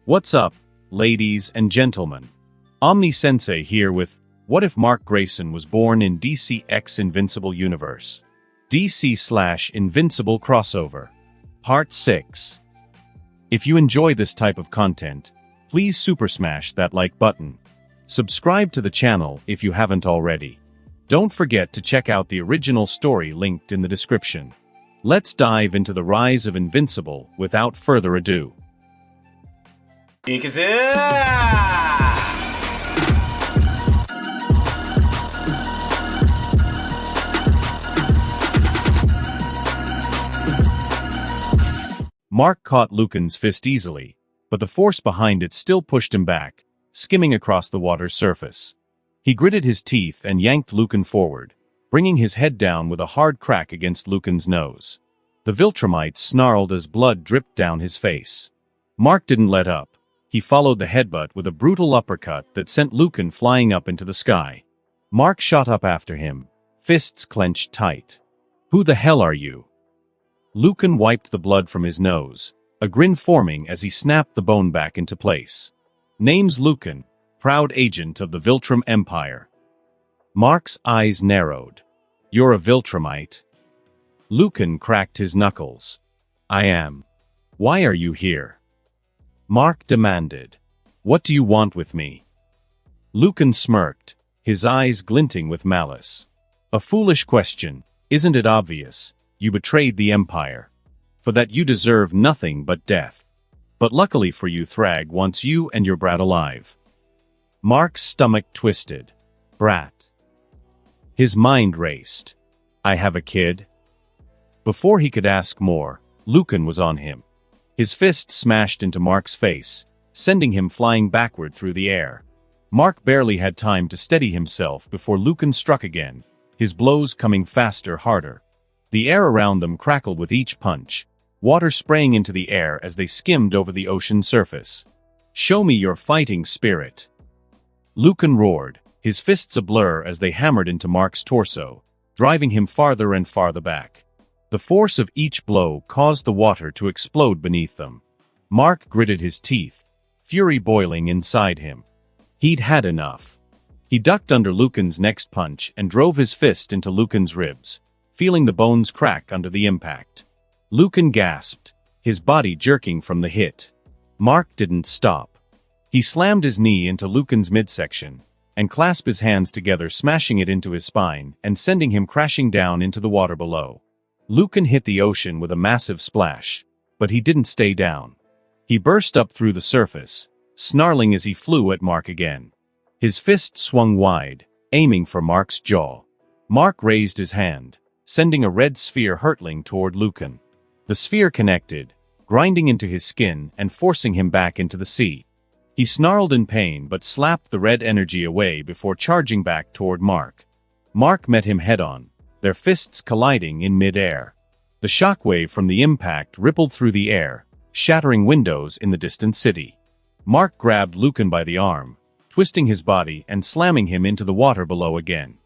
What's up, ladies and gentlemen? Omni Sensei here with What If Mark Grayson Was Born in DC x Invincible Universe? DC/Invincible Crossover. Part 6. If you enjoy this type of content, please super smash that like button. Subscribe to the channel if you haven't already. Don't forget to check out the original story linked in the description. Let's dive into the rise of Invincible without further ado. Mark caught Lucan's fist easily, but the force behind it still pushed him back, skimming across the water's surface. He gritted his teeth and yanked Lucan forward, bringing his head down with a hard crack against Lucan's nose. The viltrumites snarled as blood dripped down his face. Mark didn't let up. He followed the headbutt with a brutal uppercut that sent Lucan flying up into the sky. Mark shot up after him, fists clenched tight. "Who the hell are you?" Lucan wiped the blood from his nose, a grin forming as he snapped the bone back into place. "Name's Lucan, proud agent of the Viltrum Empire." Mark's eyes narrowed. "You're a viltrumite?" Lucan cracked his knuckles. "I am." "Why are you here?" Mark demanded. "What do you want with me?" Lucan smirked, his eyes glinting with malice. "A foolish question, isn't it obvious? You betrayed the Empire. For that you deserve nothing but death. But luckily for you, Thrag wants you and your brat alive." Mark's stomach twisted. "Brat." His mind raced. "I have a kid?" Before he could ask more, Lucan was on him. His fist smashed into Mark's face, sending him flying backward through the air. Mark barely had time to steady himself before Lucan struck again, his blows coming faster, harder. The air around them crackled with each punch, water spraying into the air as they skimmed over the ocean surface. "Show me your fighting spirit." Lucan roared, his fists a blur as they hammered into Mark's torso, driving him farther and farther back. The force of each blow caused the water to explode beneath them. Mark gritted his teeth, fury boiling inside him. He'd had enough. He ducked under Lucan's next punch and drove his fist into Lucan's ribs, feeling the bones crack under the impact. Lucan gasped, his body jerking from the hit. Mark didn't stop. He slammed his knee into Lucan's midsection, and clasped his hands together, smashing it into his spine and sending him crashing down into the water below. Lucan hit the ocean with a massive splash, but he didn't stay down. He burst up through the surface, snarling as he flew at Mark again. His fist swung wide, aiming for Mark's jaw. Mark raised his hand, sending a red sphere hurtling toward Lucan. The sphere connected, grinding into his skin and forcing him back into the sea. He snarled in pain but slapped the red energy away before charging back toward Mark. Mark met him head-on, their fists colliding in mid-air. The shockwave from the impact rippled through the air, shattering windows in the distant city. Mark grabbed Lucan by the arm, twisting his body and slamming him into the water below again.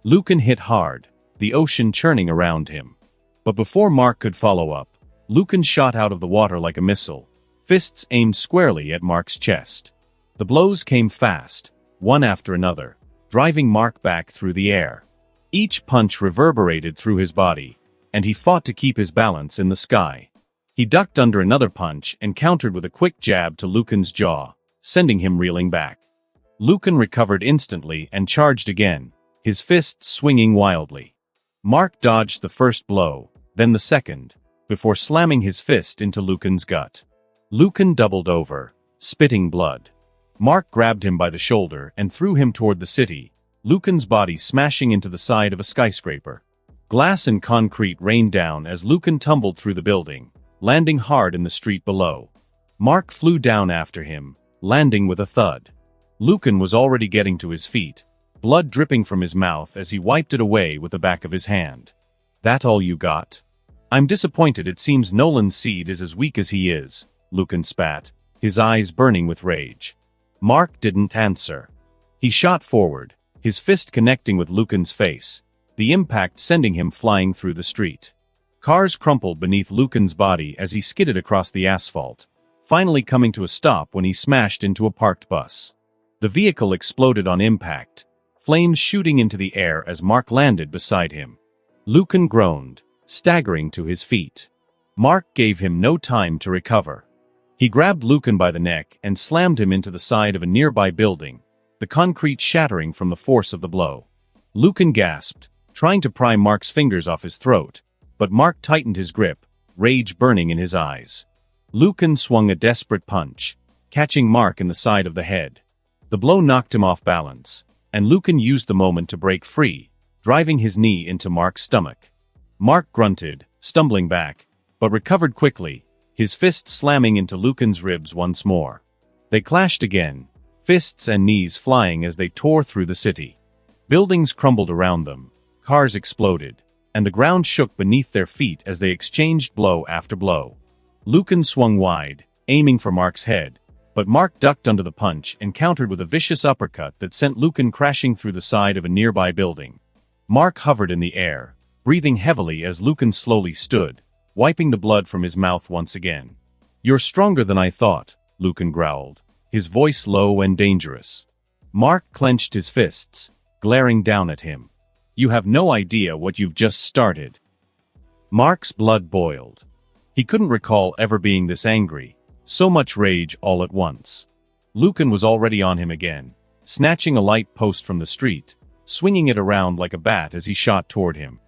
Lucan hit hard, the ocean churning around him. But before Mark could follow up, Lucan shot out of the water like a missile, fists aimed squarely at Mark's chest. The blows came fast, one after another, driving Mark back through the air. Each punch reverberated through his body, and he fought to keep his balance in the sky. He ducked under another punch and countered with a quick jab to Lucan's jaw, sending him reeling back. Lucan recovered instantly and charged again, his fists swinging wildly. Mark dodged the first blow, then the second, before slamming his fist into Lucan's gut. Lucan doubled over, spitting blood. Mark grabbed him by the shoulder and threw him toward the city, Lucan's body smashing into the side of a skyscraper. Glass and concrete rained down as Lucan tumbled through the building, landing hard in the street below. Mark flew down after him, landing with a thud. Lucan was already getting to his feet, blood dripping from his mouth as he wiped it away with the back of his hand. "That all you got?" "I'm disappointed. It seems Nolan Seed is as weak as he is," Lucan spat, his eyes burning with rage. Mark didn't answer. He shot forward, his fist connecting with Lucan's face, the impact sending him flying through the street. Cars crumpled beneath Lucan's body as he skidded across the asphalt, finally coming to a stop when he smashed into a parked bus. The vehicle exploded on impact, flames shooting into the air as Mark landed beside him. Lucan groaned, staggering to his feet. Mark gave him no time to recover. He grabbed Lucan by the neck and slammed him into the side of a nearby building, the concrete shattering from the force of the blow. Lucan gasped, trying to pry Mark's fingers off his throat, but Mark tightened his grip, rage burning in his eyes. Lucan swung a desperate punch, catching Mark in the side of the head. The blow knocked him off balance, and Lucan used the moment to break free, driving his knee into Mark's stomach. Mark grunted, stumbling back, but recovered quickly, his fist slamming into Lucan's ribs once more. They clashed again, fists and knees flying as they tore through the city. Buildings crumbled around them, cars exploded, and the ground shook beneath their feet as they exchanged blow after blow. Lucan swung wide, aiming for Mark's head, but Mark ducked under the punch and countered with a vicious uppercut that sent Lucan crashing through the side of a nearby building. Mark hovered in the air, breathing heavily as Lucan slowly stood, wiping the blood from his mouth once again. "You're stronger than I thought," Lucan growled, his voice low and dangerous. Mark clenched his fists, glaring down at him. "You have no idea what you've just started." Mark's blood boiled. He couldn't recall ever being this angry, so much rage all at once. Lucan was already on him again, snatching a light post from the street, swinging it around like a bat as he shot toward him.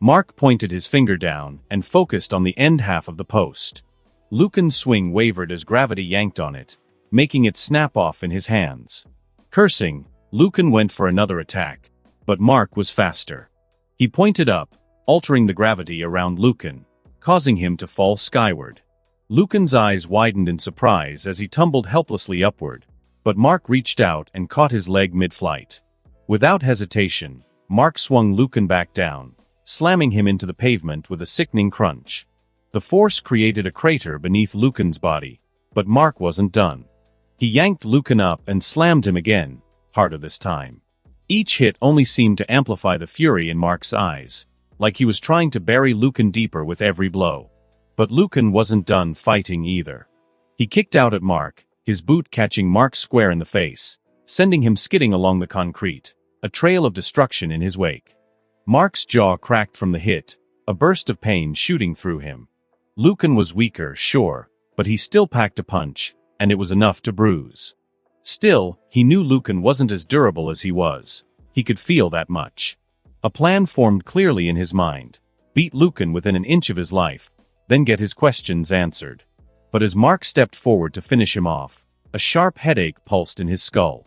Mark pointed his finger down and focused on the end half of the post. Lucan's swing wavered as gravity yanked on it, making it snap off in his hands. Cursing, Lucan went for another attack, but Mark was faster. He pointed up, altering the gravity around Lucan, causing him to fall skyward. Lucan's eyes widened in surprise as he tumbled helplessly upward, but Mark reached out and caught his leg mid-flight. Without hesitation, Mark swung Lucan back down, slamming him into the pavement with a sickening crunch. The force created a crater beneath Lucan's body, but Mark wasn't done. He yanked Lucan up and slammed him again, harder this time. Each hit only seemed to amplify the fury in Mark's eyes, like he was trying to bury Lucan deeper with every blow. But Lucan wasn't done fighting either. He kicked out at Mark, his boot catching Mark square in the face, sending him skidding along the concrete, a trail of destruction in his wake. Mark's jaw cracked from the hit, a burst of pain shooting through him. Lucan was weaker, sure, but he still packed a punch, and it was enough to bruise. Still, he knew Lucan wasn't as durable as he was. He could feel that much. A plan formed clearly in his mind: beat Lucan within an inch of his life, then get his questions answered. But as Mark stepped forward to finish him off, a sharp headache pulsed in his skull.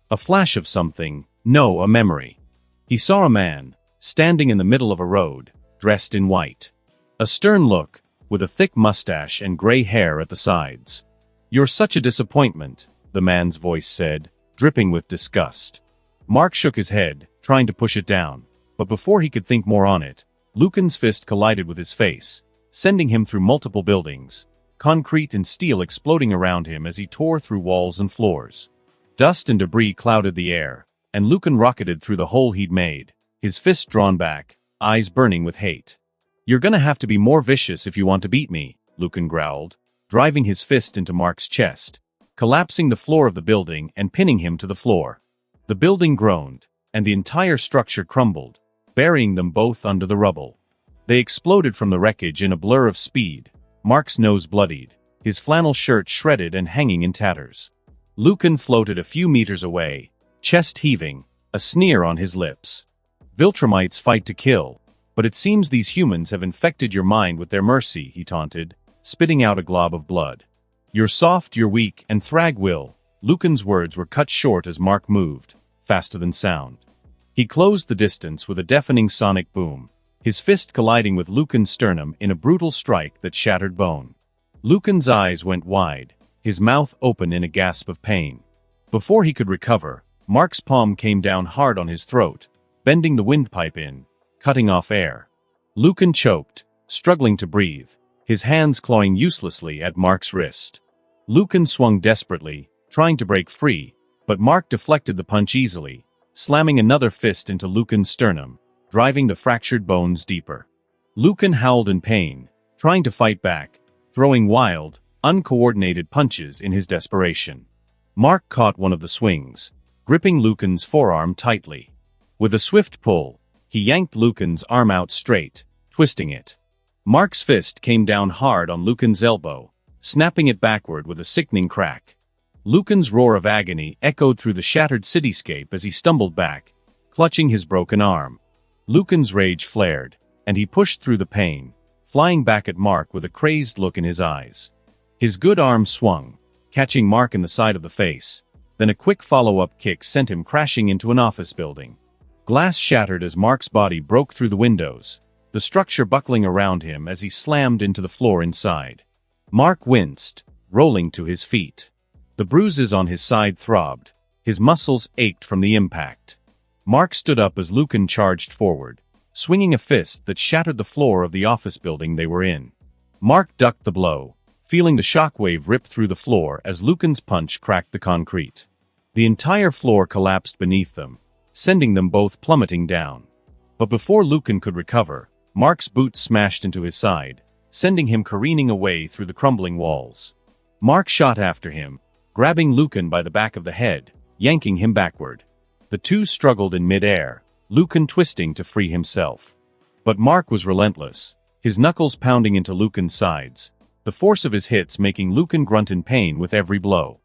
A flash of something, no, a memory. He saw a man, standing in the middle of a road, dressed in white. A stern look, with a thick mustache and gray hair at the sides. "You're such a disappointment," the man's voice said, dripping with disgust. Mark shook his head, trying to push it down, but before he could think more on it, Lucan's fist collided with his face, sending him through multiple buildings, concrete and steel exploding around him as he tore through walls and floors. Dust and debris clouded the air, and Lucan rocketed through the hole he'd made, his fist drawn back, eyes burning with hate. "You're gonna have to be more vicious if you want to beat me," Lucan growled, driving his fist into Mark's chest, collapsing the floor of the building and pinning him to the floor. The building groaned, and the entire structure crumbled, burying them both under the rubble. They exploded from the wreckage in a blur of speed, Mark's nose bloodied, his flannel shirt shredded and hanging in tatters. Lucan floated a few meters away, chest heaving, a sneer on his lips. "Viltrumites fight to kill, but it seems these humans have infected your mind with their mercy," he taunted, spitting out a glob of blood. "You're soft, you're weak, and Thrag will." Lucan's words were cut short as Mark moved, faster than sound. He closed the distance with a deafening sonic boom, his fist colliding with Lucan's sternum in a brutal strike that shattered bone. Lucan's eyes went wide, his mouth open in a gasp of pain. Before he could recover, Mark's palm came down hard on his throat, bending the windpipe in, cutting off air. Lucan choked, struggling to breathe, his hands clawing uselessly at Mark's wrist. Lucan swung desperately, trying to break free, but Mark deflected the punch easily, slamming another fist into Lucan's sternum, driving the fractured bones deeper. Lucan howled in pain, trying to fight back, throwing wild, uncoordinated punches in his desperation. Mark caught one of the swings, gripping Lucan's forearm tightly. With a swift pull, he yanked Lucan's arm out straight, twisting it. Mark's fist came down hard on Lucan's elbow, snapping it backward with a sickening crack. Lucan's roar of agony echoed through the shattered cityscape as he stumbled back, clutching his broken arm. Lucan's rage flared, and he pushed through the pain, flying back at Mark with a crazed look in his eyes. His good arm swung, catching Mark in the side of the face, then a quick follow-up kick sent him crashing into an office building. Glass shattered as Mark's body broke through the windows, the structure buckling around him as he slammed into the floor inside. Mark winced, rolling to his feet. The bruises on his side throbbed, his muscles ached from the impact. Mark stood up as Lucan charged forward, swinging a fist that shattered the floor of the office building they were in. Mark ducked the blow, feeling the shockwave rip through the floor as Lucan's punch cracked the concrete. The entire floor collapsed beneath them, sending them both plummeting down. But before Lucan could recover, Mark's boot smashed into his side, sending him careening away through the crumbling walls. Mark shot after him, grabbing Lucan by the back of the head, yanking him backward. The two struggled in mid-air, Lucan twisting to free himself. But Mark was relentless, his knuckles pounding into Lucan's sides, the force of his hits making Lucan grunt in pain with every blow.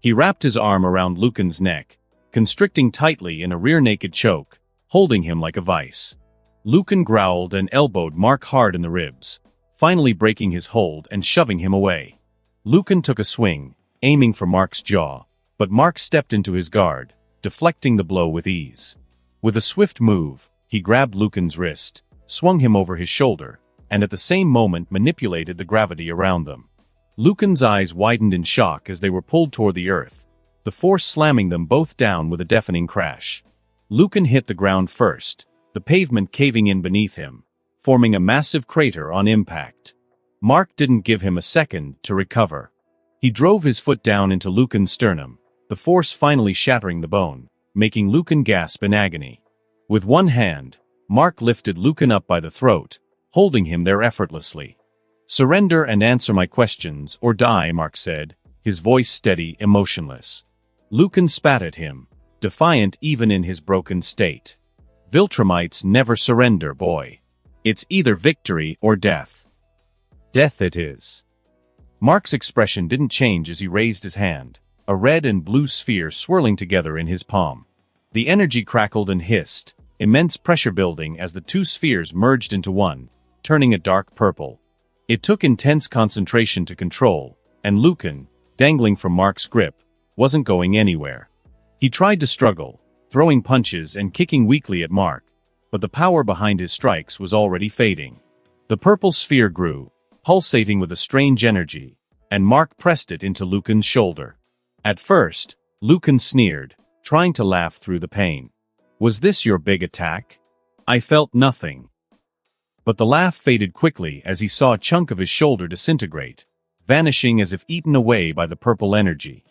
He wrapped his arm around Lucan's neck, constricting tightly in a rear-naked choke, holding him like a vice. Lucan growled and elbowed Mark hard in the ribs, finally breaking his hold and shoving him away. Lucan took a swing, aiming for Mark's jaw, but Mark stepped into his guard, deflecting the blow with ease. With a swift move, he grabbed Lucan's wrist, swung him over his shoulder, and at the same moment manipulated the gravity around them. Lucan's eyes widened in shock as they were pulled toward the earth, the force slamming them both down with a deafening crash. Lucan hit the ground first, the pavement caving in beneath him, forming a massive crater on impact. Mark didn't give him a second to recover. He drove his foot down into Lucan's sternum, the force finally shattering the bone, making Lucan gasp in agony. With one hand, Mark lifted Lucan up by the throat, holding him there effortlessly. "Surrender and answer my questions, or die," Mark said, his voice steady, emotionless. Lucan spat at him, defiant even in his broken state. "Viltrumites never surrender, boy. It's either victory or death. Death it is." Mark's expression didn't change as he raised his hand, a red and blue sphere swirling together in his palm. The energy crackled and hissed, immense pressure building as the two spheres merged into one, turning a dark purple. It took intense concentration to control, and Lucan, dangling from Mark's grip, wasn't going anywhere. He tried to struggle, throwing punches and kicking weakly at Mark, but the power behind his strikes was already fading. The purple sphere grew, pulsating with a strange energy, and Mark pressed it into Lucan's shoulder. At first, Lucan sneered, trying to laugh through the pain. "Was this your big attack?" "I felt nothing." But the laugh faded quickly as he saw a chunk of his shoulder disintegrate, vanishing as if eaten away by the purple energy.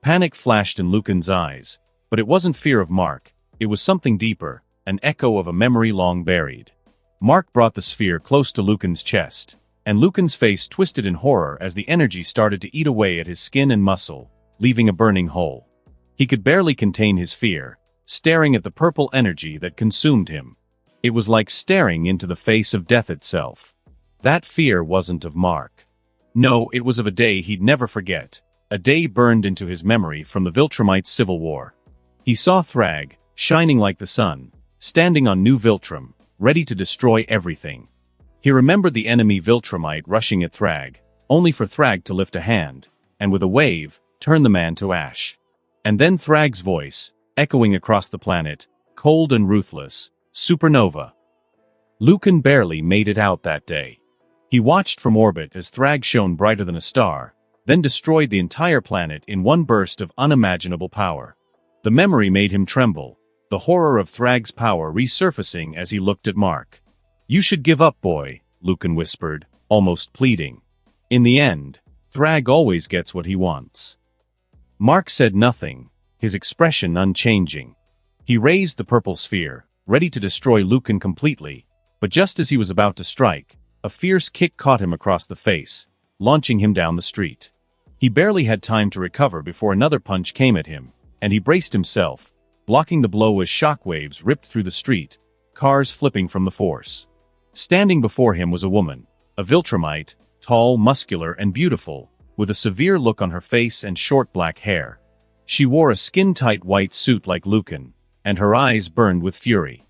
Panic flashed in Lucan's eyes, but it wasn't fear of Mark, it was something deeper, an echo of a memory long buried. Mark brought the sphere close to Lucan's chest, and Lucan's face twisted in horror as the energy started to eat away at his skin and muscle, leaving a burning hole. He could barely contain his fear, staring at the purple energy that consumed him. It was like staring into the face of death itself. That fear wasn't of Mark. No, it was of a day he'd never forget, a day burned into his memory from the Viltrumites' civil war. He saw Thrag, shining like the sun, standing on New Viltrum, ready to destroy everything. He remembered the enemy Viltrumite rushing at Thrag, only for Thrag to lift a hand, and with a wave, turn the man to ash. And then Thrag's voice, echoing across the planet, cold and ruthless, "Supernova." Lucan barely made it out that day. He watched from orbit as Thrag shone brighter than a star, then destroyed the entire planet in one burst of unimaginable power. The memory made him tremble, the horror of Thrag's power resurfacing as he looked at Mark. "You should give up, boy," Lucan whispered, almost pleading. "In the end, Thrag always gets what he wants." Mark said nothing, his expression unchanging. He raised the purple sphere, ready to destroy Lucan completely, but just as he was about to strike, a fierce kick caught him across the face, launching him down the street. He barely had time to recover before another punch came at him, and he braced himself, blocking the blow as shockwaves ripped through the street, cars flipping from the force. Standing before him was a woman, a viltrumite, tall, muscular, and beautiful, with a severe look on her face and short black hair. She wore a skin-tight white suit like Lucan, and her eyes burned with fury.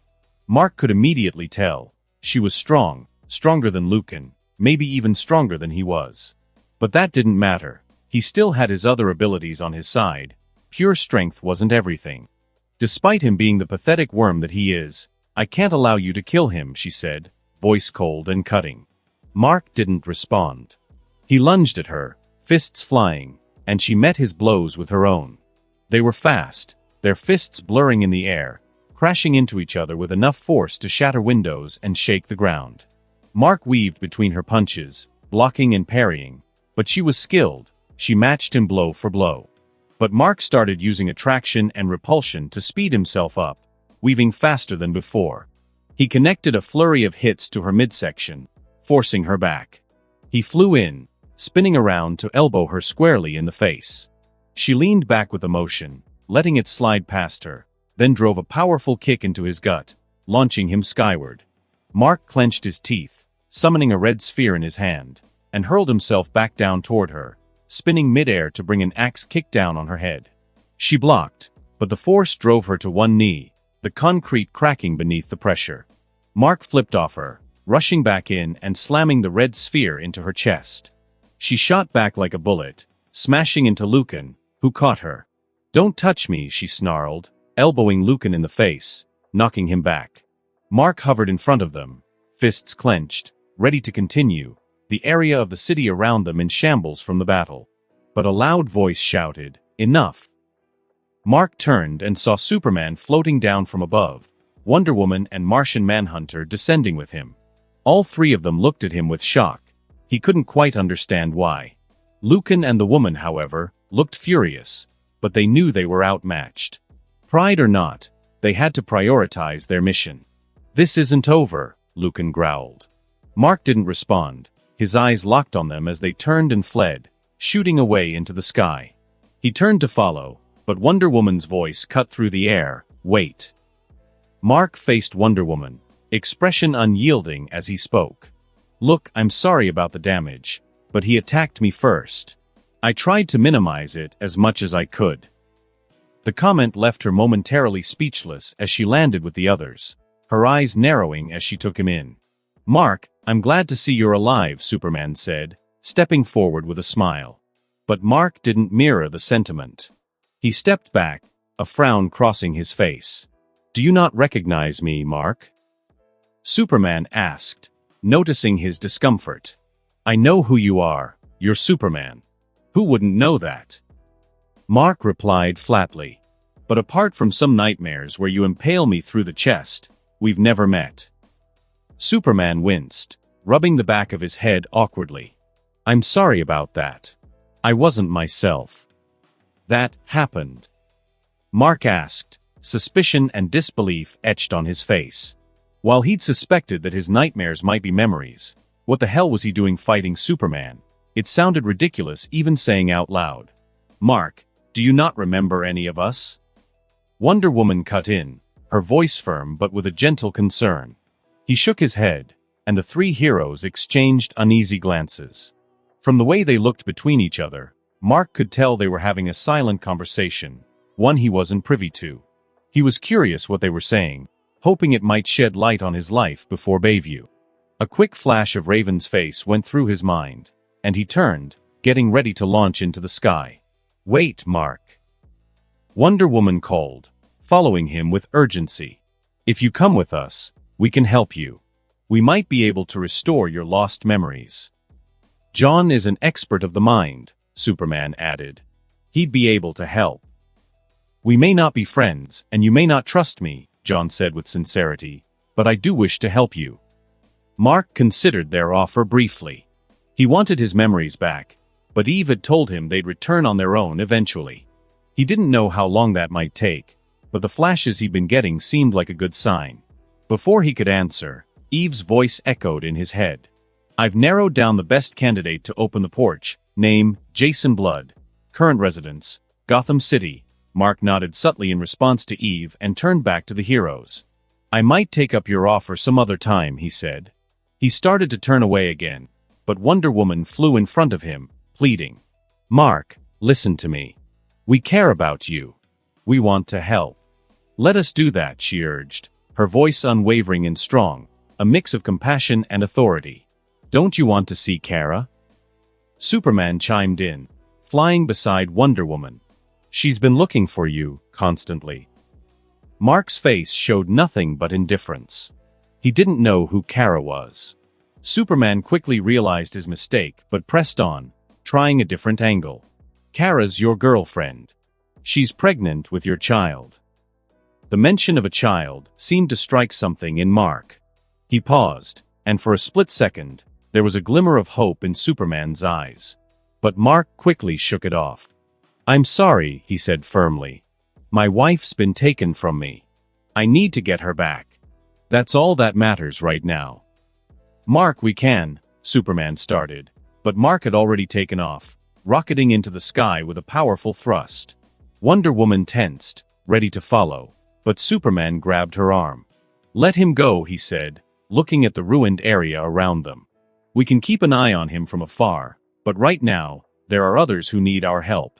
Mark could immediately tell. She was strong, stronger than Lucan, maybe even stronger than he was. But that didn't matter. He still had his other abilities on his side. Pure strength wasn't everything. Despite him being the pathetic worm that he is, I can't allow you to kill him, she said, voice cold and cutting. Mark didn't respond. He lunged at her, fists flying, and she met his blows with her own. They were fast, their fists blurring in the air, crashing into each other with enough force to shatter windows and shake the ground. Mark weaved between her punches, blocking and parrying, but she was skilled. She matched him blow for blow. But Mark started using attraction and repulsion to speed himself up, weaving faster than before. He connected a flurry of hits to her midsection, forcing her back. He flew in, spinning around to elbow her squarely in the face. She leaned back with emotion, letting it slide past her, then drove a powerful kick into his gut, launching him skyward. Mark clenched his teeth, summoning a red sphere in his hand, and hurled himself back down toward her, spinning midair to bring an axe kick down on her head. She blocked, but the force drove her to one knee, the concrete cracking beneath the pressure. Mark flipped off her, rushing back in and slamming the red sphere into her chest. She shot back like a bullet, smashing into Lucan, who caught her. "Don't touch me," she snarled, elbowing Lucan in the face, knocking him back. Mark hovered in front of them, fists clenched, ready to continue, the area of the city around them in shambles from the battle. But a loud voice shouted, "Enough!" Mark turned and saw Superman floating down from above, Wonder Woman and Martian Manhunter descending with him. All three of them looked at him with shock. He couldn't quite understand why. Lucan and the woman, however, looked furious, but they knew they were outmatched. Pride or not, they had to prioritize their mission. "This isn't over," Lucan growled. Mark didn't respond. His eyes locked on them as they turned and fled, shooting away into the sky. He turned to follow, but Wonder Woman's voice cut through the air, "Wait." Mark faced Wonder Woman, expression unyielding as he spoke. "Look, I'm sorry about the damage, but he attacked me first. I tried to minimize it as much as I could." The comment left her momentarily speechless as she landed with the others, her eyes narrowing as she took him in. "Mark, I'm glad to see you're alive," Superman said, stepping forward with a smile. But Mark didn't mirror the sentiment. He stepped back, a frown crossing his face. "Do you not recognize me, Mark?" Superman asked, noticing his discomfort. "I know who you are. You're Superman. Who wouldn't know that?" Mark replied flatly. "But apart from some nightmares where you impale me through the chest, we've never met." Superman winced, rubbing the back of his head awkwardly. "I'm sorry about that. I wasn't myself." "That happened?" Mark asked, suspicion and disbelief etched on his face. While he'd suspected that his nightmares might be memories, what the hell was he doing fighting Superman? It sounded ridiculous even saying out loud. "Mark, do you not remember any of us?" Wonder Woman cut in, her voice firm but with a gentle concern. He shook his head, and the three heroes exchanged uneasy glances. From the way they looked between each other, Mark could tell they were having a silent conversation, one he wasn't privy to. He was curious what they were saying, hoping it might shed light on his life before Bayview. A quick flash of Raven's face went through his mind, and he turned, getting ready to launch into the sky. "Wait, Mark." Wonder Woman called, following him with urgency. "If you come with us, we can help you. We might be able to restore your lost memories." "John is an expert of the mind," Superman added. "He'd be able to help." "We may not be friends, and you may not trust me," John said with sincerity, "but I do wish to help you." Mark considered their offer briefly. He wanted his memories back, but Eve had told him they'd return on their own eventually. He didn't know how long that might take, but the flashes he'd been getting seemed like a good sign. Before he could answer, Eve's voice echoed in his head. I've narrowed down the best candidate to open the porch. Name, Jason Blood. Current residence, Gotham City. Mark nodded subtly in response to Eve and turned back to the heroes. I might take up your offer some other time, he said. He started to turn away again, but Wonder Woman flew in front of him, pleading. Mark, listen to me. We care about you. We want to help. Let us do that, she urged, her voice unwavering and strong, a mix of compassion and authority. Don't you want to see Kara? Superman chimed in, flying beside Wonder Woman. She's been looking for you, constantly. Mark's face showed nothing but indifference. He didn't know who Kara was. Superman quickly realized his mistake but pressed on, trying a different angle. Kara's your girlfriend. She's pregnant with your child. The mention of a child seemed to strike something in Mark. He paused, and for a split second, there was a glimmer of hope in Superman's eyes. But Mark quickly shook it off. I'm sorry, he said firmly. My wife's been taken from me. I need to get her back. That's all that matters right now. Mark, we can, Superman started, but Mark had already taken off, rocketing into the sky with a powerful thrust. Wonder Woman tensed, ready to follow, but Superman grabbed her arm. Let him go, he said, looking at the ruined area around them. We can keep an eye on him from afar, but right now, there are others who need our help.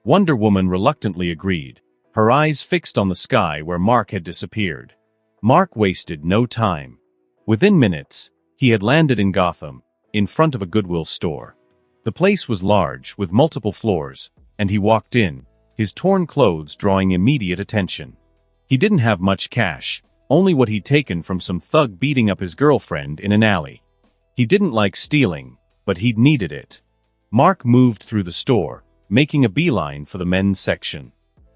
Wonder Woman reluctantly agreed, her eyes fixed on the sky where Mark had disappeared. Mark wasted no time. Within minutes, he had landed in Gotham, in front of a Goodwill store. The place was large, with multiple floors, and he walked in, his torn clothes drawing immediate attention. He didn't have much cash, only what he'd taken from some thug beating up his girlfriend in an alley. He didn't like stealing, but he'd needed it. Mark moved through the store, making a beeline for the men's section.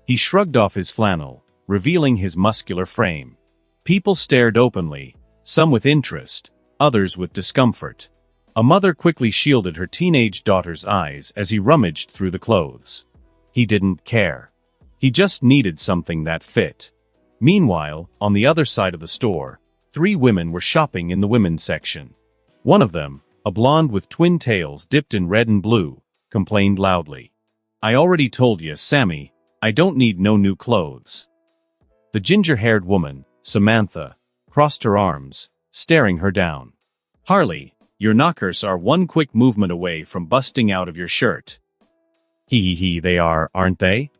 He shrugged off his flannel, revealing his muscular frame. People stared openly, some with interest, others with discomfort. A mother quickly shielded her teenage daughter's eyes as he rummaged through the clothes. He didn't care. He just needed something that fit. Meanwhile, on the other side of the store, 3 women were shopping in the women's section. One of them, a blonde with twin tails dipped in red and blue, complained loudly. I already told you, Sammy, I don't need no new clothes. The ginger-haired woman, Samantha, crossed her arms, staring her down. Harley, your knockers are one quick movement away from busting out of your shirt. Hee, they are, aren't they?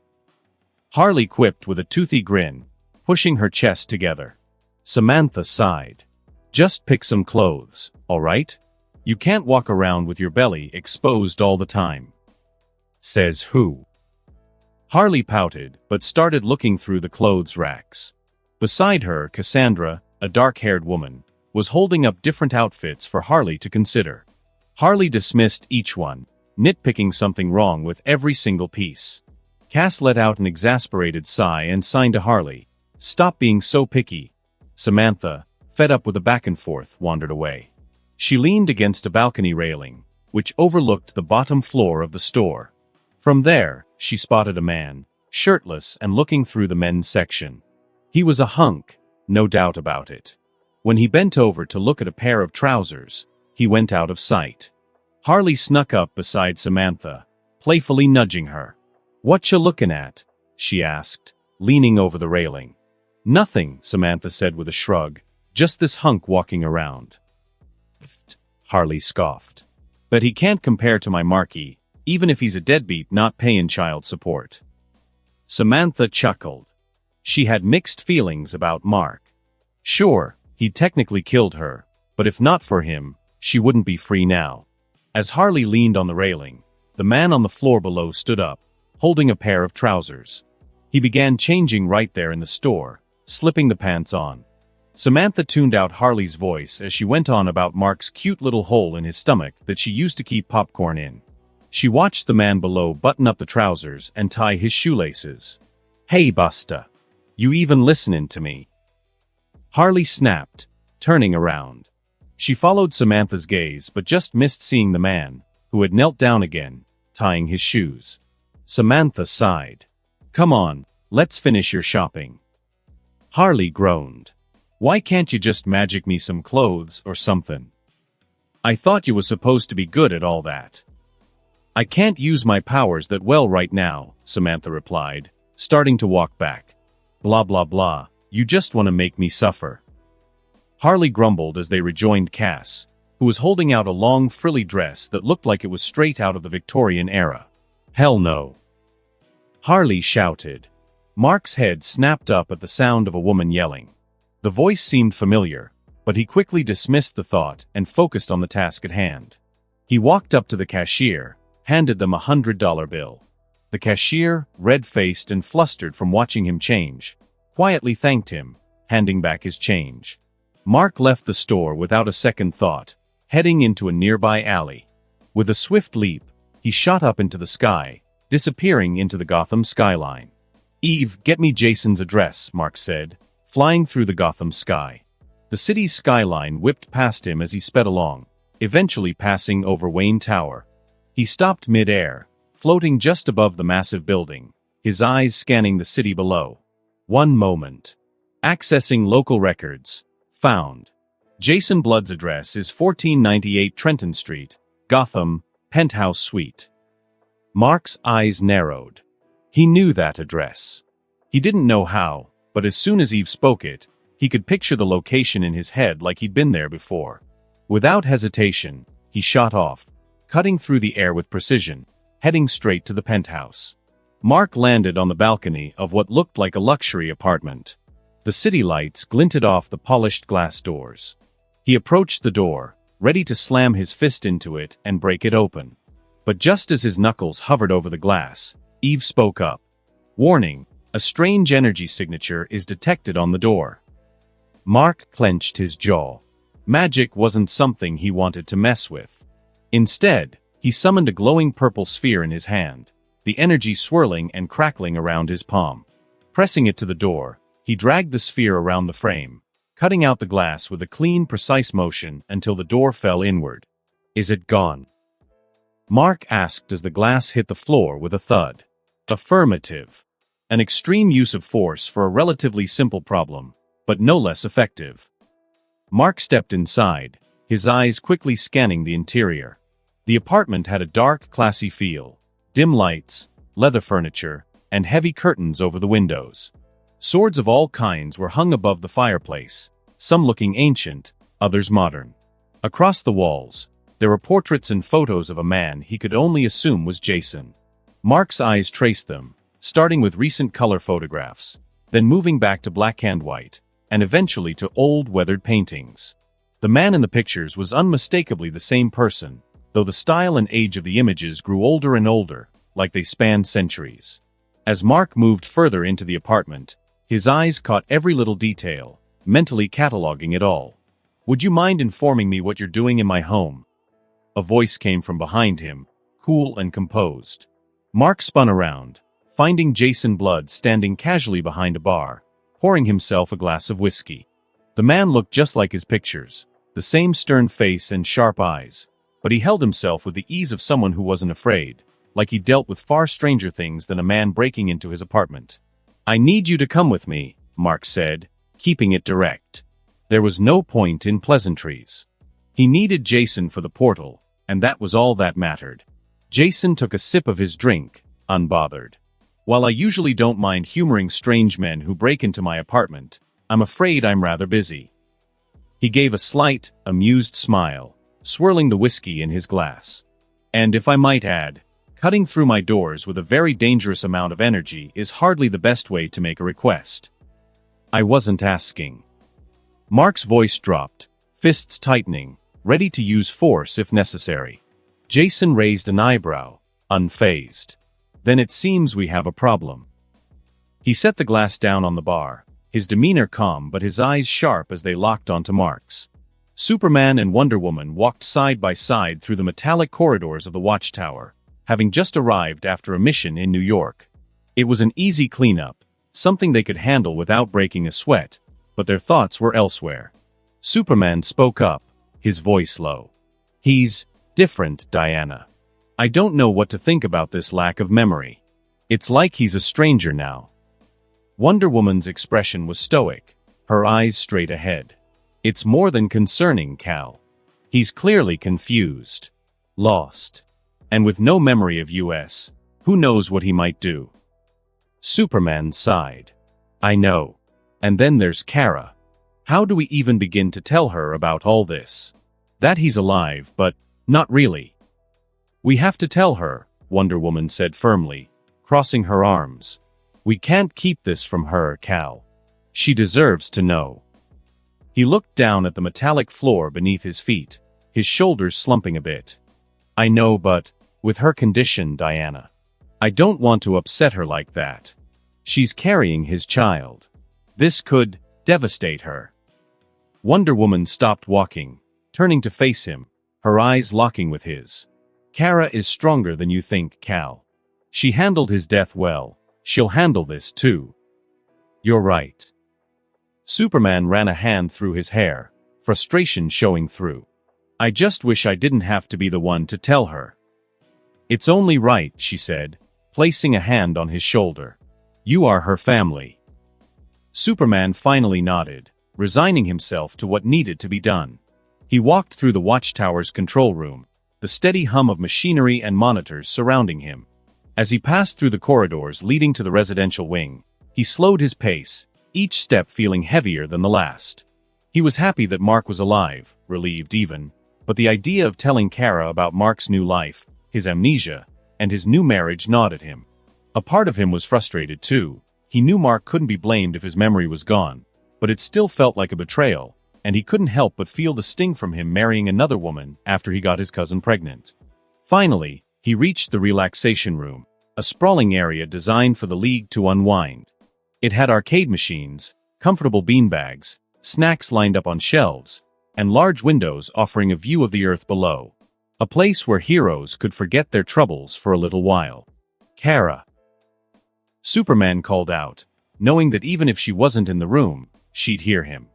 Harley quipped with a toothy grin, pushing her chest together. Samantha sighed. Just pick some clothes, all right? You can't walk around with your belly exposed all the time. Says who? Harley pouted, but started looking through the clothes racks. Beside her, Cassandra, a dark-haired woman, was holding up different outfits for Harley to consider. Harley dismissed each one, nitpicking something wrong with every single piece. Cass let out an exasperated sigh and signed to Harley, "Stop being so picky." Samantha, fed up with the back and forth, wandered away. She leaned against a balcony railing, which overlooked the bottom floor of the store. From there, she spotted a man, shirtless and looking through the men's section. He was a hunk, no doubt about it. When he bent over to look at a pair of trousers, he went out of sight. Harley snuck up beside Samantha, playfully nudging her. "What you looking at?" she asked, leaning over the railing. "Nothing," Samantha said with a shrug. "Just this hunk walking around." Harley scoffed. "But he can't compare to my Marky, even if he's a deadbeat not paying child support." Samantha chuckled. She had mixed feelings about Mark. Sure, he'd technically killed her, but if not for him, she wouldn't be free now. As Harley leaned on the railing, the man on the floor below stood up, holding a pair of trousers. He began changing right there in the store, slipping the pants on. Samantha tuned out Harley's voice as she went on about Mark's cute little hole in his stomach that she used to keep popcorn in. She watched the man below button up the trousers and tie his shoelaces. "Hey, Busta. You even listening to me?" Harley snapped, turning around. She followed Samantha's gaze but just missed seeing the man, who had knelt down again, tying his shoes. Samantha sighed. "Come on, let's finish your shopping." Harley groaned. "Why can't you just magic me some clothes or something?" I thought you was supposed to be good at all that. I can't use my powers that well right now, Samantha replied, starting to walk back. Blah blah blah, you just want to make me suffer. Harley grumbled as they rejoined Cass, who was holding out a long frilly dress that looked like it was straight out of the Victorian era. Hell no. Harley shouted. Mark's head snapped up at the sound of a woman yelling. The voice seemed familiar, but he quickly dismissed the thought and focused on the task at hand. He walked up to the cashier, handed them $100 bill. The cashier, red-faced and flustered from watching him change, quietly thanked him, handing back his change. Mark left the store without a second thought, heading into a nearby alley. With a swift leap, he shot up into the sky, disappearing into the Gotham skyline. Eve, get me Jason's address, Mark said, flying through the Gotham sky. The city's skyline whipped past him as he sped along, eventually passing over Wayne Tower. He stopped mid-air, floating just above the massive building, his eyes scanning the city below. One moment. Accessing local records. Found. Jason Blood's address is 1498 Trenton Street, Gotham, penthouse suite. Mark's eyes narrowed. He knew that address. He didn't know how, but as soon as Eve spoke it, he could picture the location in his head like he'd been there before. Without hesitation, he shot off, cutting through the air with precision, heading straight to the penthouse. Mark landed on the balcony of what looked like a luxury apartment. The city lights glinted off the polished glass doors. He approached the door, ready to slam his fist into it and break it open. But just as his knuckles hovered over the glass, Eve spoke up. Warning, a strange energy signature is detected on the door. Mark clenched his jaw. Magic wasn't something he wanted to mess with. Instead, he summoned a glowing purple sphere in his hand, the energy swirling and crackling around his palm. Pressing it to the door, he dragged the sphere around the frame, cutting out the glass with a clean, precise motion until the door fell inward. Is it gone? Mark asked as the glass hit the floor with a thud. Affirmative. An extreme use of force for a relatively simple problem, but no less effective. Mark stepped inside, his eyes quickly scanning the interior. The apartment had a dark, classy feel. Dim lights, leather furniture, and heavy curtains over the windows. Swords of all kinds were hung above the fireplace, some looking ancient, others modern. Across the walls, there were portraits and photos of a man he could only assume was Jason. Mark's eyes traced them, starting with recent color photographs, then moving back to black and white, and eventually to old, weathered paintings. The man in the pictures was unmistakably the same person, though the style and age of the images grew older and older, like they spanned centuries. As Mark moved further into the apartment, his eyes caught every little detail, mentally cataloging it all. Would you mind informing me what you're doing in my home? A voice came from behind him, cool and composed. Mark spun around, finding Jason Blood standing casually behind a bar, pouring himself a glass of whiskey. The man looked just like his pictures, the same stern face and sharp eyes, but he held himself with the ease of someone who wasn't afraid, like he dealt with far stranger things than a man breaking into his apartment. I need you to come with me, Mark said, keeping it direct. There was no point in pleasantries. He needed Jason for the portal, and that was all that mattered. Jason took a sip of his drink, unbothered. While I usually don't mind humoring strange men who break into my apartment, I'm afraid I'm rather busy. He gave a slight, amused smile, swirling the whiskey in his glass. And if I might add, cutting through my doors with a very dangerous amount of energy is hardly the best way to make a request. I wasn't asking. Mark's voice dropped, fists tightening, ready to use force if necessary. Jason raised an eyebrow, unfazed. Then it seems we have a problem. He set the glass down on the bar, his demeanor calm but his eyes sharp as they locked onto Mark's. Superman and Wonder Woman walked side by side through the metallic corridors of the watchtower, having just arrived after a mission in New York. It was an easy cleanup, something they could handle without breaking a sweat, but their thoughts were elsewhere. Superman spoke up, his voice low. He's different, Diana. I don't know what to think about this lack of memory. It's like he's a stranger now. Wonder Woman's expression was stoic, her eyes straight ahead. It's more than concerning, Cal. He's clearly confused. Lost. And with no memory of US, who knows what he might do? Superman sighed. I know. And then there's Kara. How do we even begin to tell her about all this? That he's alive, but not really. We have to tell her, Wonder Woman said firmly, crossing her arms. We can't keep this from her, Cal. She deserves to know. He looked down at the metallic floor beneath his feet, his shoulders slumping a bit. I know, but with her condition, Diana, I don't want to upset her like that. She's carrying his child. This could devastate her. Wonder Woman stopped walking, turning to face him, her eyes locking with his. Kara is stronger than you think, Cal. She handled his death well. She'll handle this too. You're right. Superman ran a hand through his hair, frustration showing through. I just wish I didn't have to be the one to tell her. It's only right, she said, placing a hand on his shoulder. You are her family. Superman finally nodded, resigning himself to what needed to be done. He walked through the Watchtower's control room, the steady hum of machinery and monitors surrounding him. As he passed through the corridors leading to the residential wing, he slowed his pace, each step feeling heavier than the last. He was happy that Mark was alive, relieved even, but the idea of telling Kara about Mark's new life, his amnesia, and his new marriage gnawed at him. A part of him was frustrated too. He knew Mark couldn't be blamed if his memory was gone, but it still felt like a betrayal, and he couldn't help but feel the sting from him marrying another woman after he got his cousin pregnant. Finally, he reached the relaxation room, a sprawling area designed for the League to unwind. It had arcade machines, comfortable beanbags, snacks lined up on shelves, and large windows offering a view of the earth below. A place where heroes could forget their troubles for a little while. Kara. Superman called out, knowing that even if she wasn't in the room, she'd hear him.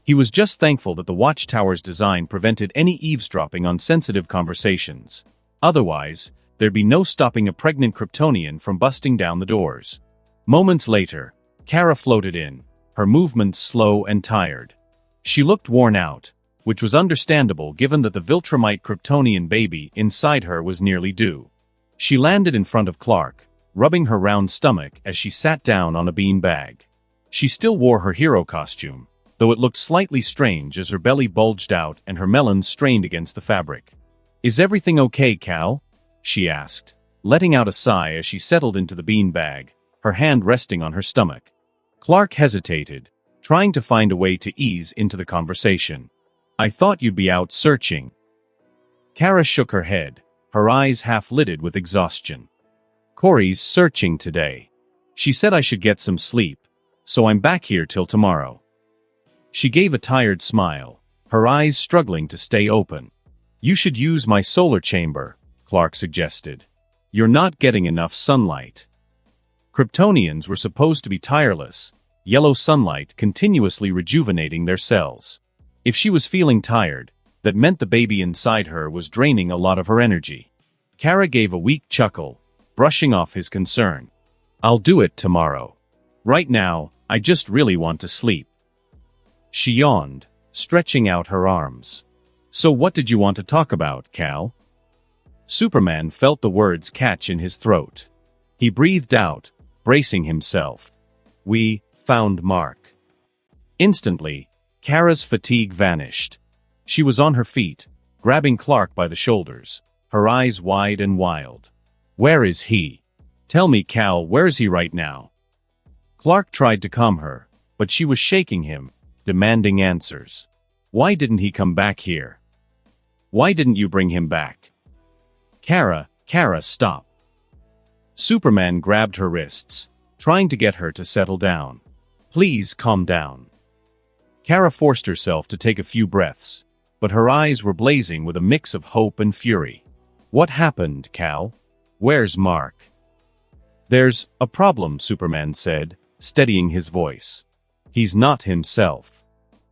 He was just thankful that the Watchtower's design prevented any eavesdropping on sensitive conversations. Otherwise, there'd be no stopping a pregnant Kryptonian from busting down the doors. Moments later, Kara floated in, her movements slow and tired. She looked worn out, which was understandable given that the viltrumite Kryptonian baby inside her was nearly due. She landed in front of Clark, rubbing her round stomach as she sat down on a bean bag. She still wore her hero costume, though it looked slightly strange as her belly bulged out and her melons strained against the fabric. Is everything okay, Cal? She asked, letting out a sigh as she settled into the bean bag, her hand resting on her stomach. Clark hesitated, trying to find a way to ease into the conversation. I thought you'd be out searching. Kara shook her head, her eyes half-lidded with exhaustion. Corey's searching today. She said I should get some sleep, so I'm back here till tomorrow. She gave a tired smile, her eyes struggling to stay open. You should use my solar chamber, Clark suggested. You're not getting enough sunlight. Kryptonians were supposed to be tireless, yellow sunlight continuously rejuvenating their cells. If she was feeling tired, that meant the baby inside her was draining a lot of her energy. Kara gave a weak chuckle, brushing off his concern. I'll do it tomorrow. Right now, I just really want to sleep. She yawned, stretching out her arms. So what did you want to talk about, Cal? Superman felt the words catch in his throat. He breathed out, bracing himself. We found Mark. Instantly, Kara's fatigue vanished. She was on her feet, grabbing Clark by the shoulders, her eyes wide and wild. Where is he? Tell me, Cal, where is he right now? Clark tried to calm her, but she was shaking him, demanding answers. Why didn't he come back here? Why didn't you bring him back? Kara, stop. Superman grabbed her wrists, trying to get her to settle down. Please calm down. Kara forced herself to take a few breaths, but her eyes were blazing with a mix of hope and fury. What happened, Cal? Where's Mark? There's a problem, Superman said, steadying his voice. He's not himself.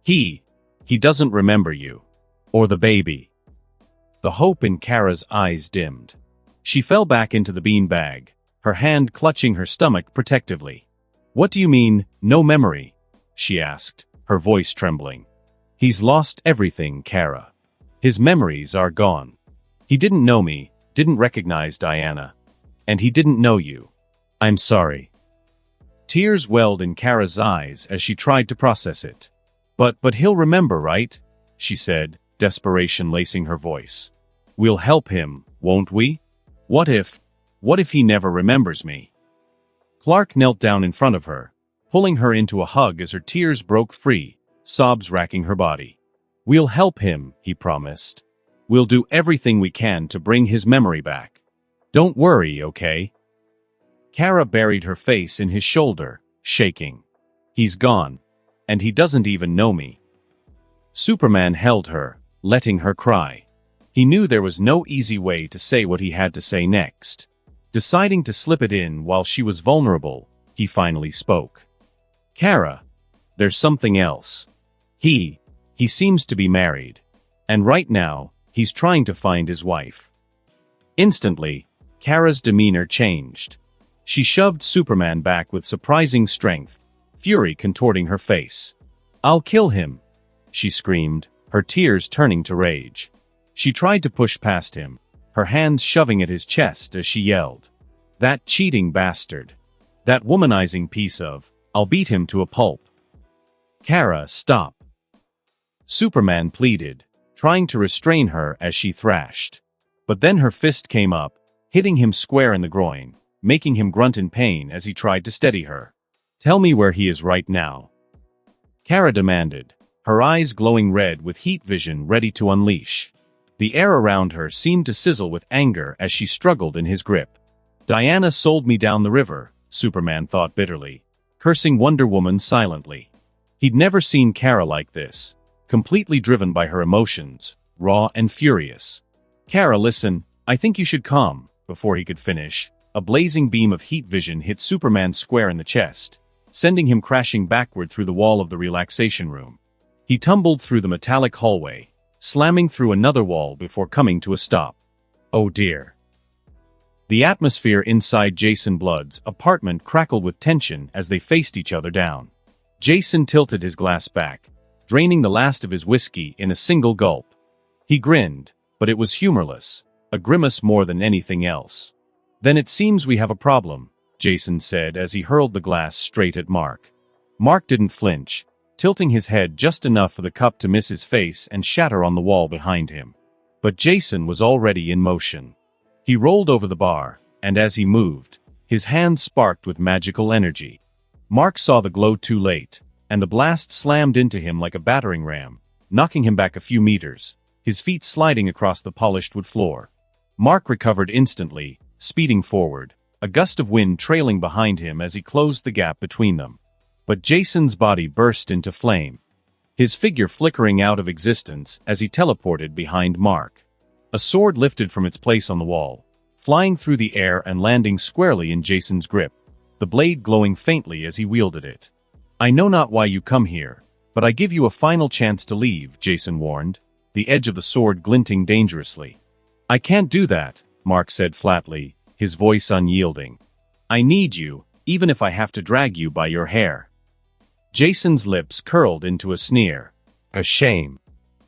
He doesn't remember you. Or the baby. The hope in Kara's eyes dimmed. She fell back into the bean bag, her hand clutching her stomach protectively. What do you mean, no memory? She asked, her voice trembling. He's lost everything, Kara. His memories are gone. He didn't know me, didn't recognize Diana. And he didn't know you. I'm sorry. Tears welled in Kara's eyes as she tried to process it. But he'll remember, right? She said, desperation lacing her voice. We'll help him, won't we? What if he never remembers me? Clark knelt down in front of her, pulling her into a hug as her tears broke free, sobs racking her body. We'll help him, he promised. We'll do everything we can to bring his memory back. Don't worry, okay? Kara buried her face in his shoulder, shaking. He's gone. And he doesn't even know me. Superman held her, letting her cry. He knew there was no easy way to say what he had to say next. Deciding to slip it in while she was vulnerable, he finally spoke. Kara, there's something else. He seems to be married. And right now, he's trying to find his wife. Instantly, Kara's demeanor changed. She shoved Superman back with surprising strength, fury contorting her face. I'll kill him, she screamed, her tears turning to rage. She tried to push past him, her hands shoving at his chest as she yelled. That cheating bastard. That womanizing piece of, I'll beat him to a pulp. Kara, stop. Superman pleaded, trying to restrain her as she thrashed. But then her fist came up, hitting him square in the groin, making him grunt in pain as he tried to steady her. Tell me where he is right now. Kara demanded, her eyes glowing red with heat vision ready to unleash. The air around her seemed to sizzle with anger as she struggled in his grip. Diana sold me down the river, Superman thought bitterly, cursing Wonder Woman silently. He'd never seen Kara like this, completely driven by her emotions, raw and furious. Kara, listen, I think you should calm. Before he could finish, a blazing beam of heat vision hit Superman square in the chest, sending him crashing backward through the wall of the relaxation room. He tumbled through the metallic hallway, slamming through another wall before coming to a stop. Oh dear. The atmosphere inside Jason Blood's apartment crackled with tension as they faced each other down. Jason tilted his glass back, draining the last of his whiskey in a single gulp. He grinned, but it was humorless, a grimace more than anything else. Then it seems we have a problem, Jason said as he hurled the glass straight at Mark. Mark didn't flinch, tilting his head just enough for the cup to miss his face and shatter on the wall behind him. But Jason was already in motion. He rolled over the bar, and as he moved, his hands sparked with magical energy. Mark saw the glow too late, and the blast slammed into him like a battering ram, knocking him back a few meters, his feet sliding across the polished wood floor. Mark recovered instantly, speeding forward, a gust of wind trailing behind him as he closed the gap between them. But Jason's body burst into flame, his figure flickering out of existence as he teleported behind Mark. A sword lifted from its place on the wall, flying through the air and landing squarely in Jason's grip, the blade glowing faintly as he wielded it. I know not why you come here, but I give you a final chance to leave, Jason warned, the edge of the sword glinting dangerously. I can't do that, Mark said flatly, his voice unyielding. I need you, even if I have to drag you by your hair. Jason's lips curled into a sneer. A shame.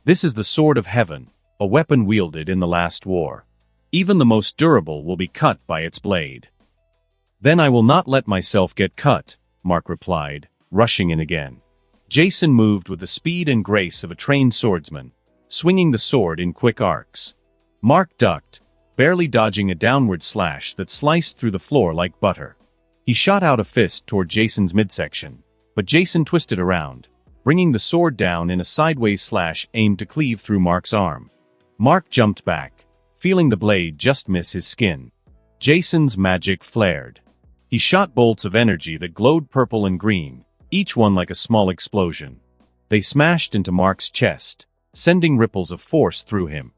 This is the sword of heaven, a weapon wielded in the last war. Even the most durable will be cut by its blade. Then I will not let myself get cut, Mark replied, rushing in again. Jason moved with the speed and grace of a trained swordsman, swinging the sword in quick arcs. Mark ducked, barely dodging a downward slash that sliced through the floor like butter. He shot out a fist toward Jason's midsection, but Jason twisted around, bringing the sword down in a sideways slash aimed to cleave through Mark's arm. Mark jumped back, feeling the blade just miss his skin. Jason's magic flared. He shot bolts of energy that glowed purple and green, each one like a small explosion. They smashed into Mark's chest, sending ripples of force through him.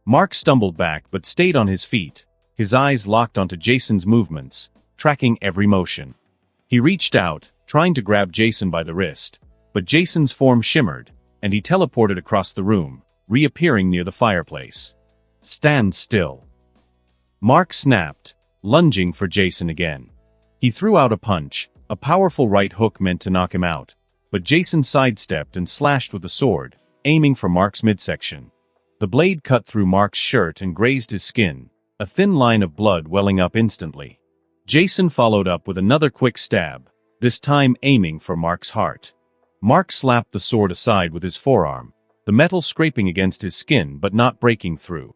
Mark stumbled back but stayed on his feet, his eyes locked onto Jason's movements, tracking every motion. He reached out, trying to grab Jason by the wrist, but Jason's form shimmered, and he teleported across the room, reappearing near the fireplace. Stand still. Mark snapped, lunging for Jason again. He threw out a punch, a powerful right hook meant to knock him out, but Jason sidestepped and slashed with the sword, aiming for Mark's midsection. The blade cut through Mark's shirt and grazed his skin, a thin line of blood welling up instantly. Jason followed up with another quick stab, this time aiming for Mark's heart. Mark slapped the sword aside with his forearm, the metal scraping against his skin but not breaking through.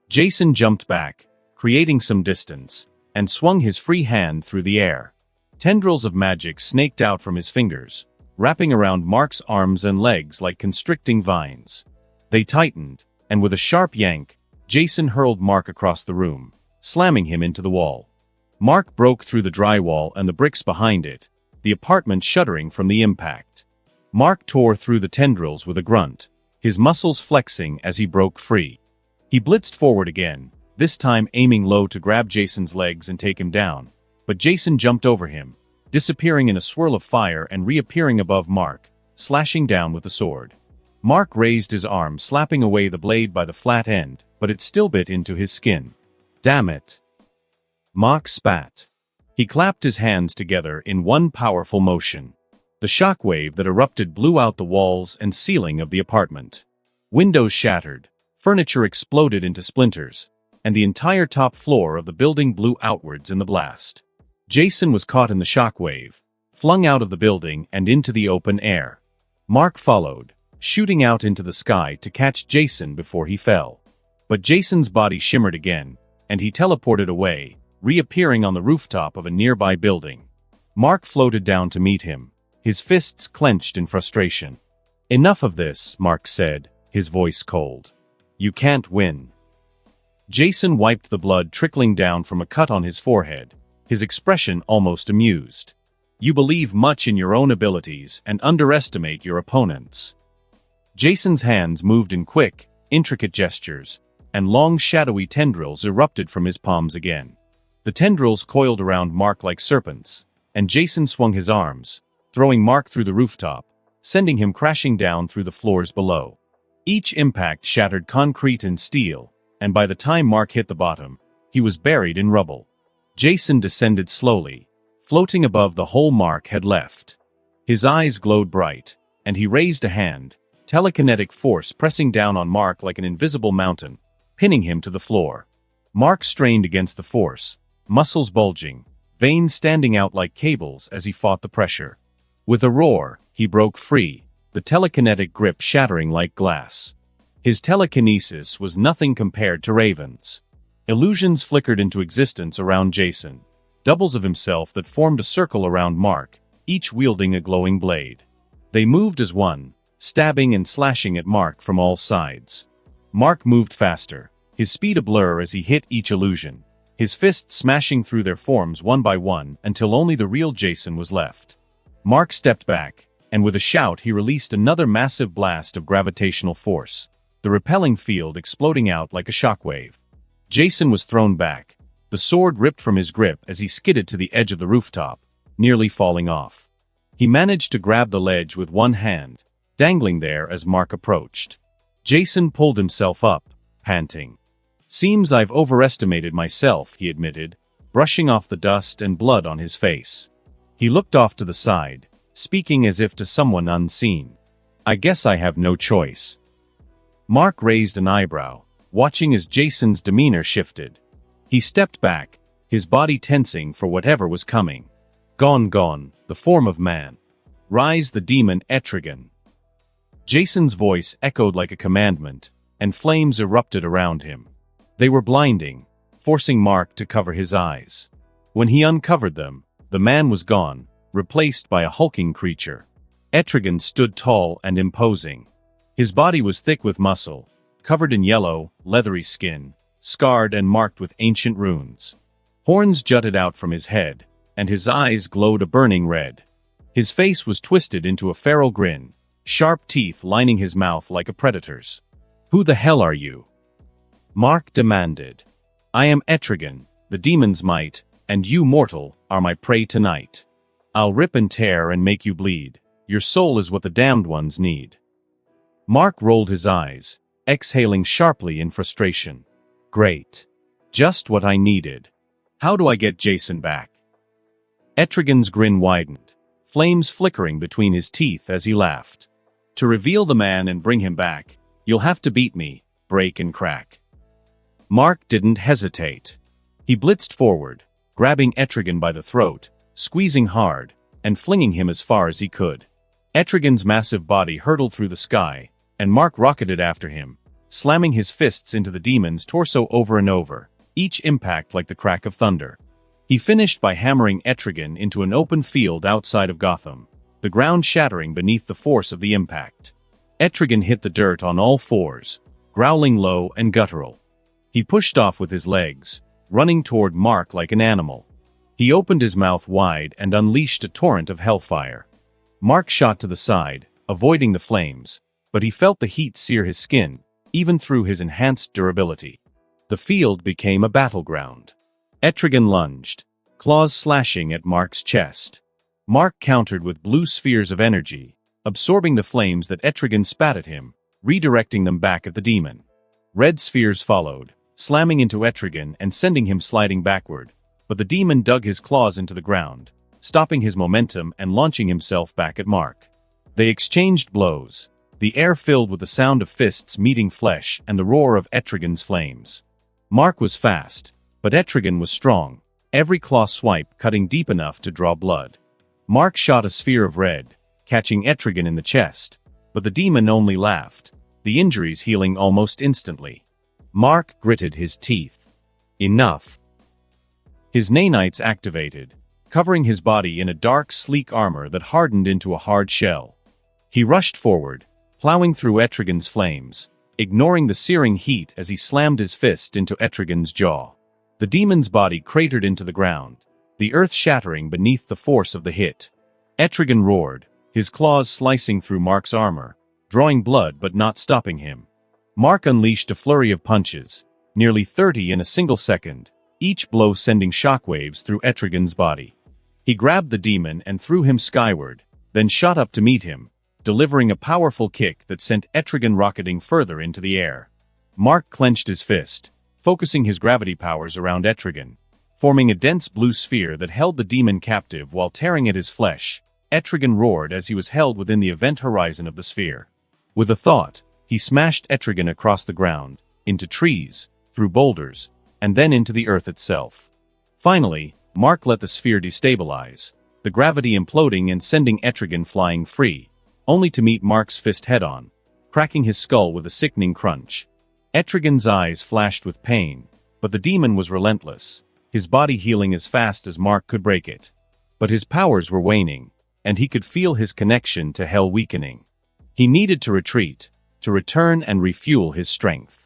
Jason jumped back, creating some distance, and swung his free hand through the air. Tendrils of magic snaked out from his fingers, wrapping around Mark's arms and legs like constricting vines. They tightened, and with a sharp yank, Jason hurled Mark across the room, slamming him into the wall. Mark broke through the drywall and the bricks behind it, the apartment shuddering from the impact. Mark tore through the tendrils with a grunt, his muscles flexing as he broke free. He blitzed forward again, this time aiming low to grab Jason's legs and take him down, but Jason jumped over him, disappearing in a swirl of fire and reappearing above Mark, slashing down with the sword. Mark raised his arm, slapping away the blade by the flat end, but it still bit into his skin. Damn it! Mark spat. He clapped his hands together in one powerful motion. The shockwave that erupted blew out the walls and ceiling of the apartment. Windows shattered, furniture exploded into splinters, and the entire top floor of the building blew outwards in the blast. Jason was caught in the shockwave, flung out of the building and into the open air. Mark followed, shooting out into the sky to catch Jason before he fell. But Jason's body shimmered again, and he teleported away, reappearing on the rooftop of a nearby building. Mark floated down to meet him, his fists clenched in frustration. "Enough of this," Mark said, his voice cold. "You can't win." Jason wiped the blood trickling down from a cut on his forehead, his expression almost amused. "You believe much in your own abilities and underestimate your opponents." Jason's hands moved in quick, intricate gestures, and long shadowy tendrils erupted from his palms again. The tendrils coiled around Mark like serpents, and Jason swung his arms, throwing Mark through the rooftop, sending him crashing down through the floors below. Each impact shattered concrete and steel, and by the time Mark hit the bottom, he was buried in rubble. Jason descended slowly, floating above the hole Mark had left. His eyes glowed bright, and he raised a hand, telekinetic force pressing down on Mark like an invisible mountain, pinning him to the floor. Mark strained against the force, muscles bulging, veins standing out like cables as he fought the pressure. With a roar, he broke free, the telekinetic grip shattering like glass. His telekinesis was nothing compared to Raven's. Illusions flickered into existence around Jason, doubles of himself that formed a circle around Mark, each wielding a glowing blade. They moved as one, stabbing and slashing at Mark from all sides. Mark moved faster, his speed a blur as he hit each illusion, his fists smashing through their forms one by one until only the real Jason was left. Mark stepped back, and with a shout he released another massive blast of gravitational force, the repelling field exploding out like a shockwave. Jason was thrown back, the sword ripped from his grip as he skidded to the edge of the rooftop, nearly falling off. He managed to grab the ledge with one hand, dangling there as Mark approached. Jason pulled himself up, panting. "Seems I've overestimated myself," he admitted, brushing off the dust and blood on his face. He looked off to the side, speaking as if to someone unseen. "I guess I have no choice." Mark raised an eyebrow, watching as Jason's demeanor shifted. He stepped back, his body tensing for whatever was coming. "Gone, gone, the form of man. Rise the demon Etrigan." Jason's voice echoed like a commandment, and flames erupted around him. They were blinding, forcing Mark to cover his eyes. When he uncovered them, the man was gone, replaced by a hulking creature. Etrigan stood tall and imposing. His body was thick with muscle, covered in yellow, leathery skin, scarred and marked with ancient runes. Horns jutted out from his head, and his eyes glowed a burning red. His face was twisted into a feral grin, sharp teeth lining his mouth like a predator's. "Who the hell are you?" Mark demanded. "I am Etrigan, the demon's might, and you, mortal, are my prey tonight. I'll rip and tear and make you bleed. Your soul is what the damned ones need." Mark rolled his eyes, exhaling sharply in frustration. "Great. Just what I needed. How do I get Jason back?" Etrigan's grin widened, flames flickering between his teeth as he laughed. "To reveal the man and bring him back, you'll have to beat me, break and crack. Mark didn't hesitate. He blitzed forward, grabbing Etrigan by the throat, squeezing hard, and flinging him as far as he could. Etrigan's massive body hurtled through the sky, and Mark rocketed after him, slamming his fists into the demon's torso over and over, each impact like the crack of thunder. He finished by hammering Etrigan into an open field outside of Gotham, the ground shattering beneath the force of the impact. Etrigan hit the dirt on all fours, growling low and guttural. He pushed off with his legs, running toward Mark like an animal. He opened his mouth wide and unleashed a torrent of hellfire. Mark shot to the side, avoiding the flames, but he felt the heat sear his skin, even through his enhanced durability. The field became a battleground. Etrigan lunged, claws slashing at Mark's chest. Mark countered with blue spheres of energy, absorbing the flames that Etrigan spat at him, redirecting them back at the demon. Red spheres followed, slamming into Etrigan and sending him sliding backward, but the demon dug his claws into the ground, stopping his momentum and launching himself back at Mark. They exchanged blows, the air filled with the sound of fists meeting flesh and the roar of Etrigan's flames. Mark was fast, but Etrigan was strong, every claw swipe cutting deep enough to draw blood. Mark shot a sphere of red, catching Etrigan in the chest, but the demon only laughed, the injuries healing almost instantly. Mark gritted his teeth. Enough. His nanites activated, covering his body in a dark, sleek armor that hardened into a hard shell. He rushed forward, plowing through Etrigan's flames, ignoring the searing heat as he slammed his fist into Etrigan's jaw. The demon's body cratered into the ground, the earth shattering beneath the force of the hit. Etrigan roared, his claws slicing through Mark's armor, drawing blood but not stopping him. Mark unleashed a flurry of punches, nearly 30 in a single second, each blow sending shockwaves through Etrigan's body. He grabbed the demon and threw him skyward, then shot up to meet him, delivering a powerful kick that sent Etrigan rocketing further into the air. Mark clenched his fist, focusing his gravity powers around Etrigan, forming a dense blue sphere that held the demon captive while tearing at his flesh. Etrigan roared as he was held within the event horizon of the sphere. With a thought, he smashed Etrigan across the ground, into trees, through boulders, and then into the earth itself. Finally, Mark let the sphere destabilize, the gravity imploding and sending Etrigan flying free, only to meet Mark's fist head-on, cracking his skull with a sickening crunch. Etrigan's eyes flashed with pain, but the demon was relentless, his body healing as fast as Mark could break it. But his powers were waning, and he could feel his connection to hell weakening. He needed to retreat, to return and refuel his strength.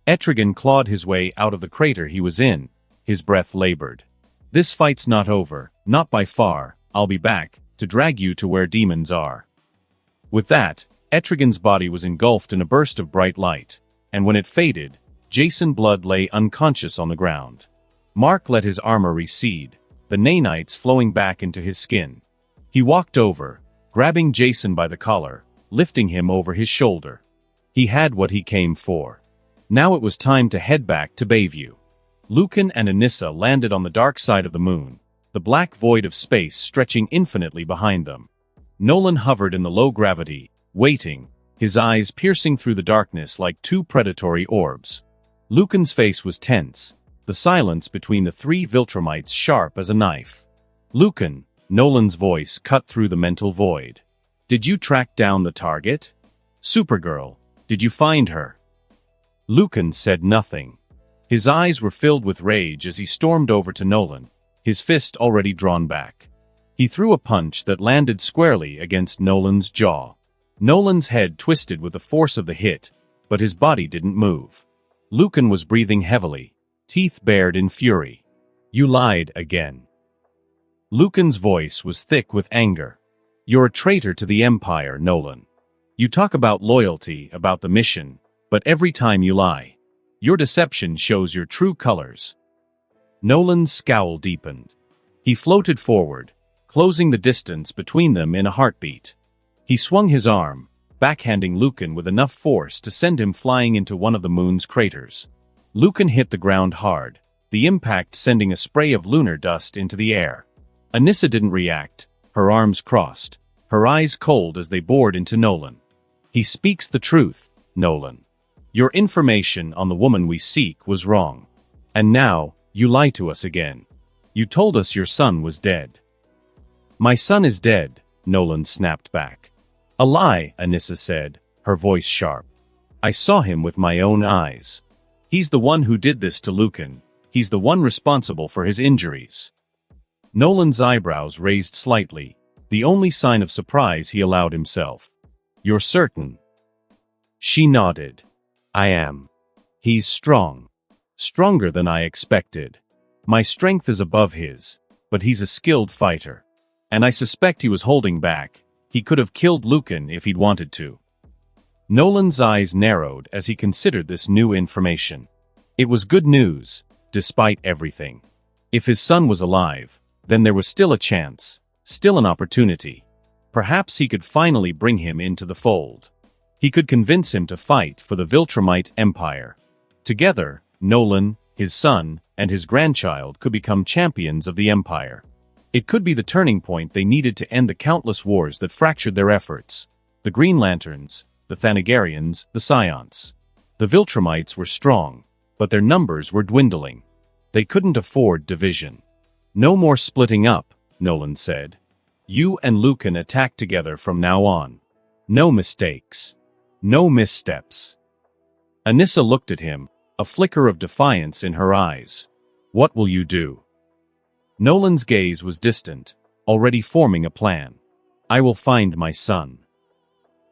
Etrigan clawed his way out of the crater he was in, his breath labored. "This fight's not over, not by far. I'll be back, to drag you to where demons are." With that, Etrigan's body was engulfed in a burst of bright light, and when it faded, Jason Blood lay unconscious on the ground. Mark let his armor recede, the nanites flowing back into his skin. He walked over, grabbing Jason by the collar, lifting him over his shoulder. He had what he came for. Now it was time to head back to Bayview. Lucan and Anissa landed on the dark side of the moon, the black void of space stretching infinitely behind them. Nolan hovered in the low gravity, waiting, his eyes piercing through the darkness like two predatory orbs. Lucan's face was tense, the silence between the three viltrumites sharp as a knife. "Lucan," Nolan's voice cut through the mental void. "Did you track down the target? Supergirl, did you find her?" Lucan said nothing. His eyes were filled with rage as he stormed over to Nolan, his fist already drawn back. He threw a punch that landed squarely against Nolan's jaw. Nolan's head twisted with the force of the hit, but his body didn't move. Lucan was breathing heavily, teeth bared in fury. "You lied again." Lucan's voice was thick with anger. "You're a traitor to the Empire, Nolan. You talk about loyalty, about the mission, but every time you lie. Your deception shows your true colors." Nolan's scowl deepened. He floated forward, closing the distance between them in a heartbeat. He swung his arm, backhanding Lucan with enough force to send him flying into one of the moon's craters. Lucan hit the ground hard, the impact sending a spray of lunar dust into the air. Anissa didn't react, her arms crossed, her eyes cold as they bored into Nolan. "He speaks the truth, Nolan. Your information on the woman we seek was wrong. And now, you lie to us again. You told us your son was dead." "My son is dead," Nolan snapped back. "A lie," Anissa said, her voice sharp. "I saw him with my own eyes. He's the one who did this to Lucan. He's the one responsible for his injuries." Nolan's eyebrows raised slightly, the only sign of surprise he allowed himself. "You're certain?" She nodded. "I am. He's strong. Stronger than I expected. My strength is above his, but he's a skilled fighter. And I suspect he was holding back. He could have killed Lucan if he'd wanted to." Nolan's eyes narrowed as he considered this new information. It was good news, despite everything. If his son was alive, then there was still a chance, still an opportunity. Perhaps he could finally bring him into the fold. He could convince him to fight for the Viltrumite Empire. Together, Nolan, his son, and his grandchild could become champions of the Empire. It could be the turning point they needed to end the countless wars that fractured their efforts. The Green Lanterns, the Thanagarians, the Scions. The Viltrumites were strong, but their numbers were dwindling. They couldn't afford division. "No more splitting up," Nolan said. "You and Lucan attack together from now on. No mistakes. No missteps." Anissa looked at him, a flicker of defiance in her eyes. "What will you do?" Nolan's gaze was distant, already forming a plan. "I will find my son."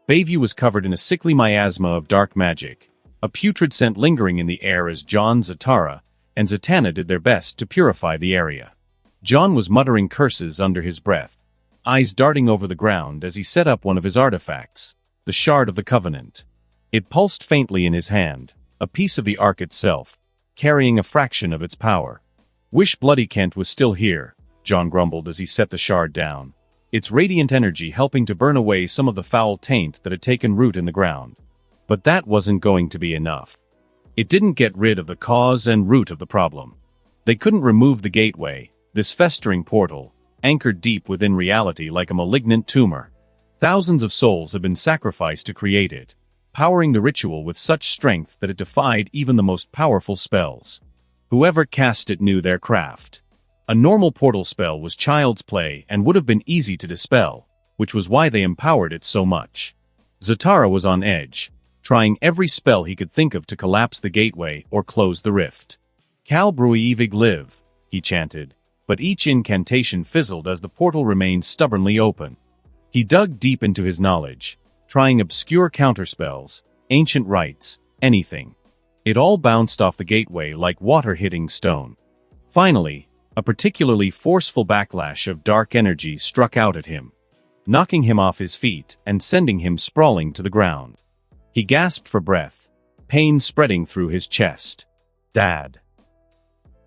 Bayview was covered in a sickly miasma of dark magic, a putrid scent lingering in the air as John, Zatara, and Zatanna did their best to purify the area. John was muttering curses under his breath, eyes darting over the ground as he set up one of his artifacts, the Shard of the Covenant. It pulsed faintly in his hand, a piece of the Ark itself, carrying a fraction of its power. "Wish Bloody Kent was still here," John grumbled as he set the shard down, its radiant energy helping to burn away some of the foul taint that had taken root in the ground. But that wasn't going to be enough. It didn't get rid of the cause and root of the problem. They couldn't remove the gateway, this festering portal, anchored deep within reality like a malignant tumor. Thousands of souls had been sacrificed to create it, powering the ritual with such strength that it defied even the most powerful spells. Whoever cast it knew their craft. A normal portal spell was child's play and would have been easy to dispel, which was why they empowered it so much. Zatara was on edge, trying every spell he could think of to collapse the gateway or close the rift. "Cal Bruivig live," he chanted, but each incantation fizzled as the portal remained stubbornly open. He dug deep into his knowledge, trying obscure counterspells, ancient rites, anything. It all bounced off the gateway like water hitting stone. Finally, a particularly forceful backlash of dark energy struck out at him, knocking him off his feet and sending him sprawling to the ground. He gasped for breath, pain spreading through his chest. "Dad."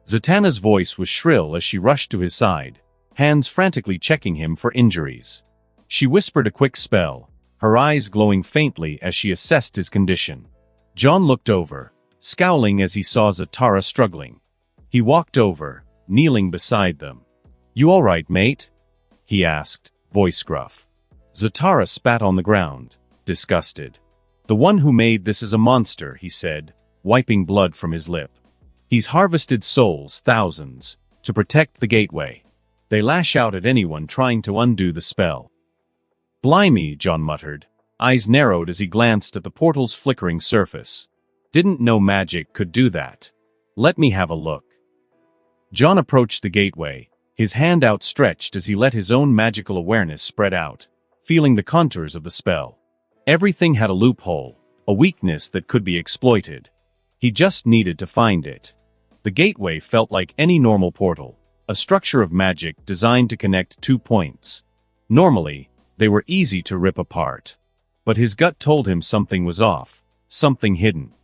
Zatanna's voice was shrill as she rushed to his side, hands frantically checking him for injuries. She whispered a quick spell, her eyes glowing faintly as she assessed his condition. John looked over, scowling as he saw Zatara struggling. He walked over, kneeling beside them. "You all right, mate?" he asked, voice gruff. Zatara spat on the ground, disgusted. "The one who made this is a monster," he said, wiping blood from his lip. "He's harvested souls, thousands, to protect the gateway. They lash out at anyone trying to undo the spell." "Blimey," John muttered, eyes narrowed as he glanced at the portal's flickering surface. "Didn't know magic could do that. Let me have a look." John approached the gateway, his hand outstretched as he let his own magical awareness spread out, feeling the contours of the spell. Everything had a loophole, a weakness that could be exploited. He just needed to find it. The gateway felt like any normal portal, a structure of magic designed to connect 2 points. Normally, they were easy to rip apart. But his gut told him something was off, something hidden.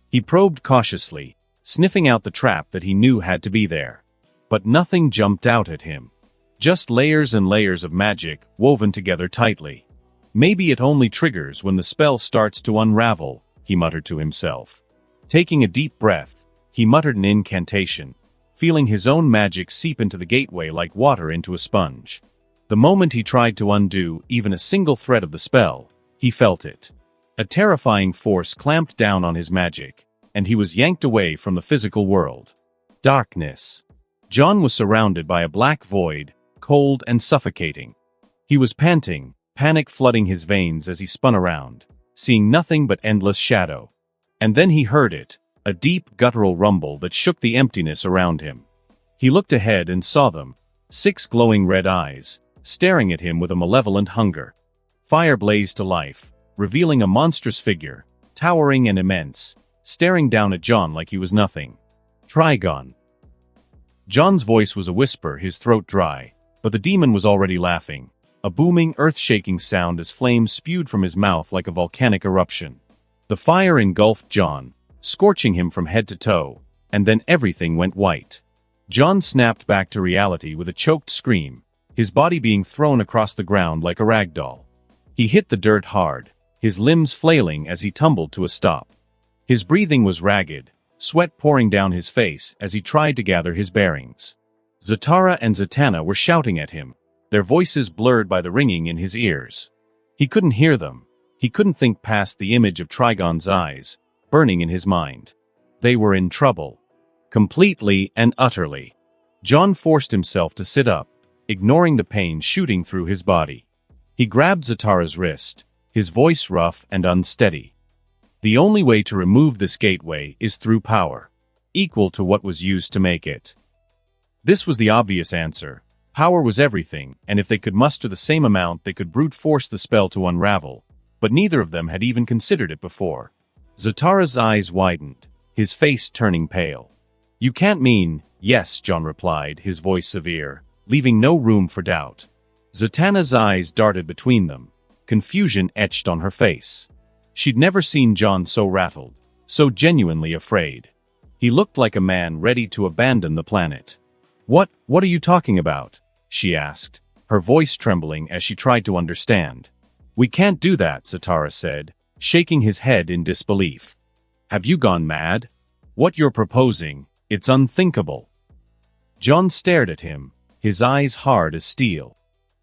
He probed cautiously, sniffing out the trap that he knew had to be there. But nothing jumped out at him. Just layers and layers of magic woven together tightly. "Maybe it only triggers when the spell starts to unravel," he muttered to himself. Taking a deep breath, he muttered an incantation, feeling his own magic seep into the gateway like water into a sponge. The moment he tried to undo even a single thread of the spell, he felt it. A terrifying force clamped down on his magic, and he was yanked away from the physical world. Darkness. John was surrounded by a black void, cold and suffocating. He was panting, panic flooding his veins as he spun around, seeing nothing but endless shadow. And then he heard it, a deep, guttural rumble that shook the emptiness around him. He looked ahead and saw them, 6 glowing red eyes, staring at him with a malevolent hunger. Fire blazed to life, revealing a monstrous figure, towering and immense, staring down at John like he was nothing. Trigon. John's voice was a whisper, his throat dry, but the demon was already laughing, a booming, earth-shaking sound as flames spewed from his mouth like a volcanic eruption. The fire engulfed John, scorching him from head to toe, and then everything went white. John snapped back to reality with a choked scream, his body being thrown across the ground like a rag doll. He hit the dirt hard, his limbs flailing as he tumbled to a stop. His breathing was ragged, sweat pouring down his face as he tried to gather his bearings. Zatara and Zatanna were shouting at him, their voices blurred by the ringing in his ears. He couldn't hear them. He couldn't think past the image of Trigon's eyes, burning in his mind. They were in trouble. Completely and utterly. John forced himself to sit up, ignoring the pain shooting through his body. He grabbed Zatara's wrist, his voice rough and unsteady. The only way to remove this gateway is through power, equal to what was used to make it. This was the obvious answer. Power was everything, and if they could muster the same amount, they could brute force the spell to unravel. But neither of them had even considered it before. Zatara's eyes widened, his face turning pale. "You can't mean..." "Yes," John replied, his voice severe, leaving no room for doubt. Zatanna's eyes darted between them, confusion etched on her face. She'd never seen John so rattled, so genuinely afraid. He looked like a man ready to abandon the planet. What are you talking about?" she asked, her voice trembling as she tried to understand. "We can't do that," Zatara said, shaking his head in disbelief. "Have you gone mad? What you're proposing, it's unthinkable." John stared at him, his eyes hard as steel.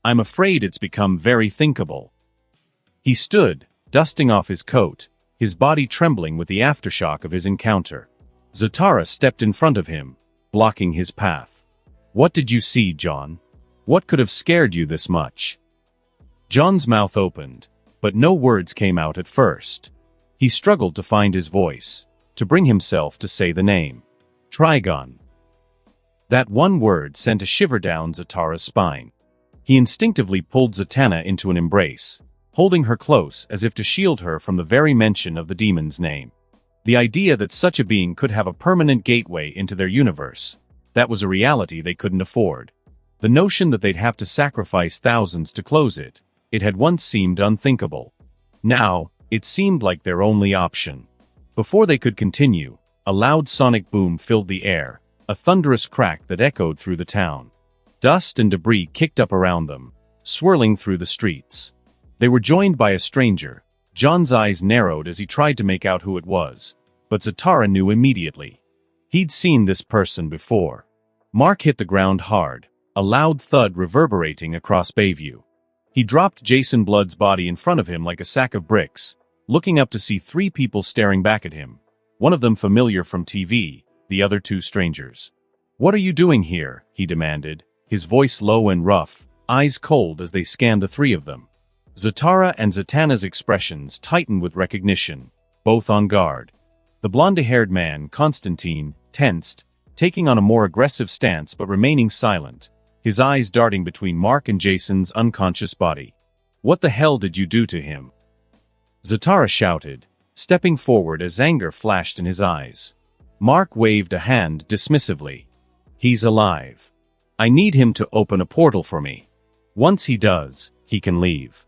"I'm afraid it's become very thinkable." He stood, dusting off his coat, his body trembling with the aftershock of his encounter. Zatara stepped in front of him, blocking his path. "What did you see, John? What could have scared you this much?" John's mouth opened, but no words came out at first. He struggled to find his voice, to bring himself to say the name. Trigon. That one word sent a shiver down Zatara's spine. He instinctively pulled Zatanna into an embrace, holding her close as if to shield her from the very mention of the demon's name. The idea that such a being could have a permanent gateway into their universe, that was a reality they couldn't afford. The notion that they'd have to sacrifice thousands to close it, it had once seemed unthinkable. Now, it seemed like their only option. Before they could continue, a loud sonic boom filled the air, a thunderous crack that echoed through the town. Dust and debris kicked up around them, swirling through the streets. They were joined by a stranger. John's eyes narrowed as he tried to make out who it was, but Zatara knew immediately. He'd seen this person before. Mark hit the ground hard, a loud thud reverberating across Bayview. He dropped Jason Blood's body in front of him like a sack of bricks, looking up to see 3 people staring back at him, one of them familiar from TV, the other 2 strangers. "What are you doing here?" he demanded, his voice low and rough, eyes cold as they scanned the 3 of them. Zatara and Zatanna's expressions tightened with recognition, both on guard. The blonde-haired man, Constantine, tensed, taking on a more aggressive stance but remaining silent, his eyes darting between Mark and Jason's unconscious body. "What the hell did you do to him?" Zatara shouted, stepping forward as anger flashed in his eyes. Mark waved a hand dismissively. "He's alive. I need him to open a portal for me. Once he does, he can leave."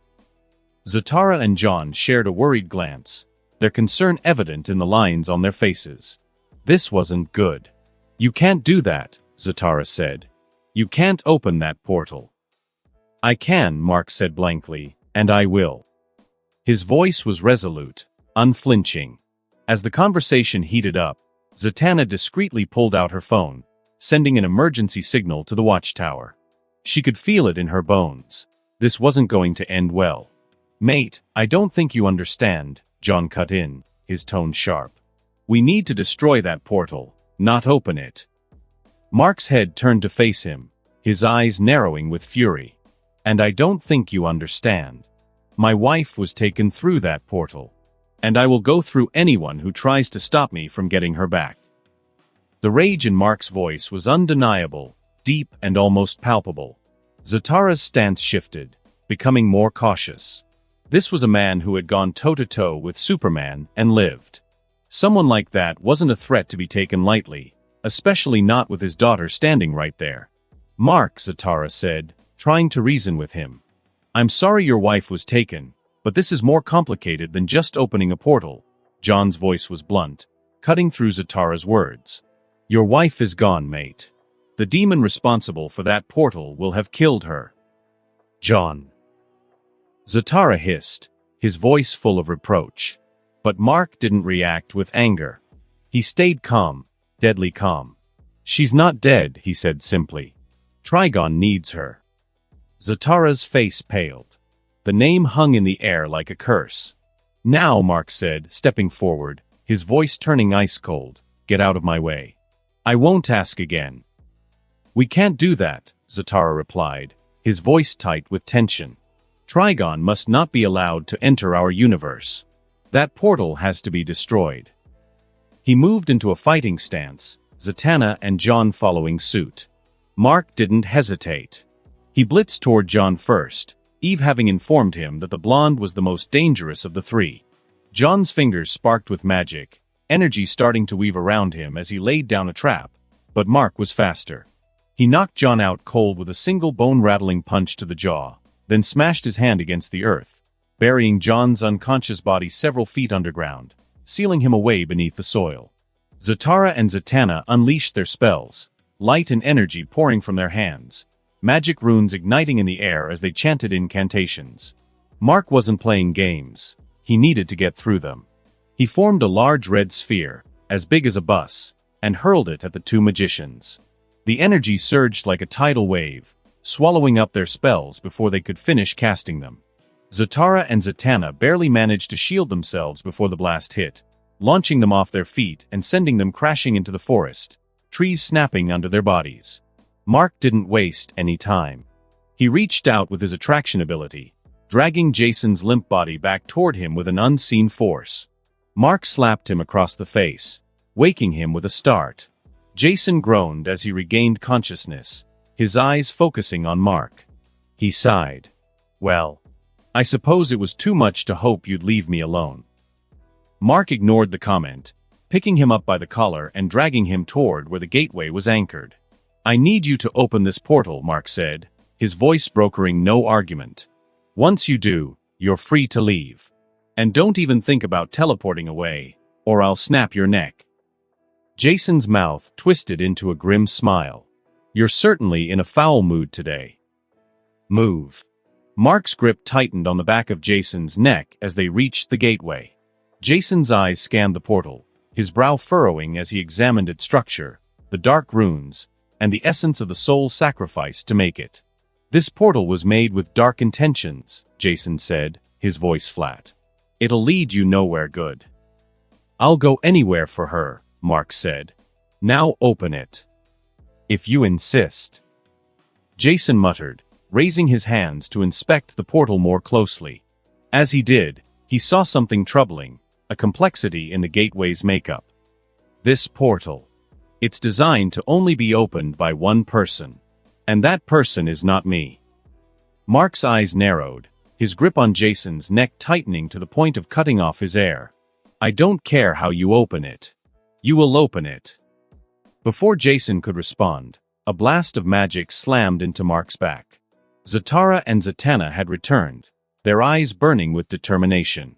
Zatara and John shared a worried glance, their concern evident in the lines on their faces. This wasn't good. "You can't do that," Zatara said. "You can't open that portal." "I can," Mark said blankly, "and I will." His voice was resolute, unflinching. As the conversation heated up, Zatanna discreetly pulled out her phone, sending an emergency signal to the watchtower. She could feel it in her bones. This wasn't going to end well. "Mate, I don't think you understand," John cut in, his tone sharp. "We need to destroy that portal, not open it." Mark's head turned to face him, his eyes narrowing with fury. "And I don't think you understand. My wife was taken through that portal. And I will go through anyone who tries to stop me from getting her back." The rage in Mark's voice was undeniable, deep and almost palpable. Zatara's stance shifted, becoming more cautious. This was a man who had gone toe-to-toe with Superman and lived. Someone like that wasn't a threat to be taken lightly, especially not with his daughter standing right there. "Mark," Zatara said, trying to reason with him. "I'm sorry your wife was taken, but this is more complicated than just opening a portal." John's voice was blunt, cutting through Zatara's words. "Your wife is gone, mate. The demon responsible for that portal will have killed her." "John." Zatara hissed, his voice full of reproach. But Mark didn't react with anger. He stayed calm, deadly calm. "She's not dead," he said simply. "Trigon needs her." Zatara's face paled. The name hung in the air like a curse. "Now," Mark said, stepping forward, his voice turning ice-cold, "get out of my way. I won't ask again." "We can't do that," Zatara replied, his voice tight with tension. "Trigon must not be allowed to enter our universe. That portal has to be destroyed." He moved into a fighting stance, Zatanna and John following suit. Mark didn't hesitate. He blitzed toward John first, Eve having informed him that the blonde was the most dangerous of the three. John's fingers sparked with magic, energy starting to weave around him as he laid down a trap, but Mark was faster. He knocked John out cold with a single bone-rattling punch to the jaw, then smashed his hand against the earth, burying John's unconscious body several feet underground, sealing him away beneath the soil. Zatara and Zatanna unleashed their spells, light and energy pouring from their hands, magic runes igniting in the air as they chanted incantations. Mark wasn't playing games. He needed to get through them. He formed a large red sphere, as big as a bus, and hurled it at the two magicians. The energy surged like a tidal wave, swallowing up their spells before they could finish casting them. Zatara and Zatanna barely managed to shield themselves before the blast hit, launching them off their feet and sending them crashing into the forest, trees snapping under their bodies. Mark didn't waste any time. He reached out with his attraction ability, dragging Jason's limp body back toward him with an unseen force. Mark slapped him across the face, waking him with a start. Jason groaned as he regained consciousness, his eyes focusing on Mark. He sighed. "Well, I suppose it was too much to hope you'd leave me alone." Mark ignored the comment, picking him up by the collar and dragging him toward where the gateway was anchored. "I need you to open this portal," Mark said, his voice brokering no argument. "Once you do, you're free to leave. And don't even think about teleporting away, or I'll snap your neck." Jason's mouth twisted into a grim smile. "You're certainly in a foul mood today. Move." Mark's grip tightened on the back of Jason's neck as they reached the gateway. Jason's eyes scanned the portal, his brow furrowing as he examined its structure, the dark runes, and the essence of the soul sacrificed to make it. "This portal was made with dark intentions," Jason said, his voice flat. "It'll lead you nowhere good." "I'll go anywhere for her," Mark said. "Now open it." "If you insist." Jason muttered, raising his hands to inspect the portal more closely. As he did, he saw something troubling, a complexity in the gateway's makeup. "This portal. It's designed to only be opened by one person. And that person is not me." Mark's eyes narrowed, his grip on Jason's neck tightening to the point of cutting off his air. "I don't care how you open it. You will open it." Before Jason could respond, a blast of magic slammed into Mark's back. Zatara and Zatanna had returned, their eyes burning with determination.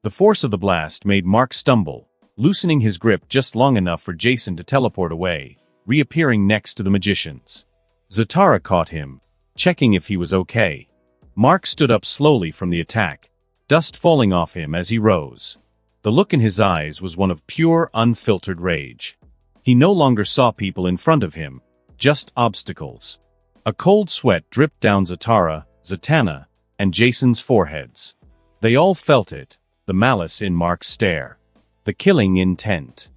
The force of the blast made Mark stumble, loosening his grip just long enough for Jason to teleport away, reappearing next to the magicians. Zatara caught him, checking if he was okay. Mark stood up slowly from the attack, dust falling off him as he rose. The look in his eyes was one of pure, unfiltered rage. He no longer saw people in front of him, just obstacles. A cold sweat dripped down Zatara, Zatanna, and Jason's foreheads. They all felt it, the malice in Mark's stare. The killing intent.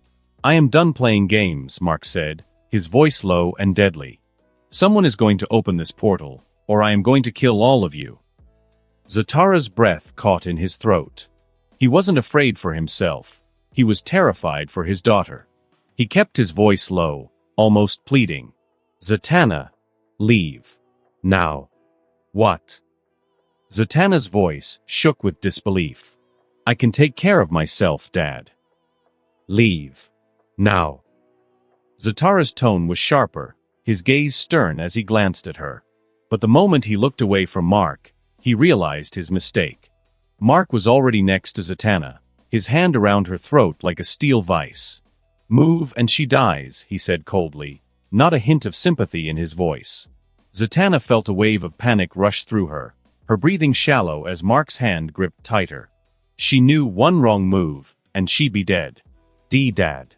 "I am done playing games," Mark said, his voice low and deadly. "Someone is going to open this portal, or I am going to kill all of you." Zatara's breath caught in his throat. He wasn't afraid for himself. He was terrified for his daughter. He kept his voice low, almost pleading. "Zatanna, leave. Now." "What?" Zatanna's voice shook with disbelief. "I can take care of myself, Dad." "Leave. Now." Zatara's tone was sharper, his gaze stern as he glanced at her. But the moment he looked away from Mark, he realized his mistake. Mark was already next to Zatanna, his hand around her throat like a steel vice. "Move and she dies," he said coldly, not a hint of sympathy in his voice. Zatanna felt a wave of panic rush through her, her breathing shallow as Mark's hand gripped tighter. She knew one wrong move, and she'd be dead. Dad.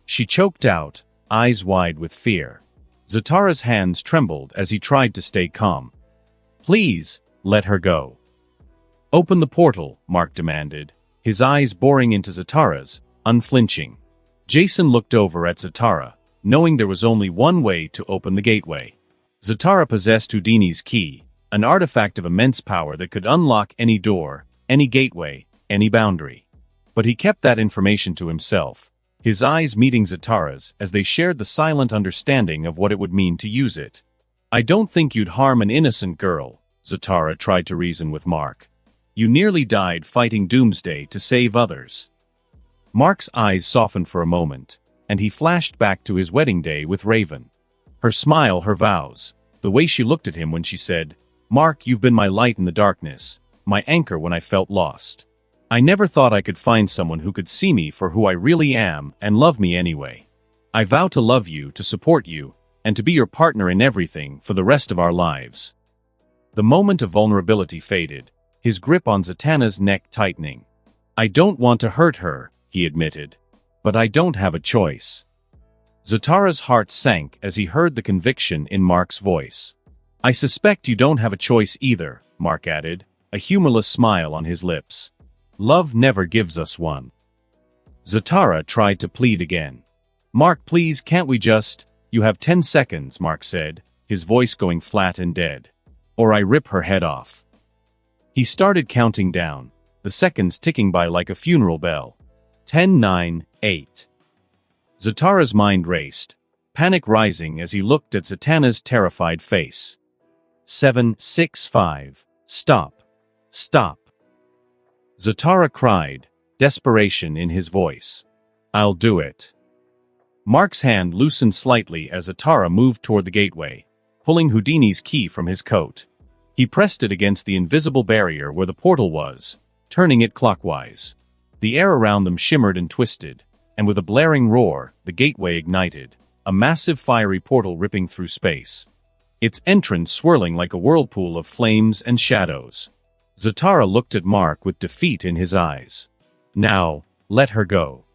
She choked out, eyes wide with fear. Zatara's hands trembled as he tried to stay calm. "Please, let her go." "Open the portal," Mark demanded, his eyes boring into Zatara's, unflinching. Jason looked over at Zatara, knowing there was only one way to open the gateway. Zatara possessed Houdini's key, an artifact of immense power that could unlock any door, any gateway, any boundary. But he kept that information to himself, his eyes meeting Zatara's as they shared the silent understanding of what it would mean to use it. "I don't think you'd harm an innocent girl," Zatara tried to reason with Mark. "You nearly died fighting Doomsday to save others." Mark's eyes softened for a moment, and he flashed back to his wedding day with Raven. Her smile, her vows, the way she looked at him when she said, "Mark, you've been my light in the darkness, my anchor when I felt lost. I never thought I could find someone who could see me for who I really am and love me anyway. I vow to love you, to support you, and to be your partner in everything for the rest of our lives." The moment of vulnerability faded, his grip on Zatanna's neck tightening. "I don't want to hurt her," he admitted, "but I don't have a choice." Zatara's heart sank as he heard the conviction in Mark's voice. "I suspect you don't have a choice either," Mark added, a humorless smile on his lips. "Love never gives us one." Zatara tried to plead again. "Mark, please, can't we just—" "You have 10 seconds, Mark said, his voice going flat and dead. "Or I rip her head off." He started counting down, the seconds ticking by like a funeral bell. 10, 9, 8. Zatara's mind raced, panic rising as he looked at Zatanna's terrified face. 7, 6, 5. "Stop. Stop." Zatara cried, desperation in his voice. "I'll do it." Mark's hand loosened slightly as Zatara moved toward the gateway, pulling Houdini's key from his coat. He pressed it against the invisible barrier where the portal was, turning it clockwise. The air around them shimmered and twisted, and with a blaring roar, the gateway ignited, a massive fiery portal ripping through space. Its entrance swirling like a whirlpool of flames and shadows. Zatara looked at Mark with defeat in his eyes. "Now, let her go."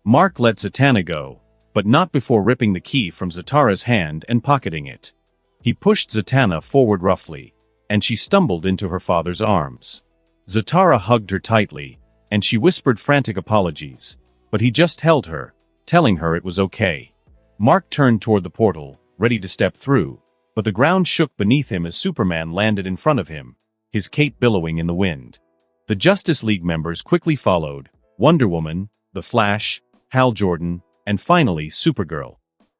Mark let Zatanna go, but not before ripping the key from Zatara's hand and pocketing it. He pushed Zatanna forward roughly, and she stumbled into her father's arms. Zatara hugged her tightly, and she whispered frantic apologies, but he just held her, telling her it was okay. Mark turned toward the portal, ready to step through, but the ground shook beneath him as Superman landed in front of him, his cape billowing in the wind. The Justice League members quickly followed, Wonder Woman, The Flash, Hal Jordan, and finally Supergirl.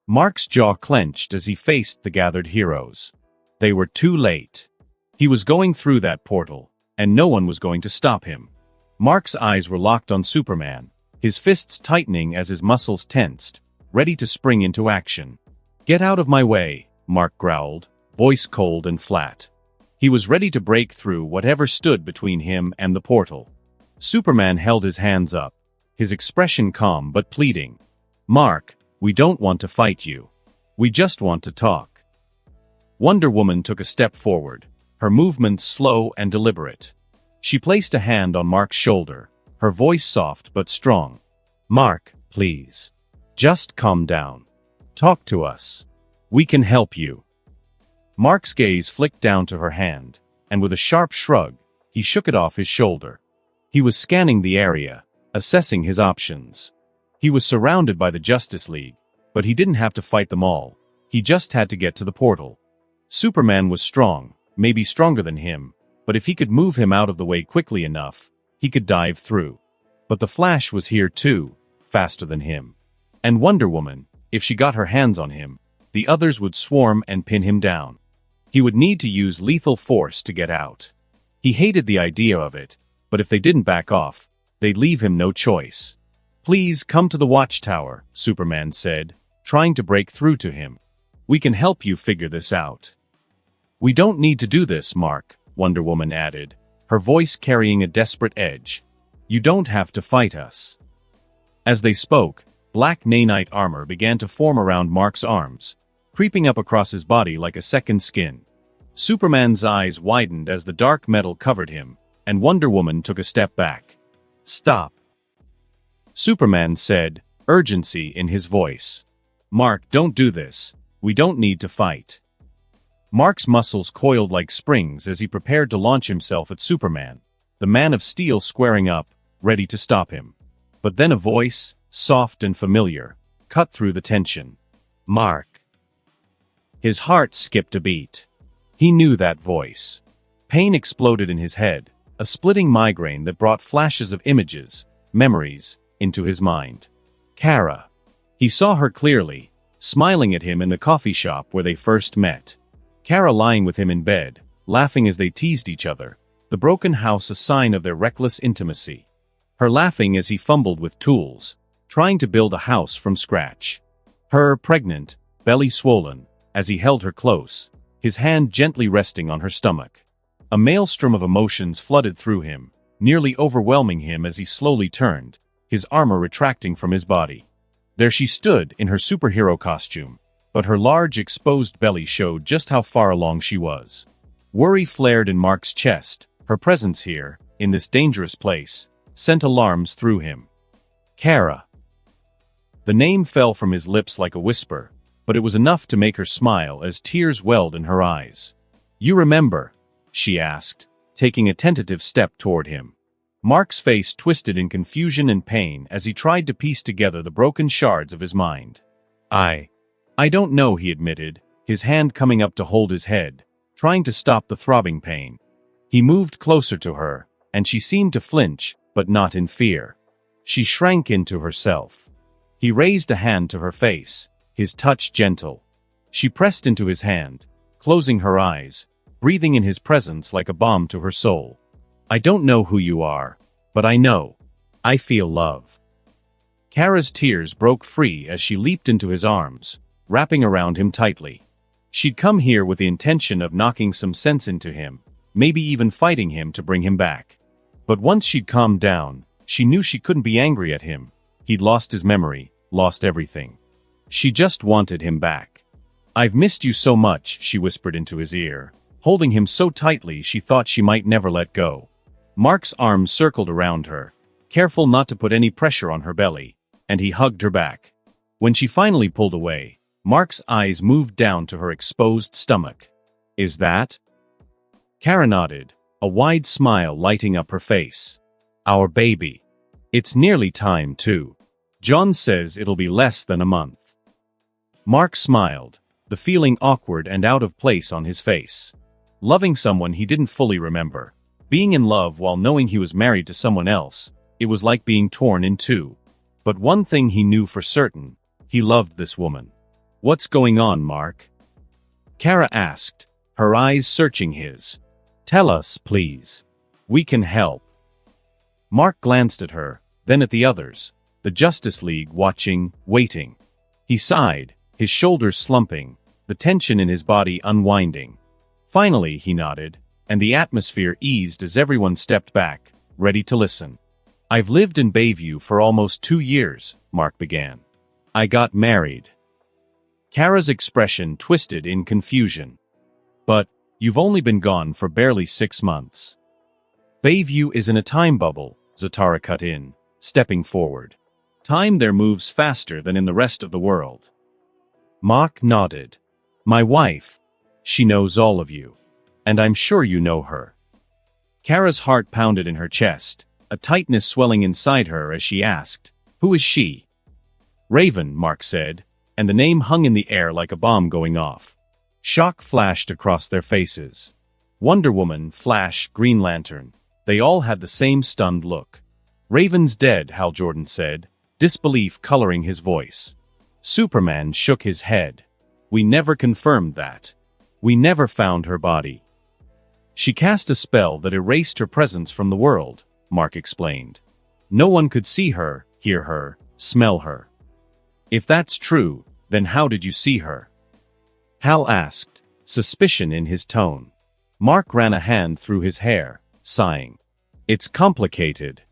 Mark's jaw clenched as he faced the gathered heroes. They were too late. He was going through that portal, and no one was going to stop him. Mark's eyes were locked on Superman, his fists tightening as his muscles tensed, ready to spring into action. "Get out of my way," Mark growled, voice cold and flat. He was ready to break through whatever stood between him and the portal. Superman held his hands up, his expression calm but pleading. "Mark, we don't want to fight you. We just want to talk." Wonder Woman took a step forward, her movements slow and deliberate. She placed a hand on Mark's shoulder, her voice soft but strong. "Mark, please. Just calm down. Talk to us. We can help you." Mark's gaze flicked down to her hand, and with a sharp shrug, he shook it off his shoulder. He was scanning the area, assessing his options. He was surrounded by the Justice League, but he didn't have to fight them all. He just had to get to the portal. Superman was strong, maybe stronger than him, but if he could move him out of the way quickly enough, he could dive through. But the Flash was here too, faster than him. And Wonder Woman, if she got her hands on him, the others would swarm and pin him down. He would need to use lethal force to get out. He hated the idea of it, but if they didn't back off, they'd leave him no choice. "Please come to the watchtower," Superman said, trying to break through to him. "We can help you figure this out." "We don't need to do this, Mark," Wonder Woman added, her voice carrying a desperate edge. "You don't have to fight us." As they spoke, black nanite armor began to form around Mark's arms, creeping up across his body like a second skin. Superman's eyes widened as the dark metal covered him, and Wonder Woman took a step back. "Stop," Superman said, urgency in his voice. "Mark, don't do this. We don't need to fight." Mark's muscles coiled like springs as he prepared to launch himself at Superman, the Man of Steel squaring up, ready to stop him. But then a voice, soft and familiar, cut through the tension. "Mark." His heart skipped a beat. He knew that voice. Pain exploded in his head, a splitting migraine that brought flashes of images, memories, into his mind. Kara. He saw her clearly, smiling at him in the coffee shop where they first met. Kara lying with him in bed, laughing as they teased each other, the broken house a sign of their reckless intimacy. Her laughing as he fumbled with tools, trying to build a house from scratch. Her pregnant, belly swollen, as he held her close, his hand gently resting on her stomach. A maelstrom of emotions flooded through him, nearly overwhelming him as he slowly turned, his armor retracting from his body. There she stood in her superhero costume, but her large exposed belly showed just how far along she was. Worry flared in Mark's chest. Her presence here, in this dangerous place, sent alarms through him. Kara. The name fell from his lips like a whisper, but it was enough to make her smile as tears welled in her eyes. "You remember?" she asked, taking a tentative step toward him. Mark's face twisted in confusion and pain as he tried to piece together the broken shards of his mind. I don't know," he admitted, his hand coming up to hold his head, trying to stop the throbbing pain. He moved closer to her, and she seemed to flinch, but not in fear. She shrank into herself. He raised a hand to her face, his touch gentle. She pressed into his hand, closing her eyes, breathing in his presence like a balm to her soul. "I don't know who you are, but I know. I feel love." Kara's tears broke free as she leaped into his arms, wrapping around him tightly. She'd come here with the intention of knocking some sense into him, maybe even fighting him to bring him back. But once she'd calmed down, she knew she couldn't be angry at him. He'd lost his memory, lost everything. She just wanted him back. "I've missed you so much," she whispered into his ear, holding him so tightly she thought she might never let go. Mark's arms circled around her, careful not to put any pressure on her belly, and he hugged her back. When she finally pulled away, Mark's eyes moved down to her exposed stomach. "Is that?" Kara nodded, a wide smile lighting up her face. "Our baby. It's nearly time, too. John says it'll be less than a month." Mark smiled, the feeling awkward and out of place on his face. Loving someone he didn't fully remember, being in love while knowing he was married to someone else, it was like being torn in two. But one thing he knew for certain, he loved this woman. "What's going on, Mark?" Kara asked, her eyes searching his. "Tell us, please. We can help." Mark glanced at her, then at the others, the Justice League watching, waiting. He sighed, his shoulders slumping, the tension in his body unwinding. Finally, he nodded, and the atmosphere eased as everyone stepped back, ready to listen. "I've lived in Bayview for almost 2 years," Mark began. "I got married." Kara's expression twisted in confusion. "But, you've only been gone for barely 6 months." "Bayview is in a time bubble," Zatara cut in, stepping forward. "Time there moves faster than in the rest of the world." Mark nodded. "My wife. She knows all of you. And I'm sure you know her." Kara's heart pounded in her chest, a tightness swelling inside her as she asked, "Who is she?" "Raven," Mark said, and the name hung in the air like a bomb going off. Shock flashed across their faces. Wonder Woman, Flash, Green Lantern. They all had the same stunned look. "Raven's dead," Hal Jordan said, disbelief coloring his voice. Superman shook his head. "We never confirmed that. We never found her body." "She cast a spell that erased her presence from the world," Mark explained. "No one could see her, hear her, smell her." "If that's true, then how did you see her?" Hal asked, suspicion in his tone. Mark ran a hand through his hair, sighing. "It's complicated.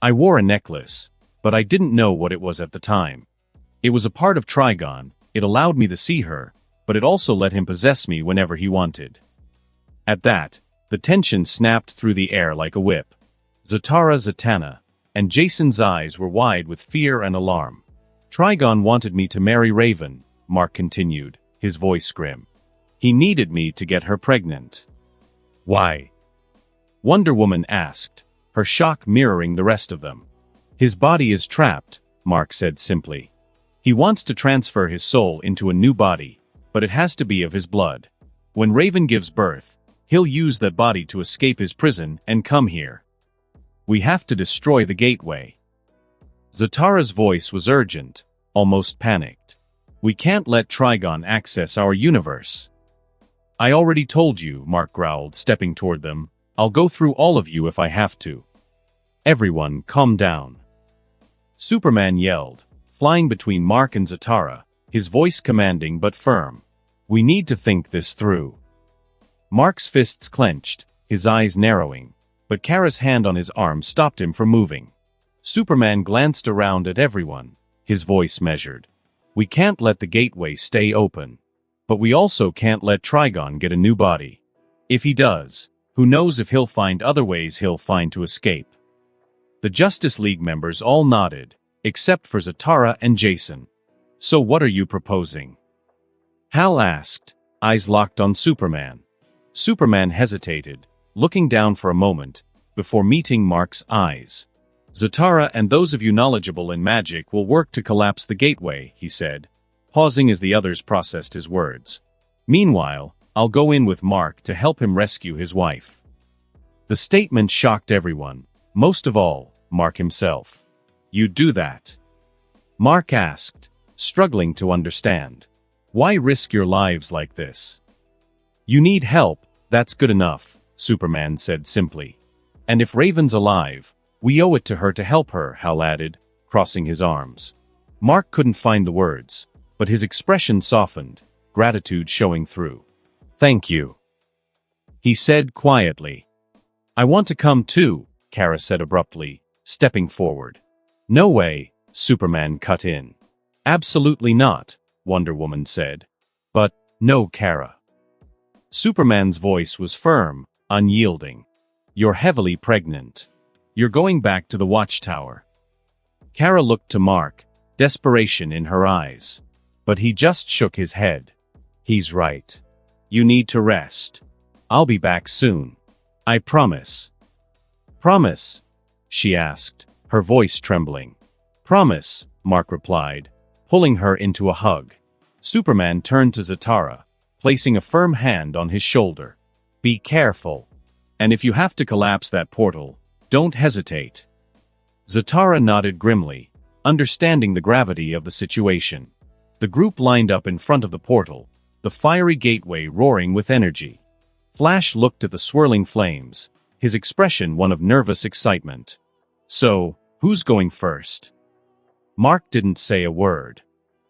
I wore a necklace, but I didn't know what it was at the time. It was a part of Trigon, it allowed me to see her, but it also let him possess me whenever he wanted." At that, the tension snapped through the air like a whip. Zatanna, and Jason's eyes were wide with fear and alarm. "Trigon wanted me to marry Raven," Mark continued, his voice grim. "He needed me to get her pregnant." "Why?" Wonder Woman asked, her shock mirroring the rest of them. "His body is trapped," Mark said simply. "He wants to transfer his soul into a new body, but it has to be of his blood. When Raven gives birth, he'll use that body to escape his prison and come here. We have to destroy the gateway." Zatara's voice was urgent, almost panicked. "We can't let Trigon access our universe." "I already told you," Mark growled, stepping toward them. "I'll go through all of you if I have to." "Everyone, calm down." Superman yelled, flying between Mark and Zatara, his voice commanding but firm. "We need to think this through." Mark's fists clenched, his eyes narrowing, but Kara's hand on his arm stopped him from moving. Superman glanced around at everyone, his voice measured. "We can't let the gateway stay open. But we also can't let Trigon get a new body. If he does, who knows if he'll find other ways he'll find to escape." The Justice League members all nodded, except for Zatara and Jason. "So what are you proposing?" Hal asked, eyes locked on Superman. Superman hesitated, looking down for a moment, before meeting Mark's eyes. "Zatara and those of you knowledgeable in magic will work to collapse the gateway," he said, pausing as the others processed his words. "Meanwhile, I'll go in with Mark to help him rescue his wife." The statement shocked everyone, most of all, Mark himself. "You'd do that?" Mark asked, struggling to understand. "Why risk your lives like this?" "You need help, that's good enough," Superman said simply. "And if Raven's alive, we owe it to her to help her," Hal added, crossing his arms. Mark couldn't find the words, but his expression softened, gratitude showing through. "Thank you," he said quietly. "I want to come too," Kara said abruptly, stepping forward. "No way," Superman cut in. "Absolutely not," Wonder Woman said. "But, no, Kara." Superman's voice was firm, unyielding. "You're heavily pregnant. You're going back to the Watchtower." Kara looked to Mark, desperation in her eyes. But he just shook his head. "He's right. You need to rest. I'll be back soon. I promise." "Promise?" she asked, her voice trembling. "Promise," Mark replied, pulling her into a hug. Superman turned to Zatara, placing a firm hand on his shoulder. "Be careful. And if you have to collapse that portal, don't hesitate." Zatara nodded grimly, understanding the gravity of the situation. The group lined up in front of the portal, the fiery gateway roaring with energy. Flash looked at the swirling flames, his expression one of nervous excitement. "So, who's going first?" Mark didn't say a word.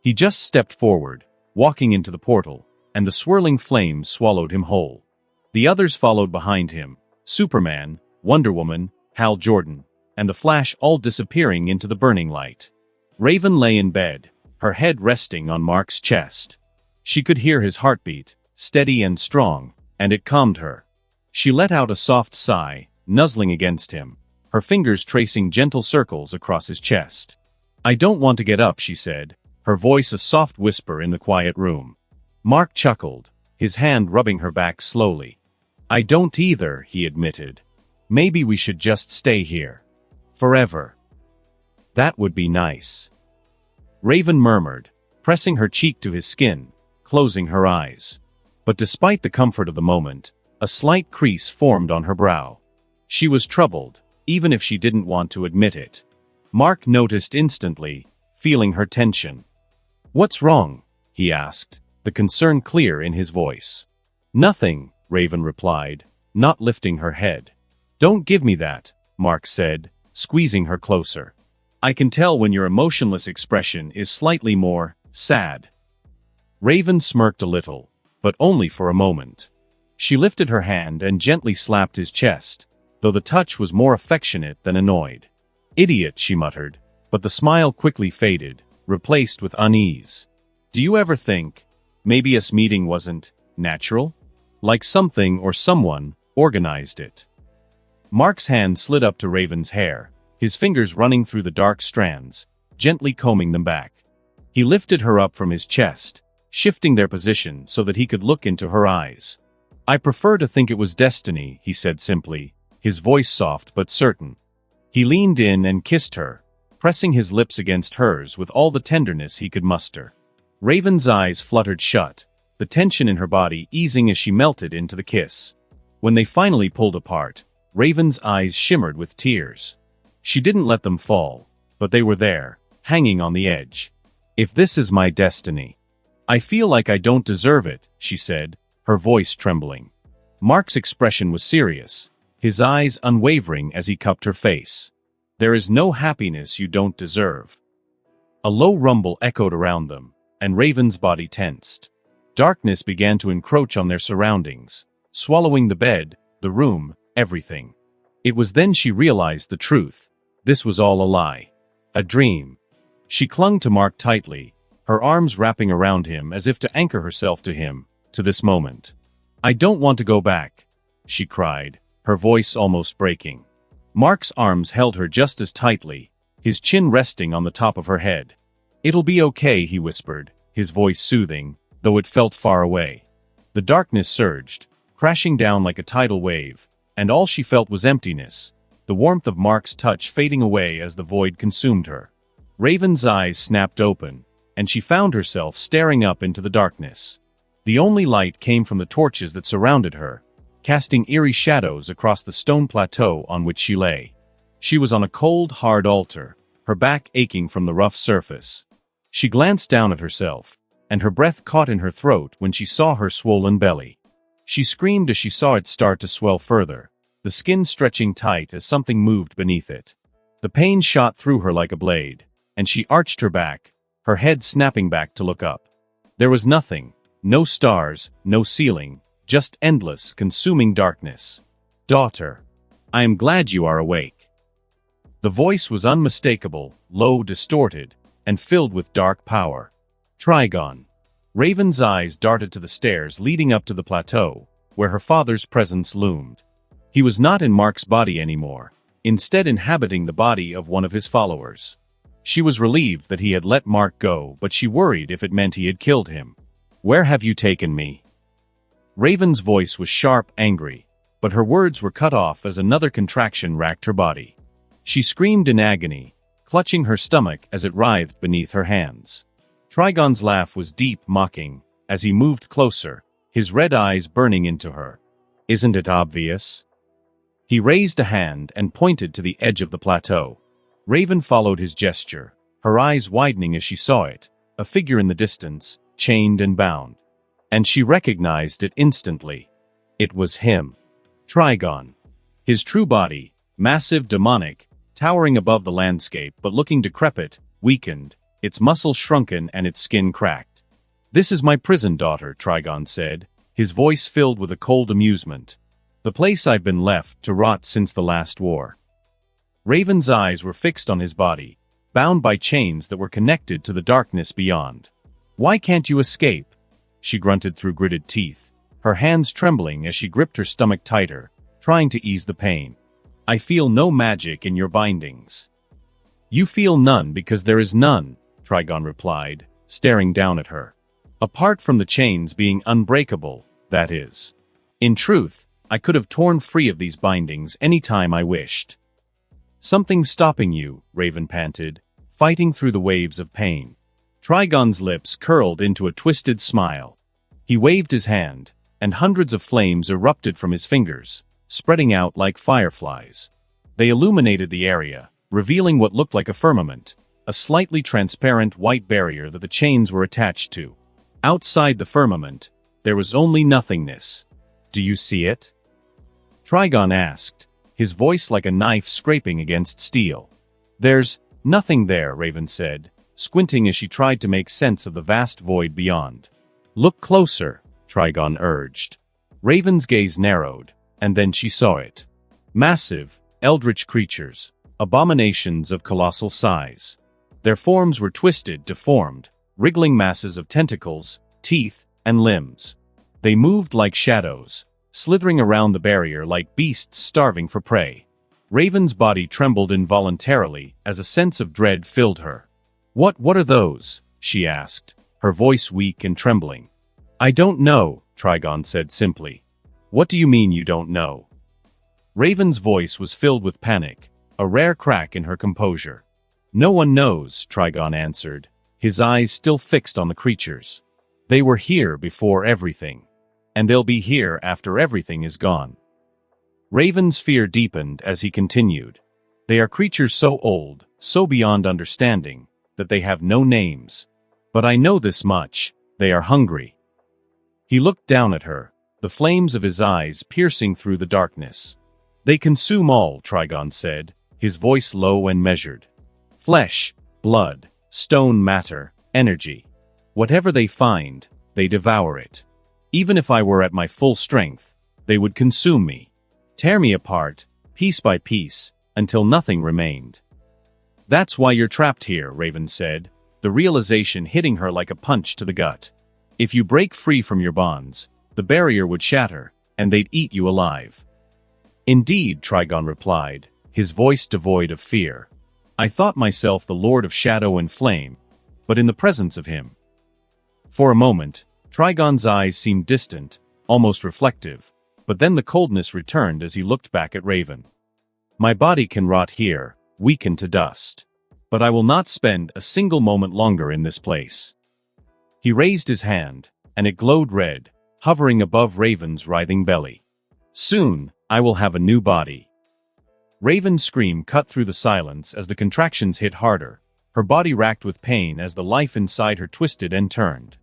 He just stepped forward, walking into the portal, and the swirling flames swallowed him whole. The others followed behind him, Superman, Wonder Woman, Hal Jordan, and the Flash all disappearing into the burning light. Raven lay in bed, her head resting on Mark's chest. She could hear his heartbeat, steady and strong, and it calmed her. She let out a soft sigh, nuzzling against him, her fingers tracing gentle circles across his chest. "I don't want to get up," she said, her voice a soft whisper in the quiet room. Mark chuckled, his hand rubbing her back slowly. "I don't either," he admitted. "Maybe we should just stay here." Forever. That would be nice. Raven murmured, pressing her cheek to his skin, closing her eyes. But despite the comfort of the moment, a slight crease formed on her brow. She was troubled, even if she didn't want to admit it. Mark noticed instantly, feeling her tension. "What's wrong?" he asked, the concern clear in his voice. "Nothing," Raven replied, not lifting her head. "Don't give me that," Mark said, squeezing her closer. "I can tell when your emotionless expression is slightly more sad." Raven smirked a little, but only for a moment. She lifted her hand and gently slapped his chest, though the touch was more affectionate than annoyed. "Idiot," she muttered, but the smile quickly faded, replaced with unease. "Do you ever think, maybe us meeting wasn't natural? Like something or someone organized it?" Mark's hand slid up to Raven's hair, his fingers running through the dark strands, gently combing them back. He lifted her up from his chest, shifting their position so that he could look into her eyes. "I prefer to think it was destiny," he said simply, his voice soft but certain. He leaned in and kissed her, pressing his lips against hers with all the tenderness he could muster. Raven's eyes fluttered shut, the tension in her body easing as she melted into the kiss. When they finally pulled apart, Raven's eyes shimmered with tears. She didn't let them fall, but they were there, hanging on the edge. "If this is my destiny, I feel like I don't deserve it," she said, her voice trembling. Mark's expression was serious, his eyes unwavering as he cupped her face. "There is no happiness you don't deserve." A low rumble echoed around them, and Raven's body tensed. Darkness began to encroach on their surroundings, swallowing the bed, the room, everything. It was then she realized the truth. This was all a lie. A dream. She clung to Mark tightly, her arms wrapping around him as if to anchor herself to him, to this moment. "I don't want to go back," she cried, her voice almost breaking. Mark's arms held her just as tightly, his chin resting on the top of her head. "It'll be okay," he whispered, his voice soothing, though it felt far away. The darkness surged, crashing down like a tidal wave, and all she felt was emptiness, the warmth of Mark's touch fading away as the void consumed her. Raven's eyes snapped open, and she found herself staring up into the darkness. The only light came from the torches that surrounded her, casting eerie shadows across the stone plateau on which she lay. She was on a cold, hard altar, her back aching from the rough surface. She glanced down at herself, and her breath caught in her throat when she saw her swollen belly. She screamed as she saw it start to swell further, the skin stretching tight as something moved beneath it. The pain shot through her like a blade, and she arched her back, her head snapping back to look up. There was nothing, no stars, no ceiling, just endless, consuming darkness. "Daughter, I am glad you are awake." The voice was unmistakable, low, distorted, and filled with dark power. "Trigon." Raven's eyes darted to the stairs leading up to the plateau, where her father's presence loomed. He was not in Mark's body anymore, instead inhabiting the body of one of his followers. She was relieved that he had let Mark go, but she worried if it meant he had killed him. "Where have you taken me?" Raven's voice was sharp, angry, but her words were cut off as another contraction racked her body. She screamed in agony, clutching her stomach as it writhed beneath her hands. Trigon's laugh was deep, mocking, as he moved closer, his red eyes burning into her. "Isn't it obvious?" He raised a hand and pointed to the edge of the plateau. Raven followed his gesture, her eyes widening as she saw it, a figure in the distance, chained and bound. And she recognized it instantly. It was him. Trigon. His true body, massive, demonic, towering above the landscape but looking decrepit, weakened, its muscles shrunken and its skin cracked. "This is my prison, daughter," Trigon said, his voice filled with a cold amusement. "The place I've been left to rot since the last war." Raven's eyes were fixed on his body, bound by chains that were connected to the darkness beyond. "Why can't you escape?" she grunted through gritted teeth, her hands trembling as she gripped her stomach tighter, trying to ease the pain. "I feel no magic in your bindings." "You feel none because there is none," Trigon replied, staring down at her. "Apart from the chains being unbreakable, that is. In truth, I could have torn free of these bindings any time I wished." Something's stopping you, Raven panted, fighting through the waves of pain. Trigon's lips curled into a twisted smile. He waved his hand, and hundreds of flames erupted from his fingers, spreading out like fireflies. They illuminated the area, revealing what looked like a firmament, a slightly transparent white barrier that the chains were attached to. Outside the firmament, there was only nothingness. "Do you see it?" Trigon asked, his voice like a knife scraping against steel. "There's nothing there," Raven said, squinting as she tried to make sense of the vast void beyond. "Look closer," Trigon urged. Raven's gaze narrowed, and then she saw it. Massive, eldritch creatures, abominations of colossal size. Their forms were twisted, deformed, wriggling masses of tentacles, teeth, and limbs. They moved like shadows, slithering around the barrier like beasts starving for prey. Raven's body trembled involuntarily as a sense of dread filled her. What are those?" she asked, her voice weak and trembling. "I don't know," Trigon said simply. "What do you mean you don't know?" Raven's voice was filled with panic, a rare crack in her composure. "No one knows," Trigon answered, his eyes still fixed on the creatures. "They were here before everything. And they'll be here after everything is gone." Raven's fear deepened as he continued. "They are creatures so old, so beyond understanding, that they have no names. But I know this much, they are hungry." He looked down at her, the flames of his eyes piercing through the darkness. "They consume all," Trigon said, his voice low and measured. "Flesh, blood, stone matter, energy. Whatever they find, they devour it. Even if I were at my full strength, they would consume me, tear me apart, piece by piece, until nothing remained." "That's why you're trapped here," Raven said, the realization hitting her like a punch to the gut. "If you break free from your bonds, the barrier would shatter, and they'd eat you alive." "Indeed," Trigon replied, his voice devoid of fear. "I thought myself the Lord of Shadow and Flame, but in the presence of him." For a moment, Trigon's eyes seemed distant, almost reflective, but then the coldness returned as he looked back at Raven. "My body can rot here, weaken to dust. But I will not spend a single moment longer in this place." He raised his hand, and it glowed red, hovering above Raven's writhing belly. "Soon, I will have a new body." Raven's scream cut through the silence as the contractions hit harder, her body racked with pain as the life inside her twisted and turned.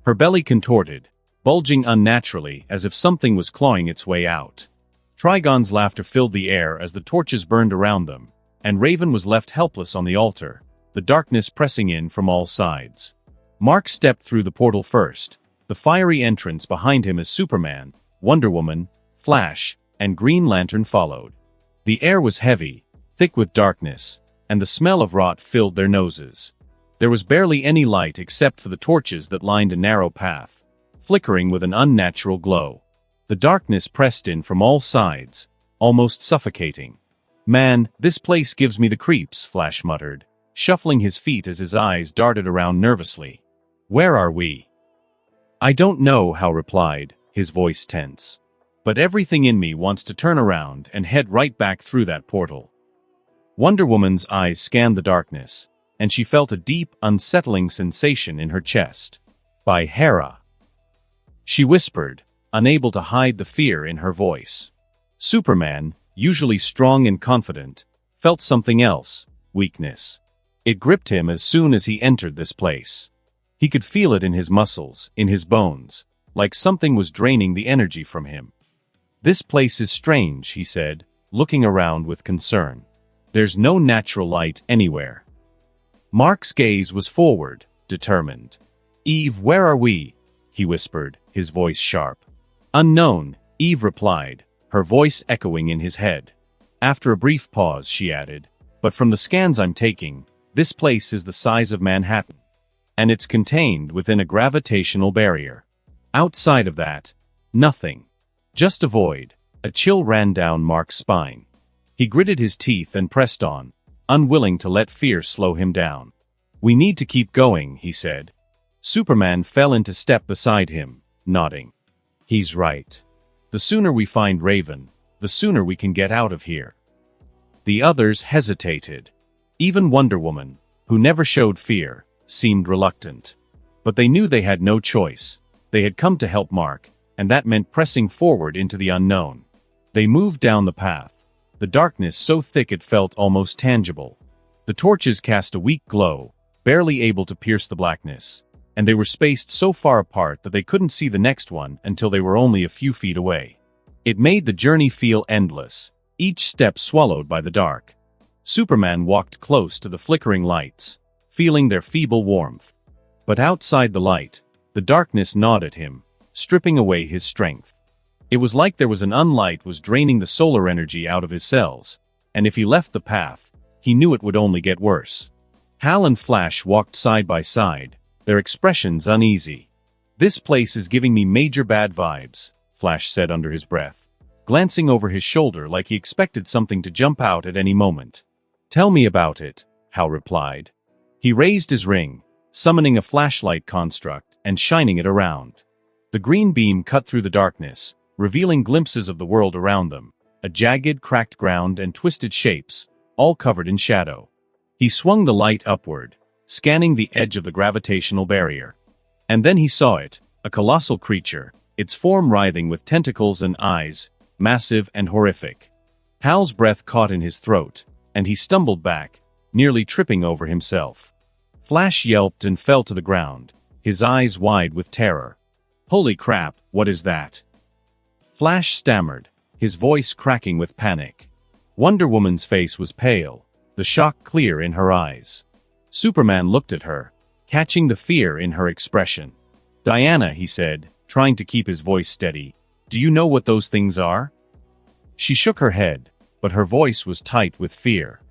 Her belly contorted, bulging unnaturally as if something was clawing its way out. Trigon's laughter filled the air as the torches burned around them, and Raven was left helpless on the altar, the darkness pressing in from all sides. Mark stepped through the portal first, the fiery entrance behind him as Superman, Wonder Woman, Flash, and Green Lantern followed. The air was heavy, thick with darkness, and the smell of rot filled their noses. There was barely any light except for the torches that lined a narrow path, flickering with an unnatural glow. The darkness pressed in from all sides, almost suffocating. "Man, this place gives me the creeps," Flash muttered, shuffling his feet as his eyes darted around nervously. "Where are we?" "I don't know," Hal replied, his voice tense. "But everything in me wants to turn around and head right back through that portal." Wonder Woman's eyes scanned the darkness, and she felt a deep, unsettling sensation in her chest. "By Hera," she whispered, unable to hide the fear in her voice. Superman, usually strong and confident, felt something else, weakness. It gripped him as soon as he entered this place. He could feel it in his muscles, in his bones, like something was draining the energy from him. "This place is strange," he said, looking around with concern. "There's no natural light anywhere." Mark's gaze was forward, determined. "Eve, where are we?" he whispered, his voice sharp. "Unknown," Eve replied, her voice echoing in his head. After a brief pause, she added, "But from the scans I'm taking, this place is the size of Manhattan. And it's contained within a gravitational barrier. Outside of that, nothing. Just a void." A chill ran down Mark's spine. He gritted his teeth and pressed on, unwilling to let fear slow him down. "We need to keep going," he said. Superman fell into step beside him, nodding. "He's right. The sooner we find Raven, the sooner we can get out of here." The others hesitated. Even Wonder Woman, who never showed fear, seemed reluctant. But they knew they had no choice. They had come to help Mark, and that meant pressing forward into the unknown. They moved down the path, the darkness so thick it felt almost tangible. The torches cast a weak glow, barely able to pierce the blackness, and they were spaced so far apart that they couldn't see the next one until they were only a few feet away. It made the journey feel endless, each step swallowed by the dark. Superman walked close to the flickering lights, feeling their feeble warmth. But outside the light, the darkness gnawed at him, stripping away his strength. It was like there was an unlight was draining the solar energy out of his cells, and if he left the path, he knew it would only get worse. Hal and Flash walked side by side, their expressions uneasy. "This place is giving me major bad vibes," Flash said under his breath, glancing over his shoulder like he expected something to jump out at any moment. "Tell me about it," Hal replied. He raised his ring, summoning a flashlight construct and shining it around. The green beam cut through the darkness, revealing glimpses of the world around them, a jagged, cracked ground and twisted shapes, all covered in shadow. He swung the light upward, scanning the edge of the gravitational barrier. And then he saw it, a colossal creature, its form writhing with tentacles and eyes, massive and horrific. Hal's breath caught in his throat, and he stumbled back, nearly tripping over himself. Flash yelped and fell to the ground, his eyes wide with terror. "Holy crap, what is that?" Flash stammered, his voice cracking with panic. Wonder Woman's face was pale, the shock clear in her eyes. Superman looked at her, catching the fear in her expression. "Diana," he said, trying to keep his voice steady, "do you know what those things are?" She shook her head, but her voice was tight with fear.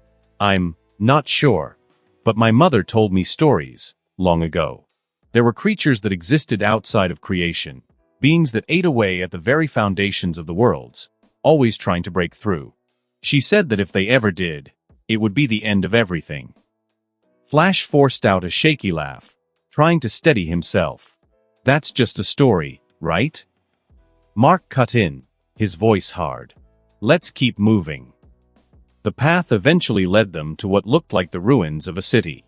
"I'm not sure. But my mother told me stories, long ago. There were creatures that existed outside of creation, beings that ate away at the very foundations of the worlds, always trying to break through. She said that if they ever did, it would be the end of everything." Flash forced out a shaky laugh, trying to steady himself. "That's just a story, right?" Mark cut in, his voice hard. "Let's keep moving." The path eventually led them to what looked like the ruins of a city.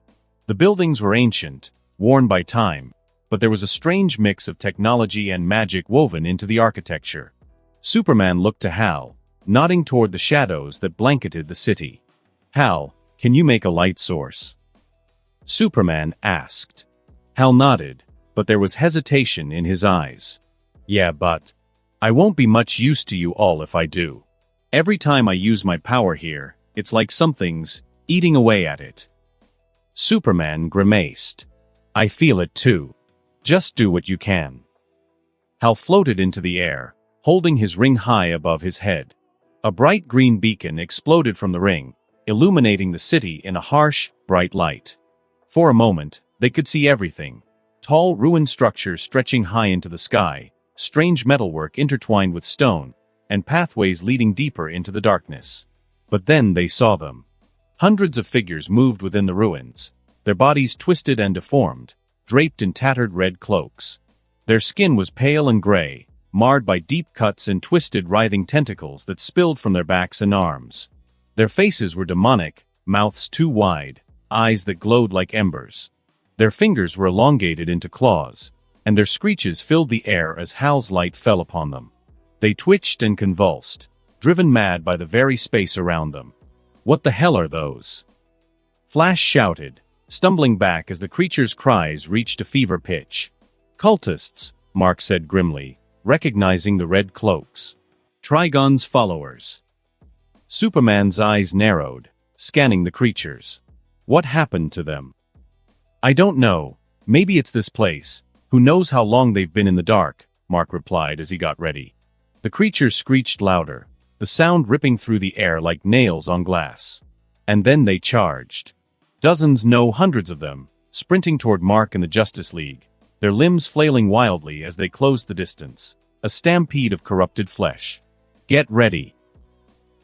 The buildings were ancient, worn by time, but there was a strange mix of technology and magic woven into the architecture. Superman looked to Hal, nodding toward the shadows that blanketed the city. "Hal, can you make a light source?" Superman asked. Hal nodded, but there was hesitation in his eyes. "Yeah, but I won't be much use to you all if I do. Every time I use my power here, it's like something's eating away at it." Superman grimaced. "I feel it too. Just do what you can." Hal floated into the air, holding his ring high above his head. A bright green beacon exploded from the ring, illuminating the city in a harsh, bright light. For a moment, they could see everything. Tall, ruined structures stretching high into the sky, strange metalwork intertwined with stone, and pathways leading deeper into the darkness. But then they saw them. Hundreds of figures moved within the ruins, their bodies twisted and deformed, draped in tattered red cloaks. Their skin was pale and gray, marred by deep cuts and twisted, writhing tentacles that spilled from their backs and arms. Their faces were demonic, mouths too wide, eyes that glowed like embers. Their fingers were elongated into claws, and their screeches filled the air as Hal's light fell upon them. They twitched and convulsed, driven mad by the very space around them. "What the hell are those?" Flash shouted, stumbling back as the creature's cries reached a fever pitch. "Cultists," Mark said grimly, recognizing the red cloaks. "Trigon's followers." Superman's eyes narrowed, scanning the creatures. "What happened to them?" "I don't know. Maybe it's this place. Who knows how long they've been in the dark," Mark replied as he got ready. The creatures screeched louder, the sound ripping through the air like nails on glass. And then they charged. Dozens, no hundreds of them, sprinting toward Mark and the Justice League, their limbs flailing wildly as they closed the distance. A stampede of corrupted flesh. "Get ready!"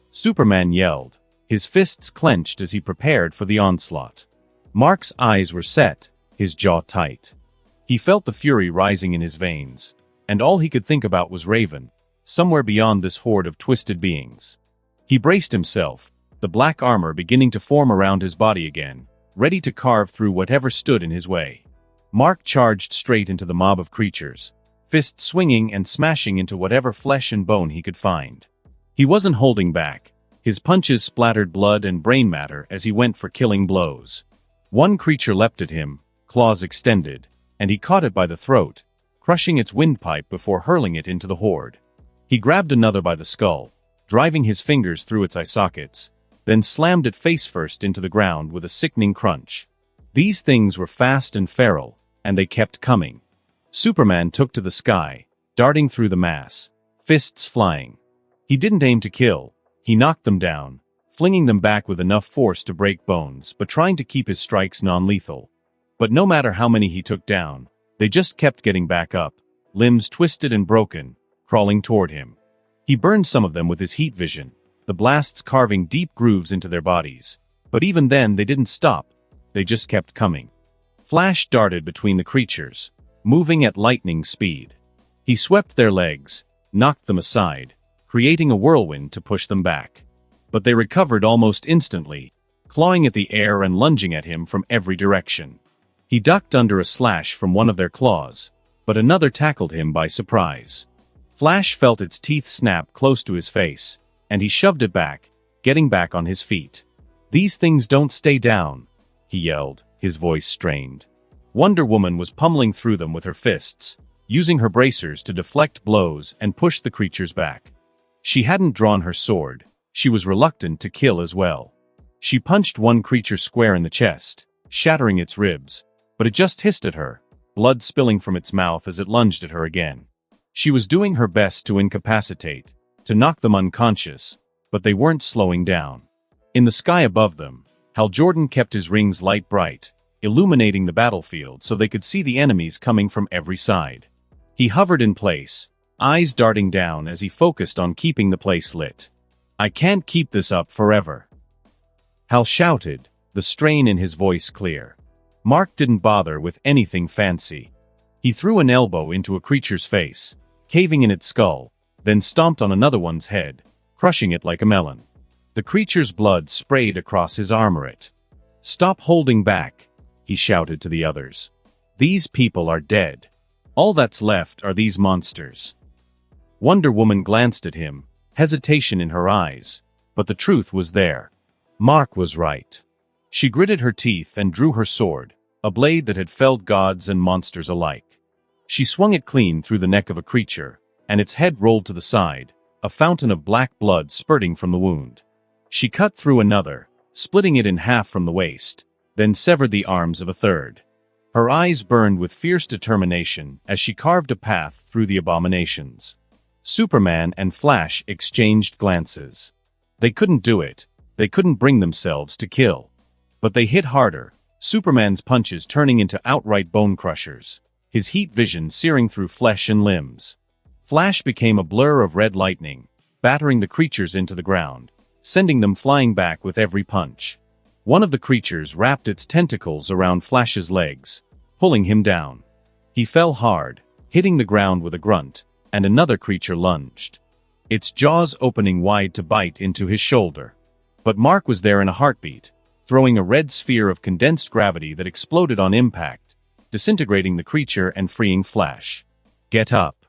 Superman yelled, his fists clenched as he prepared for the onslaught. Mark's eyes were set, his jaw tight. He felt the fury rising in his veins, and all he could think about was Raven, somewhere beyond this horde of twisted beings. He braced himself, the black armor beginning to form around his body again, ready to carve through whatever stood in his way. Mark charged straight into the mob of creatures, fists swinging and smashing into whatever flesh and bone he could find. He wasn't holding back. His punches splattered blood and brain matter as he went for killing blows. One creature leapt at him, claws extended, and he caught it by the throat, crushing its windpipe before hurling it into the horde. He grabbed another by the skull, driving his fingers through its eye sockets, then slammed it face first into the ground with a sickening crunch. These things were fast and feral, and they kept coming. Superman took to the sky, darting through the mass, fists flying. He didn't aim to kill. He knocked them down, flinging them back with enough force to break bones but trying to keep his strikes non-lethal. But no matter how many he took down, they just kept getting back up, limbs twisted and broken, crawling toward him. He burned some of them with his heat vision, the blasts carving deep grooves into their bodies. But even then they didn't stop, they just kept coming. Flash darted between the creatures, moving at lightning speed. He swept their legs, knocked them aside, creating a whirlwind to push them back. But they recovered almost instantly, clawing at the air and lunging at him from every direction. He ducked under a slash from one of their claws, but another tackled him by surprise. Flash felt its teeth snap close to his face, and he shoved it back, getting back on his feet. "These things don't stay down," he yelled, his voice strained. Wonder Woman was pummeling through them with her fists, using her bracers to deflect blows and push the creatures back. She hadn't drawn her sword. She was reluctant to kill as well. She punched one creature square in the chest, shattering its ribs, but it just hissed at her, blood spilling from its mouth as it lunged at her again. She was doing her best to incapacitate, to knock them unconscious, but they weren't slowing down. In the sky above them, Hal Jordan kept his rings light bright, illuminating the battlefield so they could see the enemies coming from every side. He hovered in place, eyes darting down as he focused on keeping the place lit. "I can't keep this up forever," Hal shouted, the strain in his voice clear. Mark didn't bother with anything fancy. He threw an elbow into a creature's face, caving in its skull, then stomped on another one's head, crushing it like a melon. The creature's blood sprayed across his armorette. "Stop holding back," he shouted to the others. "These people are dead. All that's left are these monsters." Wonder Woman glanced at him, hesitation in her eyes, but the truth was there. Mark was right. She gritted her teeth and drew her sword, a blade that had felled gods and monsters alike. She swung it clean through the neck of a creature, and its head rolled to the side, a fountain of black blood spurting from the wound. She cut through another, splitting it in half from the waist, then severed the arms of a third. Her eyes burned with fierce determination as she carved a path through the abominations. Superman and Flash exchanged glances. They couldn't do it. They couldn't bring themselves to kill. But they hit harder, Superman's punches turning into outright bone crushers, his heat vision searing through flesh and limbs. Flash became a blur of red lightning, battering the creatures into the ground, sending them flying back with every punch. One of the creatures wrapped its tentacles around Flash's legs, pulling him down. He fell hard, hitting the ground with a grunt, and another creature lunged, its jaws opening wide to bite into his shoulder. But Mark was there in a heartbeat, throwing a red sphere of condensed gravity that exploded on impact, disintegrating the creature and freeing Flash. "Get up,"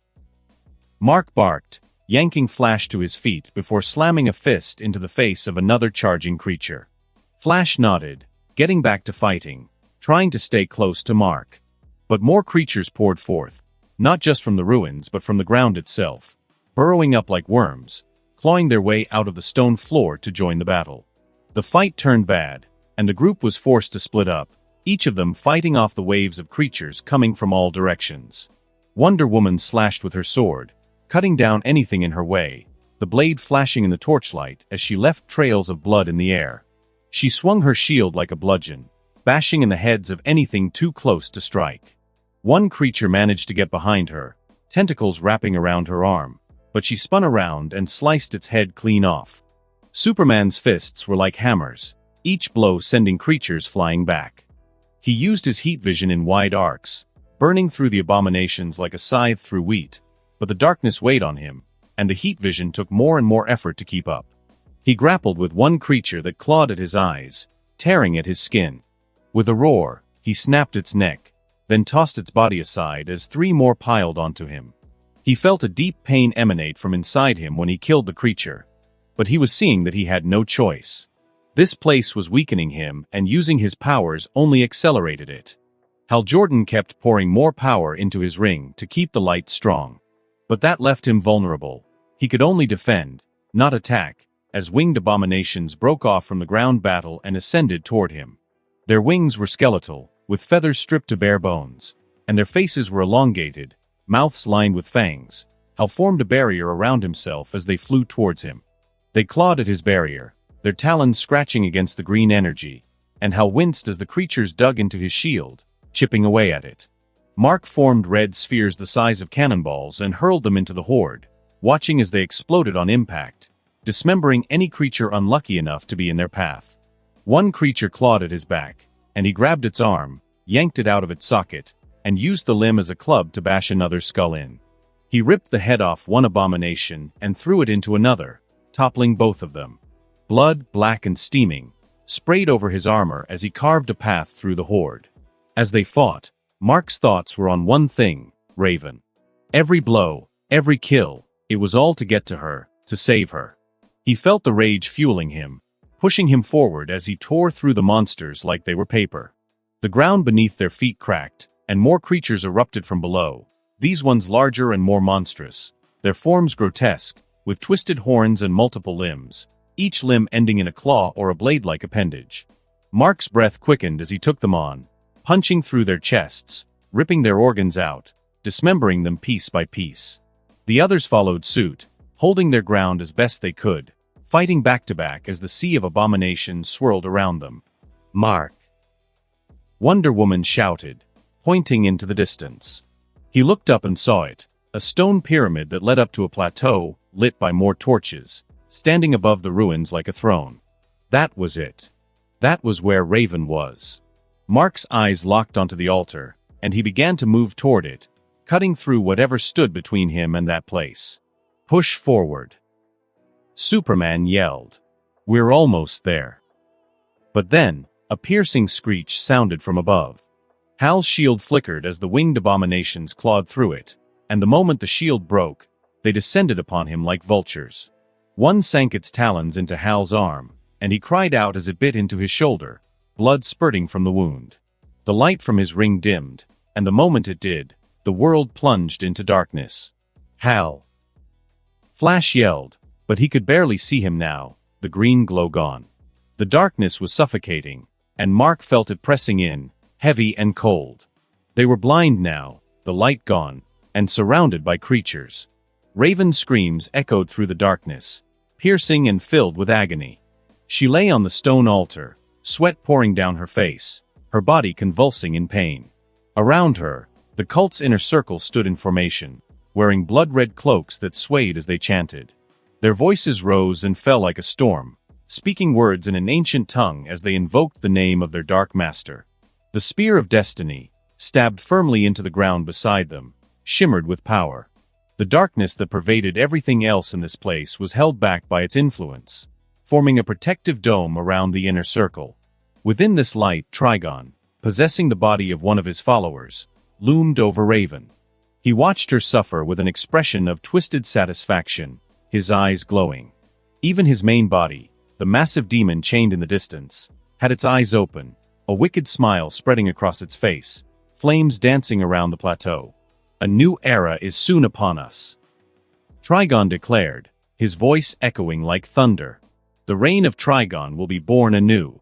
Mark barked, yanking Flash to his feet before slamming a fist into the face of another charging creature. Flash nodded, getting back to fighting, trying to stay close to Mark. But more creatures poured forth, not just from the ruins but from the ground itself, burrowing up like worms, clawing their way out of the stone floor to join the battle. The fight turned bad, and the group was forced to split up, each of them fighting off the waves of creatures coming from all directions. Wonder Woman slashed with her sword, cutting down anything in her way, the blade flashing in the torchlight as she left trails of blood in the air. She swung her shield like a bludgeon, bashing in the heads of anything too close to strike. One creature managed to get behind her, tentacles wrapping around her arm, but she spun around and sliced its head clean off. Superman's fists were like hammers, each blow sending creatures flying back. He used his heat vision in wide arcs, burning through the abominations like a scythe through wheat, but the darkness weighed on him, and the heat vision took more and more effort to keep up. He grappled with one creature that clawed at his eyes, tearing at his skin. With a roar, he snapped its neck, then tossed its body aside as three more piled onto him. He felt a deep pain emanate from inside him when he killed the creature, but he was seeing that he had no choice. This place was weakening him, and using his powers only accelerated it. Hal Jordan kept pouring more power into his ring to keep the light strong. But that left him vulnerable. He could only defend, not attack, as winged abominations broke off from the ground battle and ascended toward him. Their wings were skeletal, with feathers stripped to bare bones, and their faces were elongated, mouths lined with fangs. Hal formed a barrier around himself as they flew towards him. They clawed at his barrier, their talons scratching against the green energy, and Hal winced as the creatures dug into his shield, chipping away at it. Mark formed red spheres the size of cannonballs and hurled them into the horde, watching as they exploded on impact, dismembering any creature unlucky enough to be in their path. One creature clawed at his back, and he grabbed its arm, yanked it out of its socket, and used the limb as a club to bash another skull in. He ripped the head off one abomination and threw it into another, toppling both of them. Blood, black and steaming, sprayed over his armor as he carved a path through the horde. As they fought, Mark's thoughts were on one thing: Raven. Every blow, every kill, it was all to get to her, to save her. He felt the rage fueling him, pushing him forward as he tore through the monsters like they were paper. The ground beneath their feet cracked, and more creatures erupted from below, these ones larger and more monstrous, their forms grotesque, with twisted horns and multiple limbs, each limb ending in a claw or a blade-like appendage. Mark's breath quickened as he took them on, punching through their chests, ripping their organs out, dismembering them piece by piece. The others followed suit, holding their ground as best they could, fighting back to back as the sea of abominations swirled around them. "Mark!" Wonder Woman shouted, pointing into the distance. He looked up and saw it, a stone pyramid that led up to a plateau, lit by more torches, standing above the ruins like a throne. That was it. That was where Raven was. Mark's eyes locked onto the altar, and he began to move toward it, cutting through whatever stood between him and that place. "Push forward!" Superman yelled. "We're almost there." But then, a piercing screech sounded from above. Hal's shield flickered as the winged abominations clawed through it, and the moment the shield broke, they descended upon him like vultures. One sank its talons into Hal's arm, and he cried out as it bit into his shoulder, blood spurting from the wound. The light from his ring dimmed, and the moment it did, the world plunged into darkness. "Hal!" Flash yelled, but he could barely see him now, the green glow gone. The darkness was suffocating, and Mark felt it pressing in, heavy and cold. They were blind now, the light gone, and surrounded by creatures. Raven's screams echoed through the darkness, piercing and filled with agony. She lay on the stone altar, sweat pouring down her face, her body convulsing in pain. Around her, the cult's inner circle stood in formation, wearing blood-red cloaks that swayed as they chanted. Their voices rose and fell like a storm, speaking words in an ancient tongue as they invoked the name of their dark master. The spear of destiny, stabbed firmly into the ground beside them, shimmered with power. The darkness that pervaded everything else in this place was held back by its influence, forming a protective dome around the inner circle. Within this light, Trigon, possessing the body of one of his followers, loomed over Raven. He watched her suffer with an expression of twisted satisfaction, his eyes glowing. Even his main body, the massive demon chained in the distance, had its eyes open, a wicked smile spreading across its face, flames dancing around the plateau. "A new era is soon upon us," Trigon declared, his voice echoing like thunder. "The reign of Trigon will be born anew."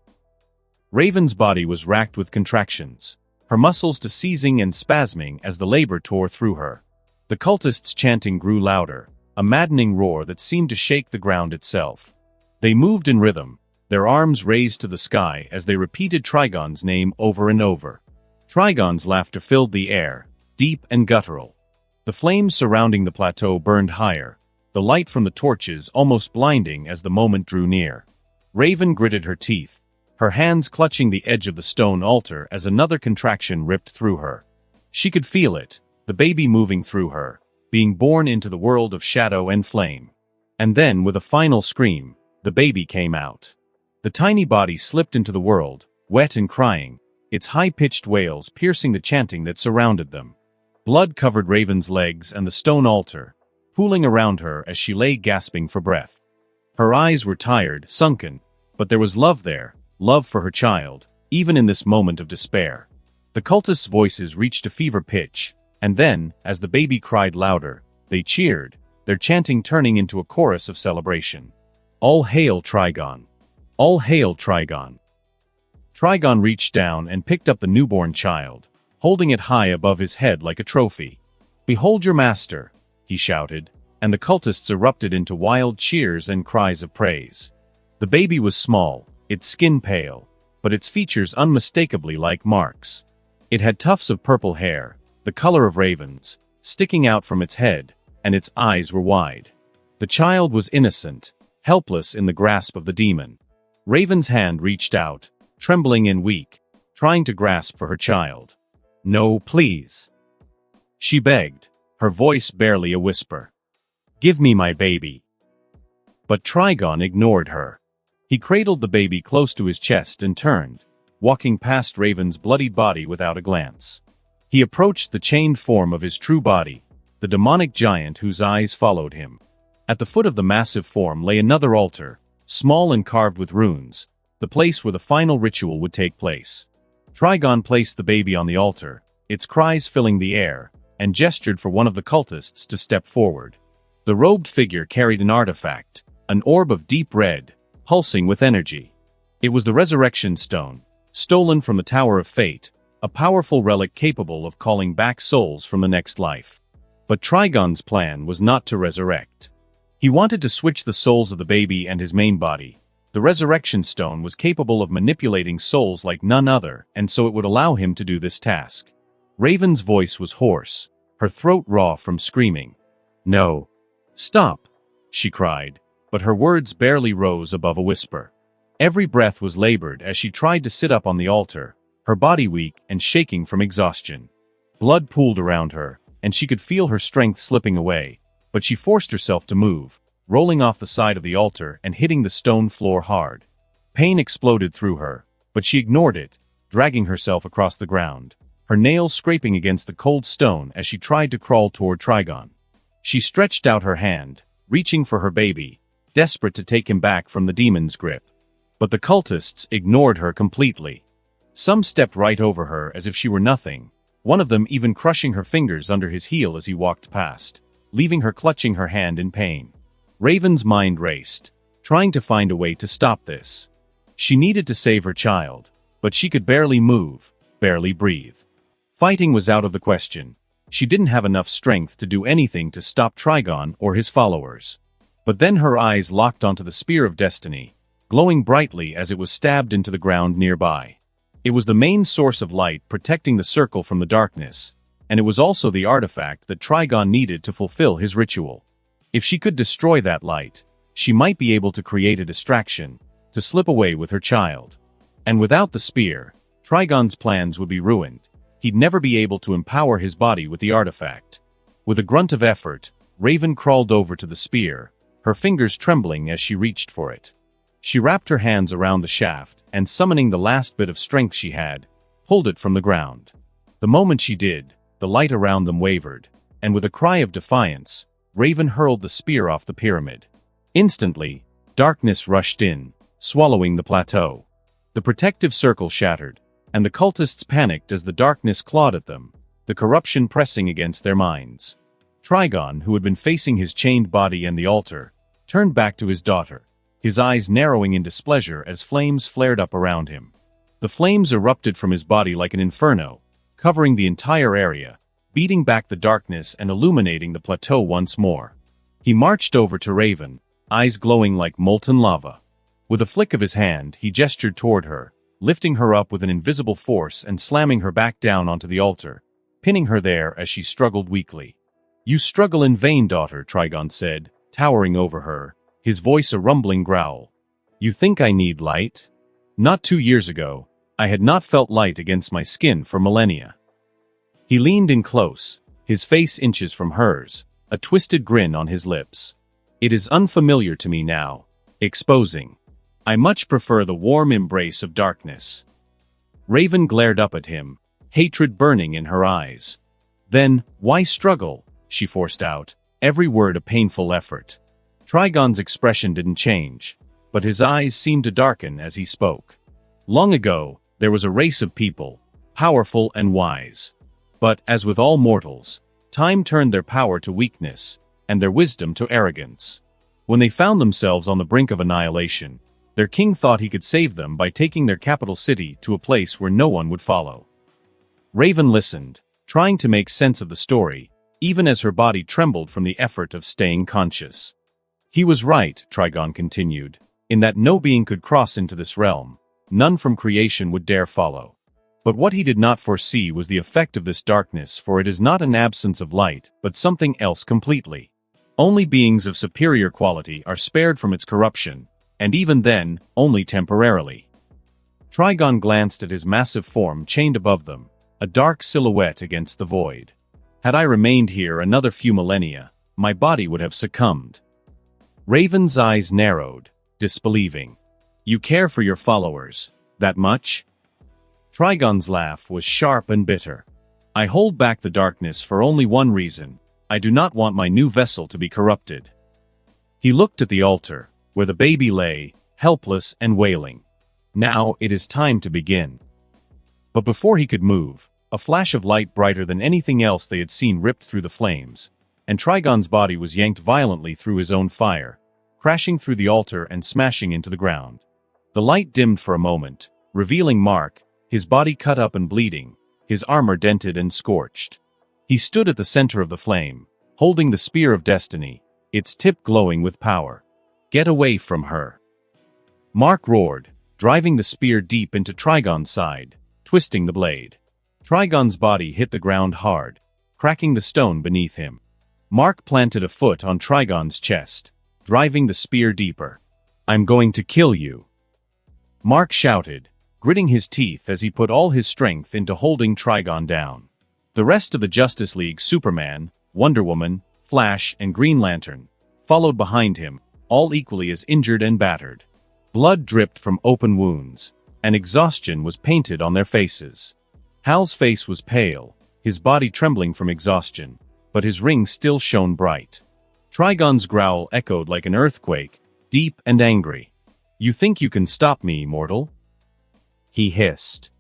Raven's body was racked with contractions, her muscles to seizing and spasming as the labor tore through her. The cultists' chanting grew louder, a maddening roar that seemed to shake the ground itself. They moved in rhythm, their arms raised to the sky as they repeated Trigon's name over and over. Trigon's laughter filled the air, deep and guttural. The flames surrounding the plateau burned higher, the light from the torches almost blinding as the moment drew near. Raven gritted her teeth, her hands clutching the edge of the stone altar as another contraction ripped through her. She could feel it, the baby moving through her, being born into the world of shadow and flame. And then, with a final scream, The baby came out. The tiny body slipped into the world, wet and crying, its high-pitched wails piercing the chanting that surrounded them. Blood covered Raven's legs and the stone altar, pooling around her as she lay gasping for breath. Her eyes were tired, sunken, but there was love there, love for her child, even in this moment of despair. The cultists' voices reached a fever pitch, and then, as the baby cried louder, they cheered, their chanting turning into a chorus of celebration. All hail Trigon! All hail Trigon! Trigon reached down and picked up the newborn child, holding it high above his head like a trophy. "Behold your master," he shouted, and the cultists erupted into wild cheers and cries of praise. The baby was small, its skin pale, but its features unmistakably like Mark's. It had tufts of purple hair, the color of ravens, sticking out from its head, and its eyes were wide. The child was innocent, helpless in the grasp of the demon. Raven's hand reached out, trembling and weak, trying to grasp for her child. "No, please," she begged, her voice barely a whisper. "Give me my baby." But Trigon ignored her. He cradled the baby close to his chest and turned, walking past Raven's bloodied body without a glance. He approached the chained form of his true body, the demonic giant whose eyes followed him. At the foot of the massive form lay another altar, small and carved with runes, the place where the final ritual would take place. Trigon placed the baby on the altar, its cries filling the air, and gestured for one of the cultists to step forward. The robed figure carried an artifact, an orb of deep red, pulsing with energy. It was the Resurrection Stone, stolen from the Tower of Fate, a powerful relic capable of calling back souls from the next life. But Trigon's plan was not to resurrect. He wanted to switch the souls of the baby and his main body. The Resurrection Stone was capable of manipulating souls like none other, and so it would allow him to do this task. Raven's voice was hoarse, her throat raw from screaming. "No. Stop," she cried, but her words barely rose above a whisper. Every breath was labored as she tried to sit up on the altar, her body weak and shaking from exhaustion. Blood pooled around her, and she could feel her strength slipping away, but she forced herself to move, rolling off the side of the altar and hitting the stone floor hard. Pain exploded through her, but she ignored it, dragging herself across the ground, her nails scraping against the cold stone as she tried to crawl toward Trigon. She stretched out her hand, reaching for her baby, desperate to take him back from the demon's grip. But the cultists ignored her completely. Some stepped right over her as if she were nothing, one of them even crushing her fingers under his heel as he walked past, leaving her clutching her hand in pain. Raven's mind raced, trying to find a way to stop this. She needed to save her child, but she could barely move, barely breathe. Fighting was out of the question. She didn't have enough strength to do anything to stop Trigon or his followers. But then her eyes locked onto the Spear of Destiny, glowing brightly as it was stabbed into the ground nearby. It was the main source of light protecting the circle from the darkness, and it was also the artifact that Trigon needed to fulfill his ritual. If she could destroy that light, she might be able to create a distraction, to slip away with her child. And without the spear, Trigon's plans would be ruined. He'd never be able to empower his body with the artifact. With a grunt of effort, Raven crawled over to the spear, her fingers trembling as she reached for it. She wrapped her hands around the shaft and, summoning the last bit of strength she had, pulled it from the ground. The moment she did, the light around them wavered, and with a cry of defiance, Raven hurled the spear off the pyramid. Instantly, darkness rushed in, swallowing the plateau. The protective circle shattered, and the cultists panicked as the darkness clawed at them, the corruption pressing against their minds. Trigon, who had been facing his chained body and the altar, turned back to his daughter, his eyes narrowing in displeasure as flames flared up around him. The flames erupted from his body like an inferno, covering the entire area, beating back the darkness and illuminating the plateau once more. He marched over to Raven, eyes glowing like molten lava. With a flick of his hand, he gestured toward her, lifting her up with an invisible force and slamming her back down onto the altar, pinning her there as she struggled weakly. "You struggle in vain, daughter," Trigon said, towering over her, his voice a rumbling growl. "You think I need light? Not 2 years ago, I had not felt light against my skin for millennia." He leaned in close, his face inches from hers, a twisted grin on his lips. "It is unfamiliar to me now. exposing. I much prefer the warm embrace of darkness. Raven glared up at him, hatred burning in her eyes. Then, why struggle? She forced out, every word a painful effort. Trigon's expression didn't change, but his eyes seemed to darken as he spoke. Long ago, there was a race of people, powerful and wise. But, as with all mortals, time turned their power to weakness, and their wisdom to arrogance. When they found themselves on the brink of annihilation, their king thought he could save them by taking their capital city to a place where no one would follow. Raven listened, trying to make sense of the story, even as her body trembled from the effort of staying conscious. He was right, Trigon continued, in that no being could cross into this realm. None from creation would dare follow. But what he did not foresee was the effect of this darkness, for it is not an absence of light, but something else completely. Only beings of superior quality are spared from its corruption, and even then, only temporarily. Trigon glanced at his massive form chained above them, a dark silhouette against the void. Had I remained here another few millennia, my body would have succumbed. Raven's eyes narrowed, disbelieving. You care for your followers, that much? Trigon's laugh was sharp and bitter. I hold back the darkness for only one reason. I do not want my new vessel to be corrupted. He looked at the altar, where the baby lay, helpless and wailing. Now it is time to begin. But before he could move, a flash of light brighter than anything else they had seen ripped through the flames, and Trigon's body was yanked violently through his own fire, crashing through the altar and smashing into the ground. The light dimmed for a moment, revealing Mark, his body cut up and bleeding, his armor dented and scorched. He stood at the center of the flame, holding the spear of destiny, its tip glowing with power. Get away from her. Mark roared, driving the spear deep into Trigon's side, twisting the blade. Trigon's body hit the ground hard, cracking the stone beneath him. Mark planted a foot on Trigon's chest, driving the spear deeper. I'm going to kill you. Mark shouted, gritting his teeth as he put all his strength into holding Trigon down. The rest of the Justice League, Superman, Wonder Woman, Flash, and Green Lantern, followed behind him, all equally as injured and battered. Blood dripped from open wounds, and exhaustion was painted on their faces. Hal's face was pale, his body trembling from exhaustion, but his ring still shone bright. Trigon's growl echoed like an earthquake, deep and angry. You think you can stop me, mortal? He hissed.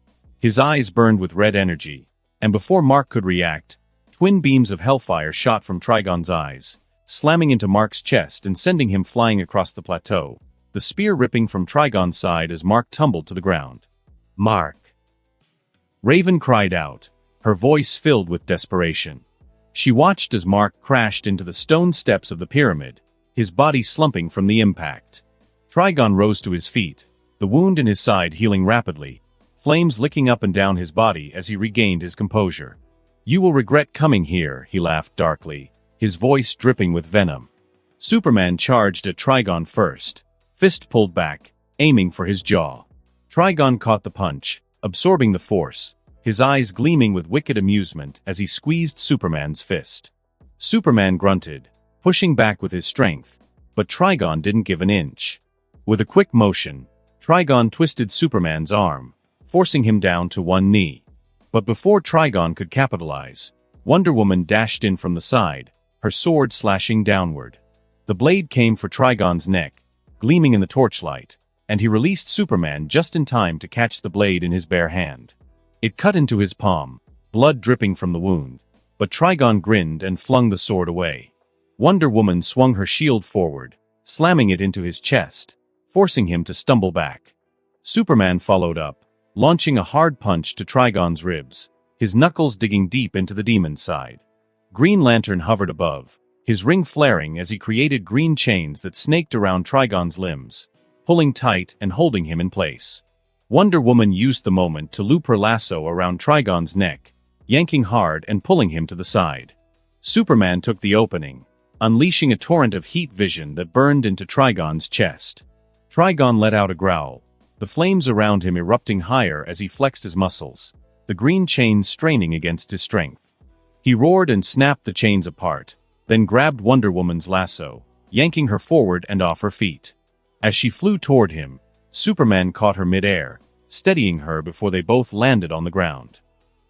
His eyes burned with red energy, and before Mark could react, twin beams of hellfire shot from Trigon's eyes, slamming into Mark's chest and sending him flying across the plateau, the spear ripping from Trigon's side as Mark tumbled to the ground. Mark! Raven cried out, her voice filled with desperation. She watched as Mark crashed into the stone steps of the pyramid, his body slumping from the impact. Trigon rose to his feet, the wound in his side healing rapidly, flames licking up and down his body as he regained his composure. You will regret coming here, he laughed darkly, his voice dripping with venom. Superman charged at Trigon first, fist pulled back, aiming for his jaw. Trigon caught the punch, absorbing the force, his eyes gleaming with wicked amusement as he squeezed Superman's fist. Superman grunted, pushing back with his strength, but Trigon didn't give an inch. With a quick motion, Trigon twisted Superman's arm, forcing him down to one knee. But before Trigon could capitalize, Wonder Woman dashed in from the side, her sword slashing downward. The blade came for Trigon's neck, gleaming in the torchlight, and he released Superman just in time to catch the blade in his bare hand. It cut into his palm, blood dripping from the wound, but Trigon grinned and flung the sword away. Wonder Woman swung her shield forward, slamming it into his chest, forcing him to stumble back. Superman followed up, launching a hard punch to Trigon's ribs, his knuckles digging deep into the demon's side. Green Lantern hovered above, his ring flaring as he created green chains that snaked around Trigon's limbs, pulling tight and holding him in place. Wonder Woman used the moment to loop her lasso around Trigon's neck, yanking hard and pulling him to the side. Superman took the opening, unleashing a torrent of heat vision that burned into Trigon's chest. Trigon let out a growl, the flames around him erupting higher as he flexed his muscles, the green chains straining against his strength. He roared and snapped the chains apart, then grabbed Wonder Woman's lasso, yanking her forward and off her feet. As she flew toward him, Superman caught her mid-air, steadying her before they both landed on the ground.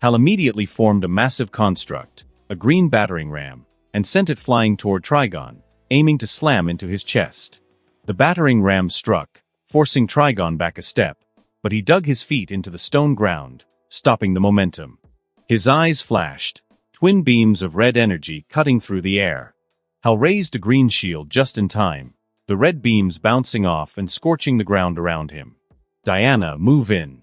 Hal immediately formed a massive construct, a green battering ram, and sent it flying toward Trigon, aiming to slam into his chest. The battering ram struck, forcing Trigon back a step, but he dug his feet into the stone ground, stopping the momentum. His eyes flashed, twin beams of red energy cutting through the air. Hal raised a green shield just in time, the red beams bouncing off and scorching the ground around him. "Diana, move in!"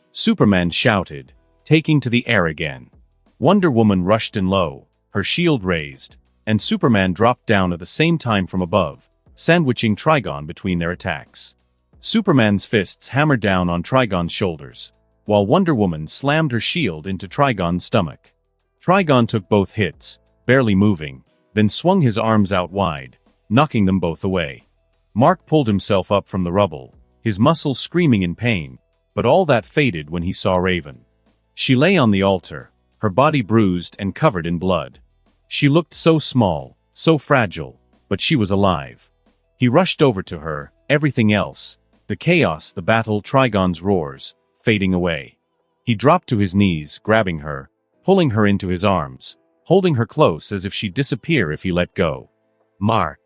Superman shouted, taking to the air again. Wonder Woman rushed in low, her shield raised, and Superman dropped down at the same time from above, sandwiching Trigon between their attacks. Superman's fists hammered down on Trigon's shoulders, while Wonder Woman slammed her shield into Trigon's stomach. Trigon took both hits, barely moving, then swung his arms out wide, knocking them both away. Mark pulled himself up from the rubble, his muscles screaming in pain, but all that faded when he saw Raven. She lay on the altar, her body bruised and covered in blood. She looked so small, so fragile, but she was alive. He rushed over to her, everything else, the chaos, the battle, Trigon's roars, fading away. He dropped to his knees, grabbing her, pulling her into his arms, holding her close as if she'd disappear if he let go. "Mark,"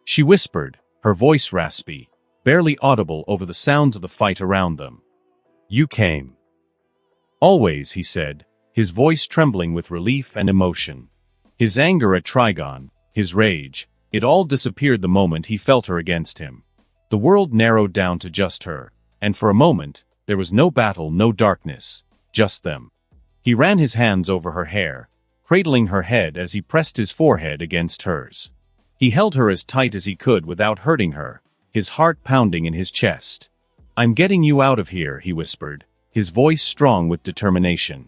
she whispered, her voice raspy, barely audible over the sounds of the fight around them. "You came." "Always," he said, his voice trembling with relief and emotion. His anger at Trigon, his rage, it all disappeared the moment he felt her against him. The world narrowed down to just her, and for a moment, there was no battle, no darkness, just them. He ran his hands over her hair, cradling her head as he pressed his forehead against hers. He held her as tight as he could without hurting her, his heart pounding in his chest. "I'm getting you out of here," he whispered, his voice strong with determination.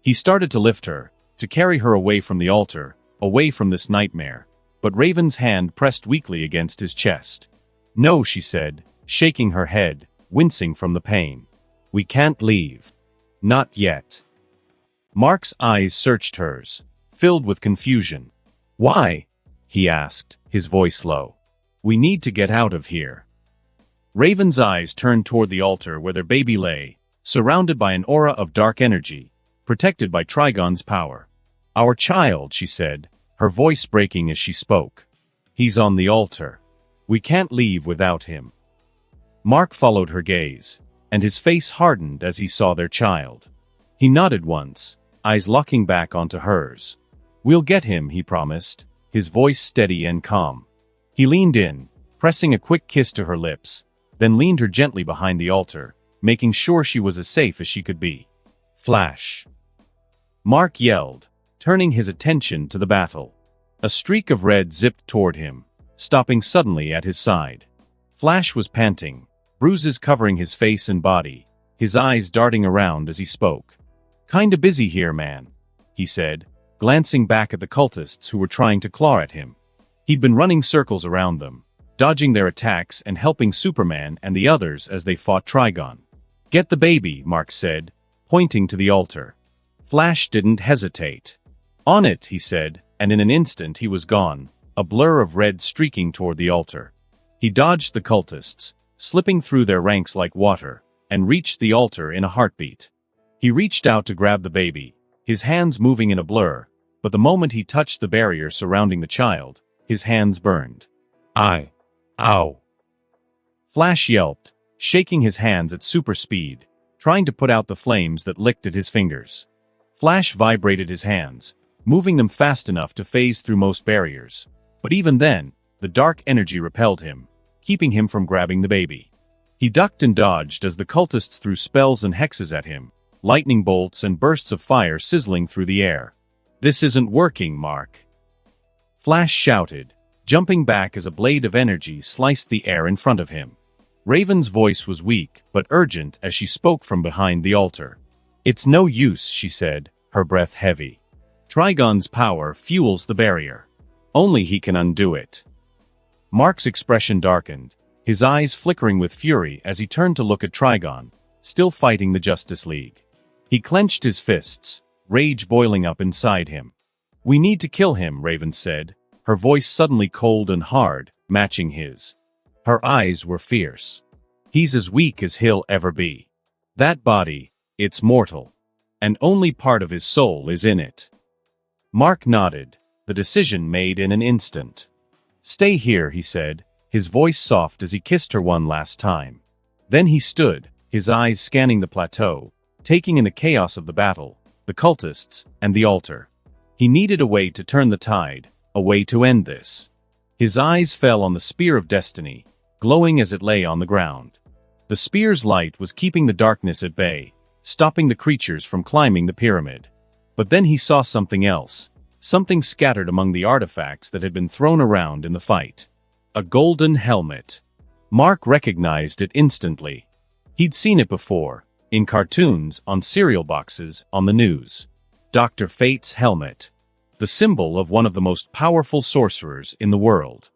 He started to lift her, to carry her away from the altar, away from this nightmare, but Raven's hand pressed weakly against his chest. "No," she said, shaking her head, wincing from the pain. "We can't leave. Not yet." Mark's eyes searched hers, filled with confusion. "Why?" he asked, his voice low. "We need to get out of here." Raven's eyes turned toward the altar where their baby lay, surrounded by an aura of dark energy, protected by Trigon's power. "Our child," she said, her voice breaking as she spoke. "He's on the altar. We can't leave without him." Mark followed her gaze, and his face hardened as he saw their child. He nodded once, eyes locking back onto hers. "We'll get him," he promised, his voice steady and calm. He leaned in, pressing a quick kiss to her lips, then leaned her gently behind the altar, making sure she was as safe as she could be. Flash! Mark yelled, turning his attention to the battle. A streak of red zipped toward him, stopping suddenly at his side. Flash was panting, bruises covering his face and body, his eyes darting around as he spoke. "Kinda busy here, man," he said, glancing back at the cultists who were trying to claw at him. He'd been running circles around them, dodging their attacks and helping Superman and the others as they fought Trigon. "Get the baby," Mark said, pointing to the altar. Flash didn't hesitate. "On it," he said, and in an instant he was gone, a blur of red streaking toward the altar. He dodged the cultists, slipping through their ranks like water, and reached the altar in a heartbeat. He reached out to grab the baby, his hands moving in a blur, but the moment he touched the barrier surrounding the child, his hands burned. Ow! Flash yelped, shaking his hands at super speed, trying to put out the flames that licked at his fingers. Flash vibrated his hands, moving them fast enough to phase through most barriers, but even then, the dark energy repelled him, keeping him from grabbing the baby. He ducked and dodged as the cultists threw spells and hexes at him, lightning bolts and bursts of fire sizzling through the air. "This isn't working, Mark," Flash shouted, jumping back as a blade of energy sliced the air in front of him. Raven's voice was weak but urgent as she spoke from behind the altar. "It's no use," she said, her breath heavy. "Trigon's power fuels the barrier. Only he can undo it." Mark's expression darkened, his eyes flickering with fury as he turned to look at Trigon, still fighting the Justice League. He clenched his fists, rage boiling up inside him. "We need to kill him," Raven said, her voice suddenly cold and hard, matching his. Her eyes were fierce. "He's as weak as he'll ever be. That body, it's mortal. And only part of his soul is in it." Mark nodded, the decision made in an instant. "Stay here," he said, his voice soft as he kissed her one last time. Then he stood, his eyes scanning the plateau, taking in the chaos of the battle, the cultists, and the altar. He needed a way to turn the tide, a way to end this. His eyes fell on the spear of destiny, glowing as it lay on the ground. The spear's light was keeping the darkness at bay, stopping the creatures from climbing the pyramid. But then he saw something else, something scattered among the artifacts that had been thrown around in the fight. A golden helmet. Mark recognized it instantly. He'd seen it before, in cartoons, on cereal boxes, on the news. Dr. Fate's helmet. The symbol of one of the most powerful sorcerers in the world.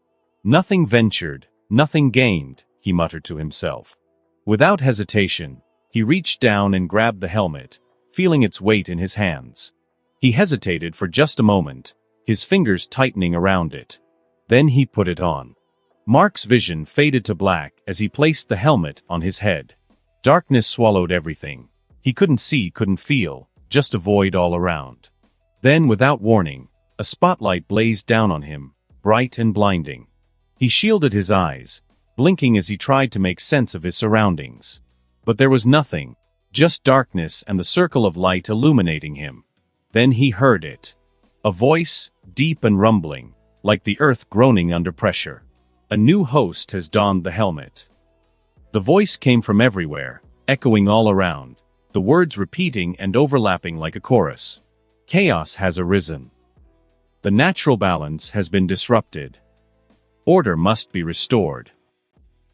"Nothing ventured, nothing gained," he muttered to himself. Without hesitation, he reached down and grabbed the helmet, feeling its weight in his hands. He hesitated for just a moment, his fingers tightening around it. Then he put it on. Mark's vision faded to black as he placed the helmet on his head. Darkness swallowed everything. He couldn't see, couldn't feel, just a void all around. Then, without warning, a spotlight blazed down on him, bright and blinding. He shielded his eyes, blinking as he tried to make sense of his surroundings. But there was nothing, just darkness and the circle of light illuminating him. Then he heard it. A voice, deep and rumbling, like the earth groaning under pressure. "A new host has donned the helmet." The voice came from everywhere, echoing all around, the words repeating and overlapping like a chorus. "Chaos has arisen. The natural balance has been disrupted. Order must be restored."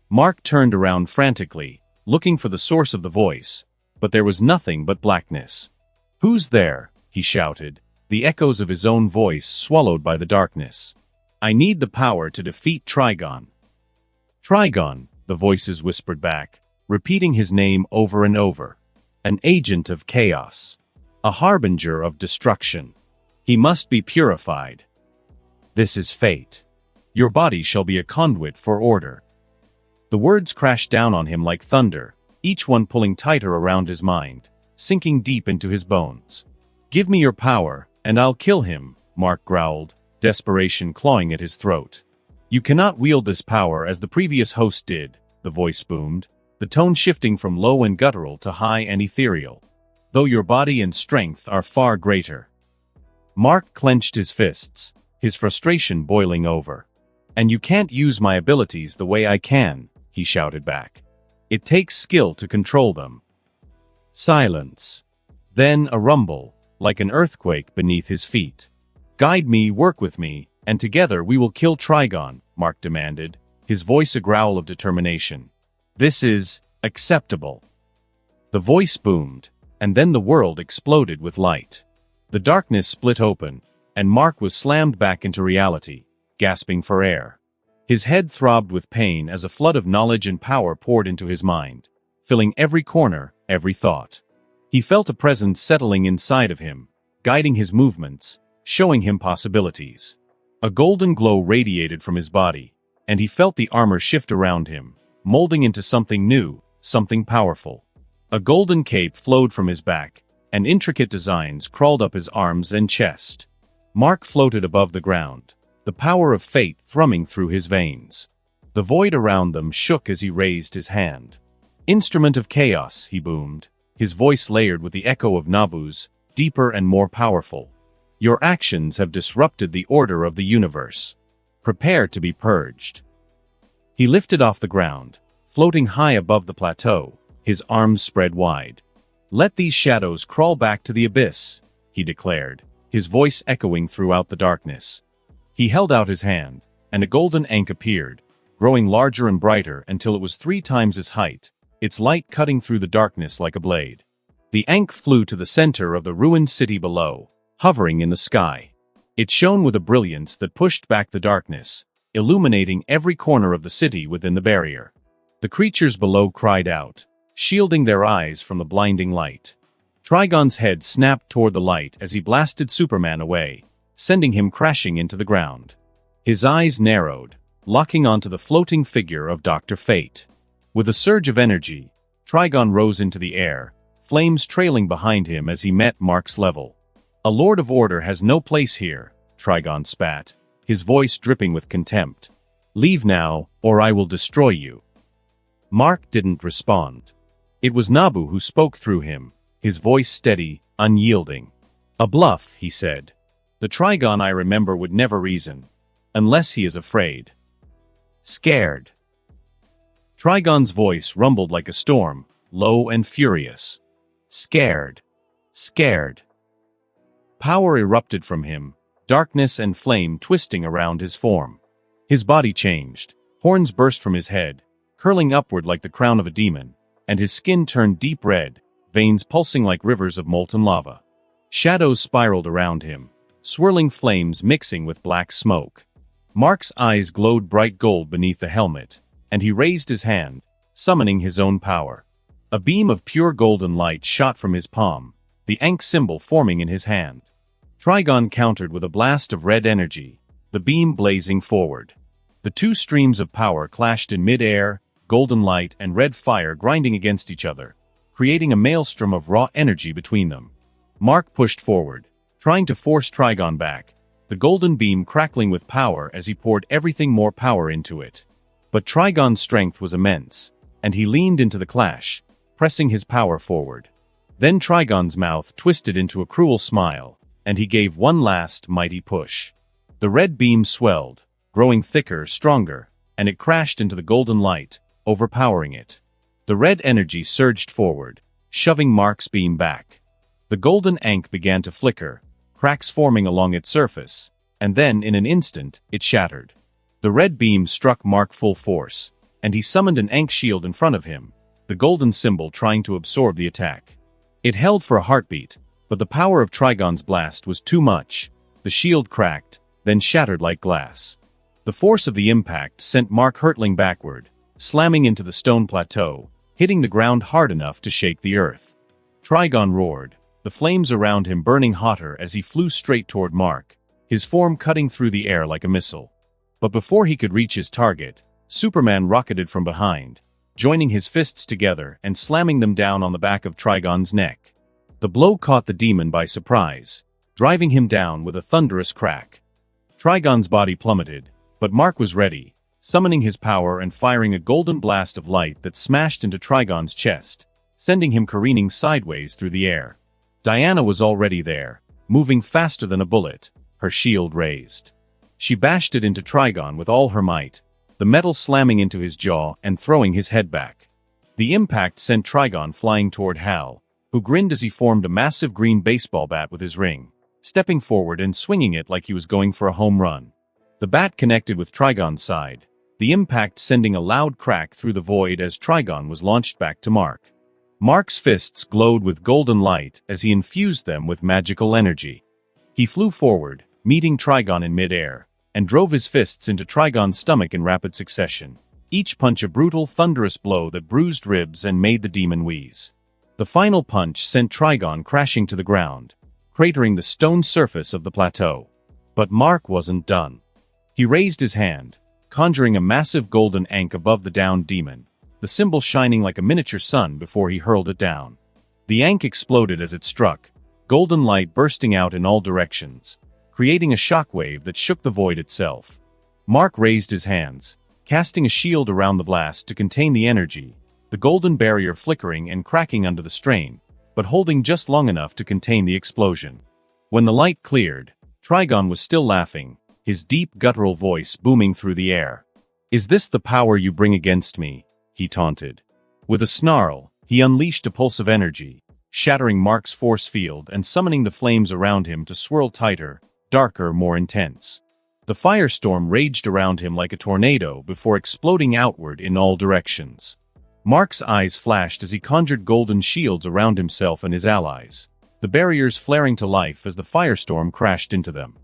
Mark turned around frantically, looking for the source of the voice, but there was nothing but blackness. "Who's there?" he shouted, the echoes of his own voice swallowed by the darkness. "I need the power to defeat Trigon." "Trigon," the voices whispered back, repeating his name over and over. "An agent of chaos. A harbinger of destruction. He must be purified. This is fate. Your body shall be a conduit for order." The words crashed down on him like thunder, each one pulling tighter around his mind, sinking deep into his bones. "Give me your power, and I'll kill him," Mark growled, desperation clawing at his throat. "You cannot wield this power as the previous host did," the voice boomed, the tone shifting from low and guttural to high and ethereal. "Though your body and strength are far greater." Mark clenched his fists, his frustration boiling over. "And you can't use my abilities the way I can," he shouted back. "It takes skill to control them." Silence. Then a rumble, like an earthquake beneath his feet. "Guide me, work with me, and together we will kill Trigon," Mark demanded, his voice a growl of determination. "This is acceptable." The voice boomed, and then the world exploded with light. The darkness split open, and Mark was slammed back into reality, gasping for air. His head throbbed with pain as a flood of knowledge and power poured into his mind, filling every corner, every thought. He felt a presence settling inside of him, guiding his movements, showing him possibilities. A golden glow radiated from his body, and he felt the armor shift around him, molding into something new, something powerful. A golden cape flowed from his back, and intricate designs crawled up his arms and chest. Mark floated above the ground, the power of fate thrumming through his veins. The void around them shook as he raised his hand. "Instrument of chaos," he boomed, his voice layered with the echo of Nabu's, deeper and more powerful. "Your actions have disrupted the order of the universe. Prepare to be purged." He lifted off the ground, floating high above the plateau, his arms spread wide. "Let these shadows crawl back to the abyss," he declared, his voice echoing throughout the darkness. He held out his hand, and a golden ankh appeared, growing larger and brighter until it was 3 times his height, its light cutting through the darkness like a blade. The ankh flew to the center of the ruined city below, hovering in the sky. It shone with a brilliance that pushed back the darkness, illuminating every corner of the city within the barrier. The creatures below cried out, shielding their eyes from the blinding light. Trigon's head snapped toward the light as he blasted Superman away, sending him crashing into the ground. His eyes narrowed, locking onto the floating figure of Dr. Fate. With a surge of energy, Trigon rose into the air, flames trailing behind him as he met Mark's level. "A Lord of Order has no place here," Trigon spat, his voice dripping with contempt. "Leave now, or I will destroy you." Mark didn't respond. It was Nabu who spoke through him, his voice steady, unyielding. "A bluff," he said. "The Trigon I remember would never reason. Unless he is afraid. Scared." Trigon's voice rumbled like a storm, low and furious. "Scared. Scared." Power erupted from him, darkness and flame twisting around his form. His body changed, horns burst from his head, curling upward like the crown of a demon, and his skin turned deep red, veins pulsing like rivers of molten lava. Shadows spiraled around him, swirling flames mixing with black smoke. Mark's eyes glowed bright gold beneath the helmet, and he raised his hand, summoning his own power. A beam of pure golden light shot from his palm, the Ankh symbol forming in his hand. Trigon countered with a blast of red energy, the beam blazing forward. The two streams of power clashed in mid-air, golden light and red fire grinding against each other, creating a maelstrom of raw energy between them. Mark pushed forward, trying to force Trigon back, the golden beam crackling with power as he poured everything more power into it. But Trigon's strength was immense, and he leaned into the clash, pressing his power forward. Then Trigon's mouth twisted into a cruel smile, and he gave one last mighty push. The red beam swelled, growing thicker, stronger, and it crashed into the golden light, overpowering it. The red energy surged forward, shoving Mark's beam back. The golden Ankh began to flicker, cracks forming along its surface, and then, in an instant, it shattered. The red beam struck Mark full force, and he summoned an Ankh shield in front of him, the golden symbol trying to absorb the attack. It held for a heartbeat, but the power of Trigon's blast was too much. The shield cracked, then shattered like glass. The force of the impact sent Mark hurtling backward, slamming into the stone plateau, hitting the ground hard enough to shake the earth. Trigon roared, the flames around him burning hotter as he flew straight toward Mark, his form cutting through the air like a missile. But before he could reach his target, Superman rocketed from behind, joining his fists together and slamming them down on the back of Trigon's neck. The blow caught the demon by surprise, driving him down with a thunderous crack. Trigon's body plummeted, but Mark was ready, summoning his power and firing a golden blast of light that smashed into Trigon's chest, sending him careening sideways through the air. Diana was already there, moving faster than a bullet, her shield raised. She bashed it into Trigon with all her might, the metal slamming into his jaw and throwing his head back. The impact sent Trigon flying toward Hal, who grinned as he formed a massive green baseball bat with his ring, stepping forward and swinging it like he was going for a home run. The bat connected with Trigon's side, the impact sending a loud crack through the void as Trigon was launched back to Mark. Mark's fists glowed with golden light as he infused them with magical energy. He flew forward, meeting Trigon in midair, and drove his fists into Trigon's stomach in rapid succession, each punch a brutal, thunderous blow that bruised ribs and made the demon wheeze. The final punch sent Trigon crashing to the ground, cratering the stone surface of the plateau. But Mark wasn't done. He raised his hand, conjuring a massive golden Ankh above the downed demon, the symbol shining like a miniature sun before he hurled it down. The Ankh exploded as it struck, golden light bursting out in all directions, creating a shockwave that shook the void itself. Mark raised his hands, casting a shield around the blast to contain the energy, the golden barrier flickering and cracking under the strain, but holding just long enough to contain the explosion. When the light cleared, Trigon was still laughing, his deep guttural voice booming through the air. "Is this the power you bring against me?" he taunted. With a snarl, he unleashed a pulse of energy, shattering Mark's force field and summoning the flames around him to swirl tighter, darker, more intense. The firestorm raged around him like a tornado before exploding outward in all directions. Mark's eyes flashed as he conjured golden shields around himself and his allies, the barriers flaring to life as the firestorm crashed into them.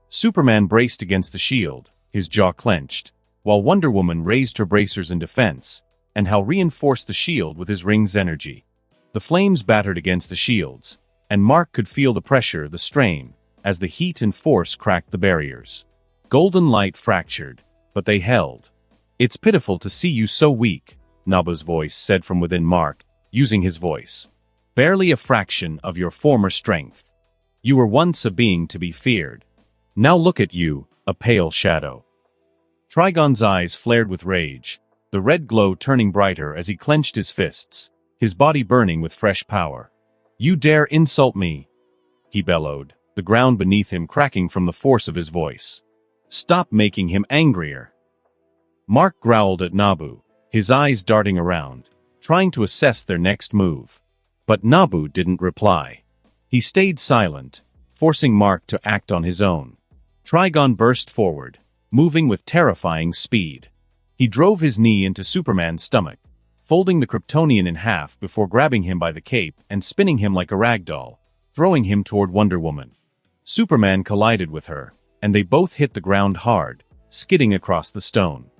Superman braced against the shield, his jaw clenched, while Wonder Woman raised her bracers in defense, and Hal reinforced the shield with his ring's energy. The flames battered against the shields, and Mark could feel the pressure, the strain, as the heat and force cracked the barriers. Golden light fractured, but they held. "It's pitiful to see you so weak," Nabu's voice said from within Mark, using his voice. "Barely a fraction of your former strength. You were once a being to be feared. Now look at you, a pale shadow." Trigon's eyes flared with rage, the red glow turning brighter as he clenched his fists, his body burning with fresh power. "You dare insult me?" he bellowed, the ground beneath him cracking from the force of his voice. "Stop making him angrier." Mark growled at Nabu, his eyes darting around, trying to assess their next move. But Nabu didn't reply. He stayed silent, forcing Mark to act on his own. Trigon burst forward, moving with terrifying speed. He drove his knee into Superman's stomach, folding the Kryptonian in half before grabbing him by the cape and spinning him like a rag doll, throwing him toward Wonder Woman. Superman collided with her, and they both hit the ground hard, skidding across the stone.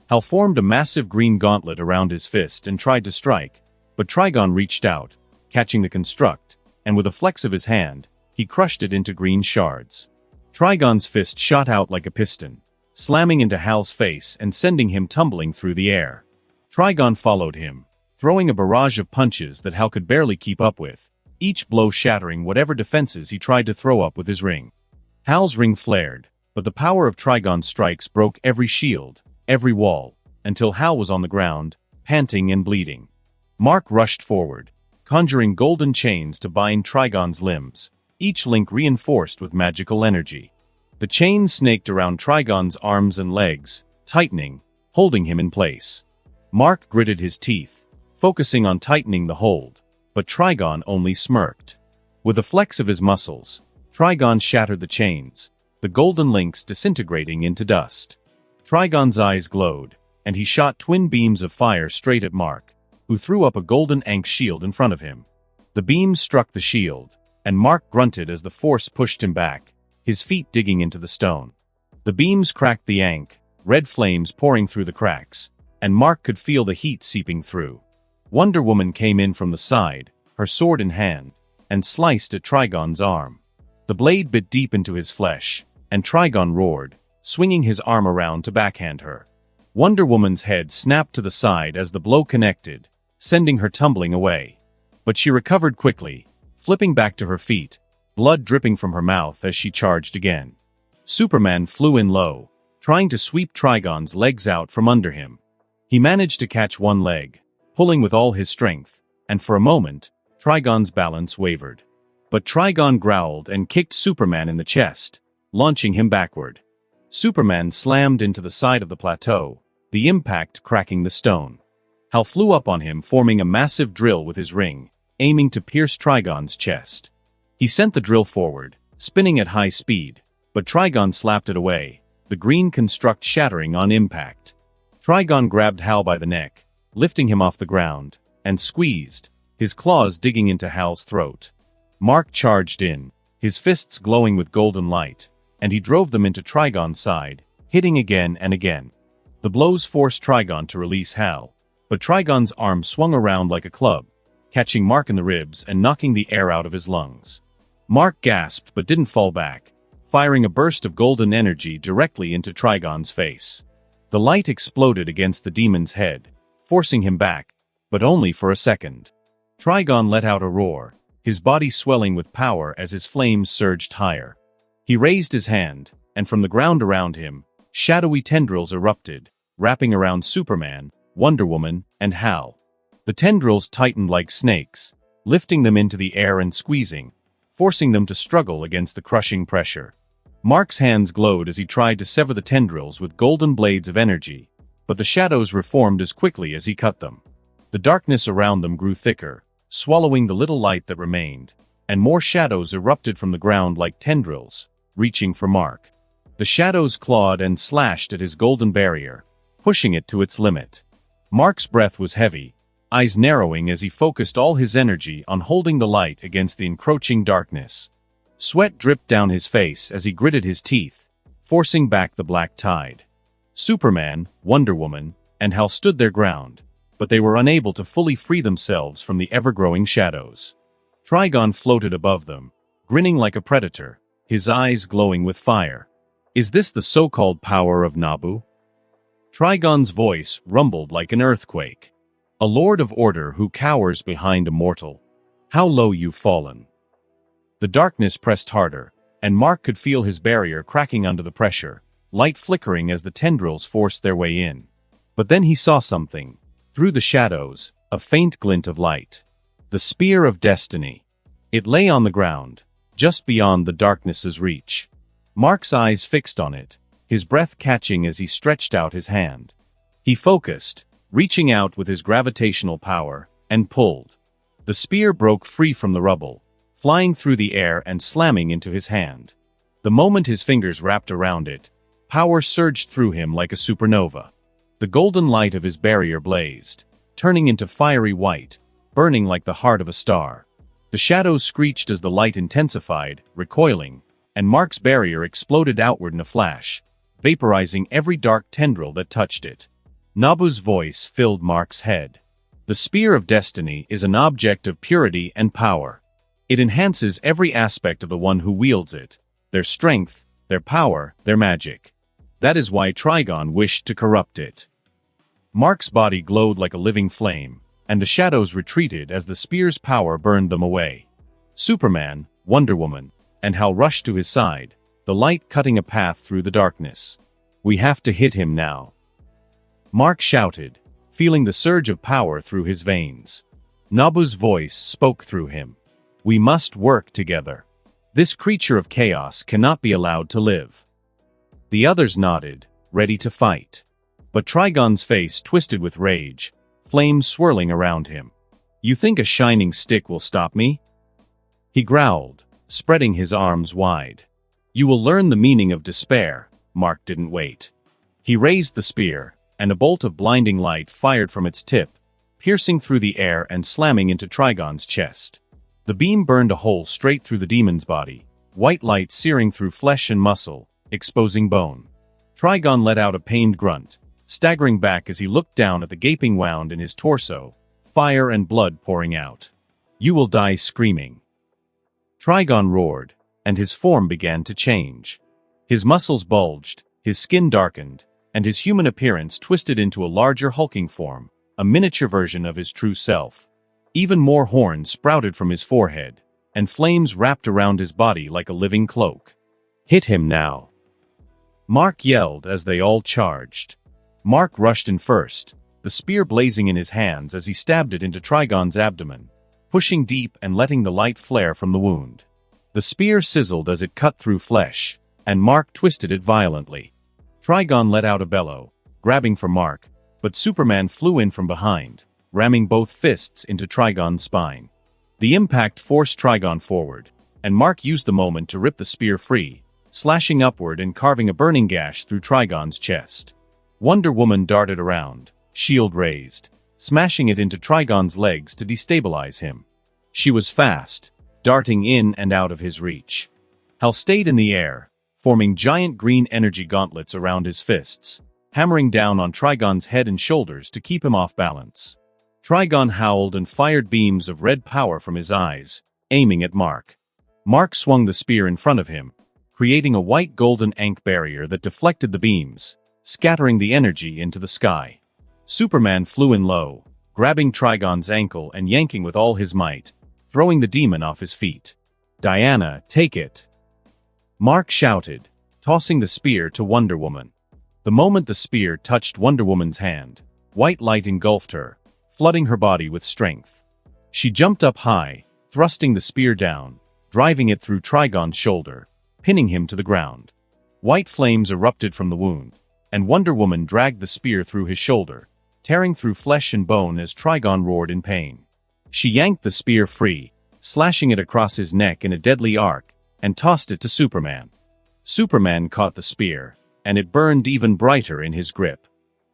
Hal formed a massive green gauntlet around his fist and tried to strike, but Trigon reached out, catching the construct, and with a flex of his hand, he crushed it into green shards. Trigon's fist shot out like a piston, slamming into Hal's face and sending him tumbling through the air. Trigon followed him, throwing a barrage of punches that Hal could barely keep up with, each blow shattering whatever defenses he tried to throw up with his ring. Hal's ring flared, but the power of Trigon's strikes broke every shield, every wall, until Hal was on the ground, panting and bleeding. Mark rushed forward, conjuring golden chains to bind Trigon's limbs, each link reinforced with magical energy. The chains snaked around Trigon's arms and legs, tightening, holding him in place. Mark gritted his teeth, focusing on tightening the hold, but Trigon only smirked. With a flex of his muscles, Trigon shattered the chains, the golden links disintegrating into dust. Trigon's eyes glowed, and he shot twin beams of fire straight at Mark, who threw up a golden Ankh shield in front of him. The beams struck the shield, and Mark grunted as the force pushed him back, his feet digging into the stone. The beams cracked the Ankh, red flames pouring through the cracks, and Mark could feel the heat seeping through. Wonder Woman came in from the side, her sword in hand, and sliced at Trigon's arm. The blade bit deep into his flesh, and Trigon roared, swinging his arm around to backhand her. Wonder Woman's head snapped to the side as the blow connected, sending her tumbling away. But she recovered quickly, flipping back to her feet, blood dripping from her mouth as she charged again. Superman flew in low, trying to sweep Trigon's legs out from under him. He managed to catch one leg, pulling with all his strength, and for a moment, Trigon's balance wavered. But Trigon growled and kicked Superman in the chest, launching him backward. Superman slammed into the side of the plateau, the impact cracking the stone. Hal flew up on him, forming a massive drill with his ring, aiming to pierce Trigon's chest. He sent the drill forward, spinning at high speed, but Trigon slapped it away, the green construct shattering on impact. Trigon grabbed Hal by the neck, lifting him off the ground, and squeezed, his claws digging into Hal's throat. Mark charged in, his fists glowing with golden light, and he drove them into Trigon's side, hitting again and again. The blows forced Trigon to release Hal, but Trigon's arm swung around like a club, catching Mark in the ribs and knocking the air out of his lungs. Mark gasped but didn't fall back, firing a burst of golden energy directly into Trigon's face. The light exploded against the demon's head, forcing him back, but only for a second. Trigon let out a roar, his body swelling with power as his flames surged higher. He raised his hand, and from the ground around him, shadowy tendrils erupted, wrapping around Superman, Wonder Woman, and Hal. The tendrils tightened like snakes, lifting them into the air and squeezing, forcing them to struggle against the crushing pressure. Mark's hands glowed as he tried to sever the tendrils with golden blades of energy, but the shadows reformed as quickly as he cut them. The darkness around them grew thicker, swallowing the little light that remained, and more shadows erupted from the ground like tendrils, reaching for Mark. The shadows clawed and slashed at his golden barrier, pushing it to its limit. Mark's breath was heavy, eyes narrowing as he focused all his energy on holding the light against the encroaching darkness. Sweat dripped down his face as he gritted his teeth, forcing back the black tide. Superman, Wonder Woman, and Hal stood their ground, but they were unable to fully free themselves from the ever-growing shadows. Trigon floated above them, grinning like a predator, his eyes glowing with fire. Is this the so-called power of Nabu? Trigon's voice rumbled like an earthquake. A lord of order who cowers behind a mortal. How low you've fallen. The darkness pressed harder, and Mark could feel his barrier cracking under the pressure, light flickering as the tendrils forced their way in. But then he saw something. Through the shadows, a faint glint of light. The Spear of Destiny. It lay on the ground, just beyond the darkness's reach. Mark's eyes fixed on it, his breath catching as he stretched out his hand. He focused, reaching out with his gravitational power, and pulled. The spear broke free from the rubble, flying through the air and slamming into his hand. The moment his fingers wrapped around it, power surged through him like a supernova. The golden light of his barrier blazed, turning into fiery white, burning like the heart of a star. The shadows screeched as the light intensified, recoiling, and Mark's barrier exploded outward in a flash, vaporizing every dark tendril that touched it. Nabu's voice filled Mark's head. The Spear of Destiny is an object of purity and power. It enhances every aspect of the one who wields it, their strength, their power, their magic. That is why Trigon wished to corrupt it. Mark's body glowed like a living flame, and the shadows retreated as the spear's power burned them away. Superman, Wonder Woman, and Hal rushed to his side, the light cutting a path through the darkness. We have to hit him now. Mark shouted, feeling the surge of power through his veins. Nabu's voice spoke through him. We must work together. This creature of chaos cannot be allowed to live. The others nodded, ready to fight. But Trigon's face twisted with rage, flames swirling around him. You think a shining stick will stop me? He growled, spreading his arms wide. You will learn the meaning of despair. Mark didn't wait. He raised the spear, and a bolt of blinding light fired from its tip, piercing through the air and slamming into Trigon's chest. The beam burned a hole straight through the demon's body, white light searing through flesh and muscle, exposing bone. Trigon let out a pained grunt, staggering back as he looked down at the gaping wound in his torso, fire and blood pouring out. You will die screaming. Trigon roared, and his form began to change. His muscles bulged, his skin darkened, and his human appearance twisted into a larger hulking form, a miniature version of his true self. Even more horns sprouted from his forehead, and flames wrapped around his body like a living cloak. Hit him now. Mark yelled as they all charged. Mark rushed in first, the spear blazing in his hands as he stabbed it into Trigon's abdomen, pushing deep and letting the light flare from the wound. The spear sizzled as it cut through flesh, and Mark twisted it violently. Trigon let out a bellow, grabbing for Mark, but Superman flew in from behind, ramming both fists into Trigon's spine. The impact forced Trigon forward, and Mark used the moment to rip the spear free, slashing upward and carving a burning gash through Trigon's chest. Wonder Woman darted around, shield raised, smashing it into Trigon's legs to destabilize him. She was fast, darting in and out of his reach. Hal stayed in the air, forming giant green energy gauntlets around his fists, hammering down on Trigon's head and shoulders to keep him off balance. Trigon howled and fired beams of red power from his eyes, aiming at Mark. Mark swung the spear in front of him, creating a white-golden ink barrier that deflected the beams, scattering the energy into the sky. Superman flew in low, grabbing Trigon's ankle and yanking with all his might, throwing the demon off his feet. Diana, take it! Mark shouted, tossing the spear to Wonder Woman. The moment the spear touched Wonder Woman's hand, white light engulfed her, flooding her body with strength. She jumped up high, thrusting the spear down, driving it through Trigon's shoulder, pinning him to the ground. White flames erupted from the wound, and Wonder Woman dragged the spear through his shoulder, tearing through flesh and bone as Trigon roared in pain. She yanked the spear free, slashing it across his neck in a deadly arc, and tossed it to Superman. Superman caught the spear, and it burned even brighter in his grip.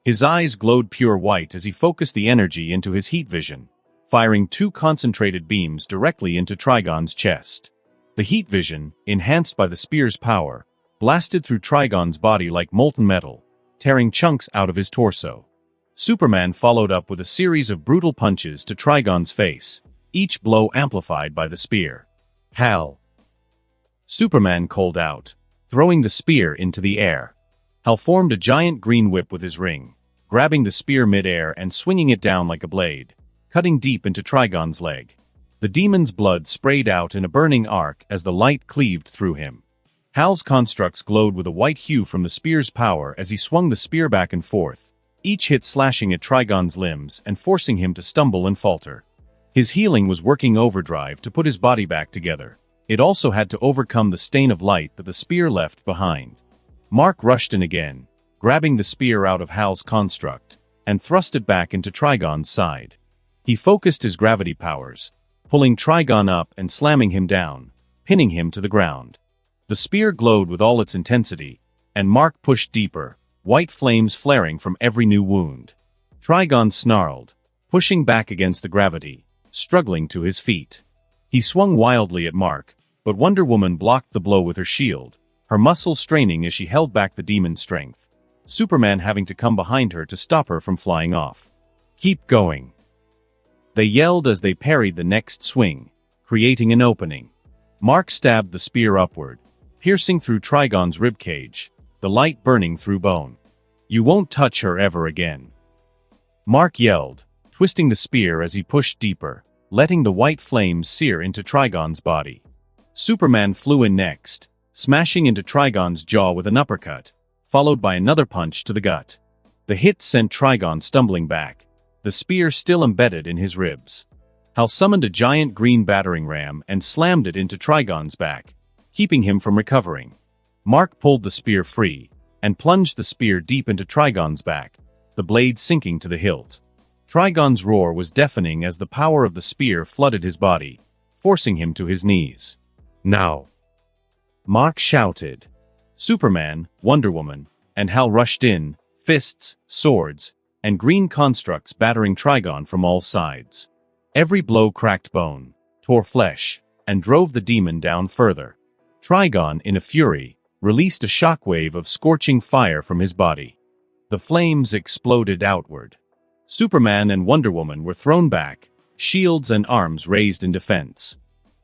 His eyes glowed pure white as he focused the energy into his heat vision, firing 2 concentrated beams directly into Trigon's chest. The heat vision, enhanced by the spear's power, blasted through Trigon's body like molten metal, tearing chunks out of his torso. Superman followed up with a series of brutal punches to Trigon's face, each blow amplified by the spear. Hal! Superman called out, throwing the spear into the air. Hal formed a giant green whip with his ring, grabbing the spear mid-air and swinging it down like a blade, cutting deep into Trigon's leg. The demon's blood sprayed out in a burning arc as the light cleaved through him. Hal's constructs glowed with a white hue from the spear's power as he swung the spear back and forth, each hit slashing at Trigon's limbs and forcing him to stumble and falter. His healing was working overdrive to put his body back together. It also had to overcome the stain of light that the spear left behind. Mark rushed in again, grabbing the spear out of Hal's construct, and thrust it back into Trigon's side. He focused his gravity powers, pulling Trigon up and slamming him down, pinning him to the ground. The spear glowed with all its intensity, and Mark pushed deeper, white flames flaring from every new wound. Trigon snarled, pushing back against the gravity, struggling to his feet. He swung wildly at Mark, but Wonder Woman blocked the blow with her shield, her muscles straining as she held back the demon's strength, Superman having to come behind her to stop her from flying off. "Keep going," they yelled as they parried the next swing, creating an opening. Mark stabbed the spear upward, piercing through Trigon's ribcage, the light burning through bone. "You won't touch her ever again," Mark yelled, twisting the spear as he pushed deeper, letting the white flames sear into Trigon's body. Superman flew in next, smashing into Trigon's jaw with an uppercut, followed by another punch to the gut. The hit sent Trigon stumbling back, the spear still embedded in his ribs. Hal summoned a giant green battering ram and slammed it into Trigon's back, keeping him from recovering. Mark pulled the spear free, and plunged the spear deep into Trigon's back, the blade sinking to the hilt. Trigon's roar was deafening as the power of the spear flooded his body, forcing him to his knees. "Now!" Mark shouted. Superman, Wonder Woman, and Hal rushed in, fists, swords, and green constructs battering Trigon from all sides. Every blow cracked bone, tore flesh, and drove the demon down further. Trigon, in a fury, released a shockwave of scorching fire from his body. The flames exploded outward. Superman and Wonder Woman were thrown back, shields and arms raised in defense.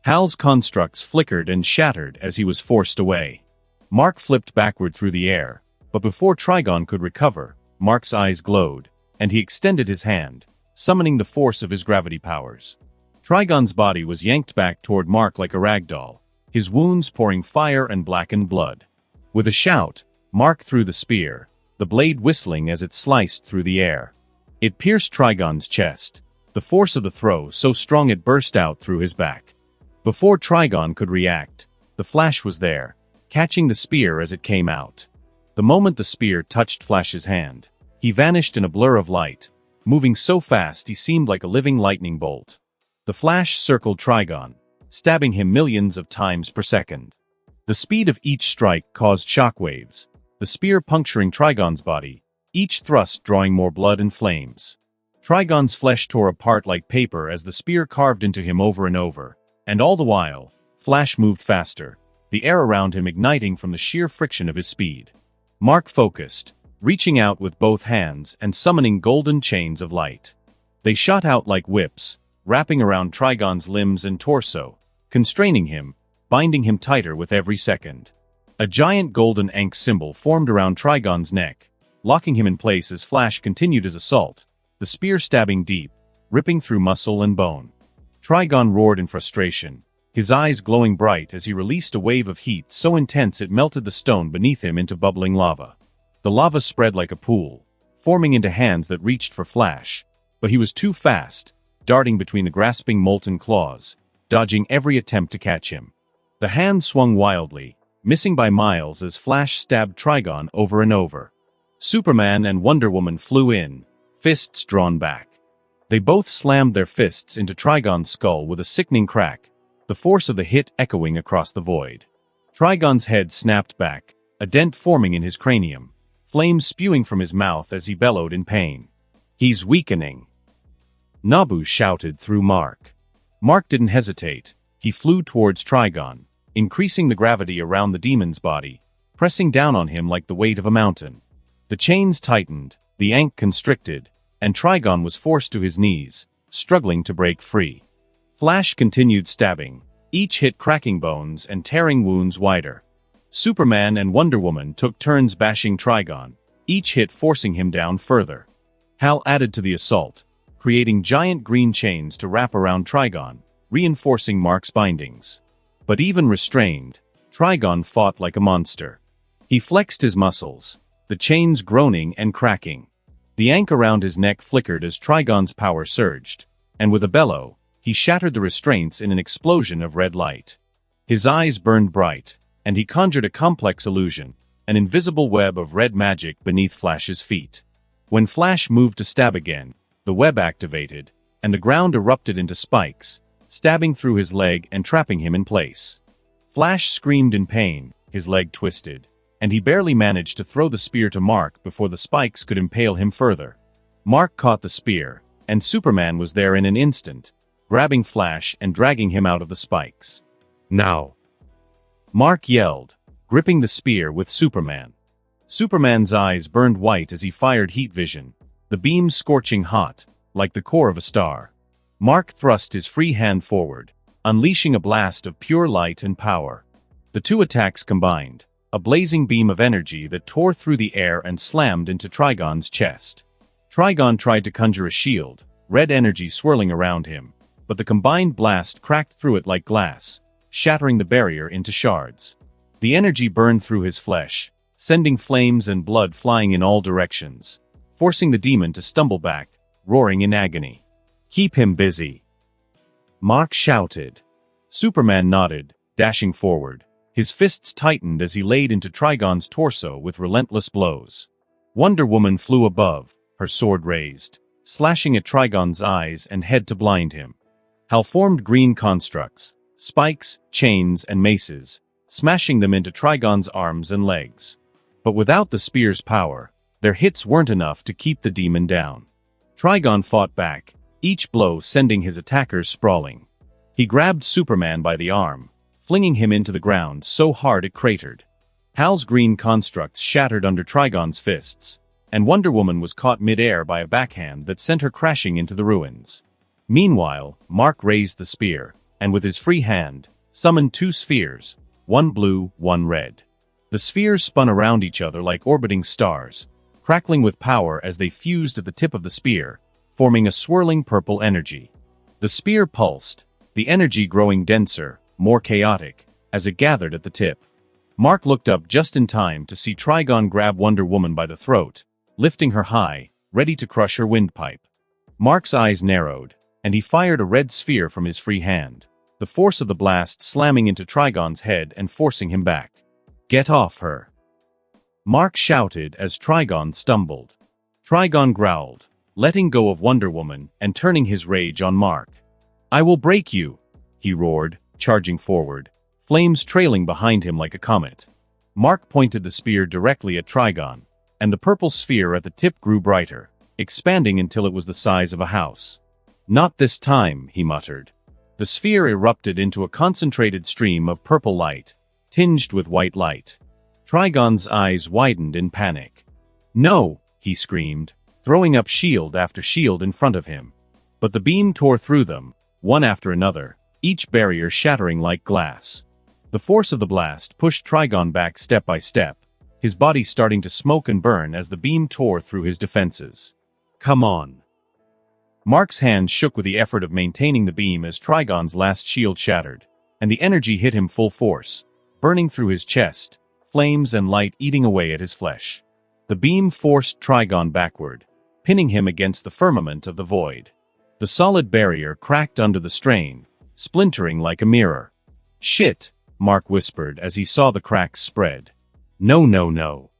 Hal's constructs flickered and shattered as he was forced away. Mark flipped backward through the air, but before Trigon could recover, Mark's eyes glowed, and he extended his hand, summoning the force of his gravity powers. Trigon's body was yanked back toward Mark like a rag doll, his wounds pouring fire and blackened blood. With a shout, Mark threw the spear, the blade whistling as it sliced through the air. It pierced Trigon's chest, the force of the throw so strong it burst out through his back. Before Trigon could react, the Flash was there, catching the spear as it came out. The moment the spear touched Flash's hand, he vanished in a blur of light, moving so fast he seemed like a living lightning bolt. The Flash circled Trigon, stabbing him millions of times per second. The speed of each strike caused shockwaves, the spear puncturing Trigon's body, each thrust drawing more blood and flames. Trigon's flesh tore apart like paper as the spear carved into him over and over, and all the while, Flash moved faster, the air around him igniting from the sheer friction of his speed. Mark focused, reaching out with both hands and summoning golden chains of light. They shot out like whips, wrapping around Trigon's limbs and torso, constraining him, binding him tighter with every second. A giant golden Ankh symbol formed around Trigon's neck, locking him in place as Flash continued his assault, the spear stabbing deep, ripping through muscle and bone. Trigon roared in frustration, his eyes glowing bright as he released a wave of heat so intense it melted the stone beneath him into bubbling lava. The lava spread like a pool, forming into hands that reached for Flash, but he was too fast, darting between the grasping molten claws, dodging every attempt to catch him. The hands swung wildly, missing by miles as Flash stabbed Trigon over and over. Superman and Wonder Woman flew in, fists drawn back. They both slammed their fists into Trigon's skull with a sickening crack, the force of the hit echoing across the void. Trigon's head snapped back, a dent forming in his cranium, flames spewing from his mouth as he bellowed in pain. "He's weakening," Nabu shouted through Mark. Mark didn't hesitate. He flew towards Trigon, increasing the gravity around the demon's body, pressing down on him like the weight of a mountain. The chains tightened, the Ankh constricted, and Trigon was forced to his knees, struggling to break free. Flash continued stabbing, each hit cracking bones and tearing wounds wider. Superman and Wonder Woman took turns bashing Trigon, each hit forcing him down further. Hal added to the assault, creating giant green chains to wrap around Trigon, reinforcing Mark's bindings. But even restrained, Trigon fought like a monster. He flexed his muscles, the chains groaning and cracking. The ank around his neck flickered as Trigon's power surged, and with a bellow, he shattered the restraints in an explosion of red light. His eyes burned bright, and he conjured a complex illusion, an invisible web of red magic beneath Flash's feet. When Flash moved to stab again, the web activated, and the ground erupted into spikes, stabbing through his leg and trapping him in place. Flash screamed in pain, his leg twisted, and he barely managed to throw the spear to Mark before the spikes could impale him further. Mark caught the spear, and Superman was there in an instant, grabbing Flash and dragging him out of the spikes. "Now!" Mark yelled, gripping the spear with Superman. Superman's eyes burned white as he fired heat vision, the beam scorching hot, like the core of a star. Mark thrust his free hand forward, unleashing a blast of pure light and power. The two attacks combined, a blazing beam of energy that tore through the air and slammed into Trigon's chest. Trigon tried to conjure a shield, red energy swirling around him, but the combined blast cracked through it like glass, shattering the barrier into shards. The energy burned through his flesh, sending flames and blood flying in all directions, forcing the demon to stumble back, roaring in agony. "Keep him busy," Mark shouted. Superman nodded, dashing forward. His fists tightened as he laid into Trigon's torso with relentless blows. Wonder Woman flew above, her sword raised, slashing at Trigon's eyes and head to blind him. Hal formed green constructs, spikes, chains, and maces, smashing them into Trigon's arms and legs. But without the spear's power, their hits weren't enough to keep the demon down. Trigon fought back, each blow sending his attackers sprawling. He grabbed Superman by the arm, flinging him into the ground so hard it cratered. Hal's green constructs shattered under Trigon's fists, and Wonder Woman was caught mid-air by a backhand that sent her crashing into the ruins. Meanwhile, Mark raised the spear, and with his free hand, summoned two spheres, one blue, one red. The spheres spun around each other like orbiting stars, crackling with power as they fused at the tip of the spear, forming a swirling purple energy. The spear pulsed, the energy growing denser, more chaotic, as it gathered at the tip. Mark looked up just in time to see Trigon grab Wonder Woman by the throat, lifting her high, ready to crush her windpipe. Mark's eyes narrowed, and he fired a red sphere from his free hand, the force of the blast slamming into Trigon's head and forcing him back. "Get off her!" Mark shouted as Trigon stumbled. Trigon growled, letting go of Wonder Woman and turning his rage on Mark. "I will break you!" he roared, charging forward, flames trailing behind him like a comet. Mark pointed the spear directly at Trigon, and the purple sphere at the tip grew brighter, expanding until it was the size of a house. "Not this time," he muttered. The sphere erupted into a concentrated stream of purple light, tinged with white light. Trigon's eyes widened in panic. "No!" he screamed, throwing up shield after shield in front of him. But the beam tore through them, one after another, each barrier shattering like glass. The force of the blast pushed Trigon back step by step, his body starting to smoke and burn as the beam tore through his defenses. "Come on!" Mark's hand shook with the effort of maintaining the beam as Trigon's last shield shattered, and the energy hit him full force, burning through his chest, flames and light eating away at his flesh. The beam forced Trigon backward, pinning him against the firmament of the void. The solid barrier cracked under the strain, splintering like a mirror. "Shit!" Mark whispered as he saw the cracks spread. "No, no, no!"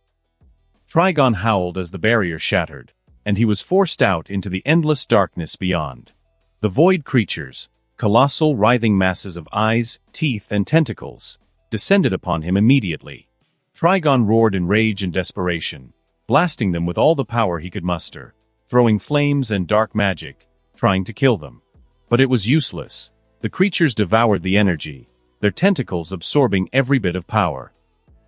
Trigon howled as the barrier shattered, and he was forced out into the endless darkness beyond. The void creatures, colossal writhing masses of eyes, teeth, and tentacles, descended upon him immediately. Trigon roared in rage and desperation, blasting them with all the power he could muster, throwing flames and dark magic, trying to kill them. But it was useless. The creatures devoured the energy, their tentacles absorbing every bit of power.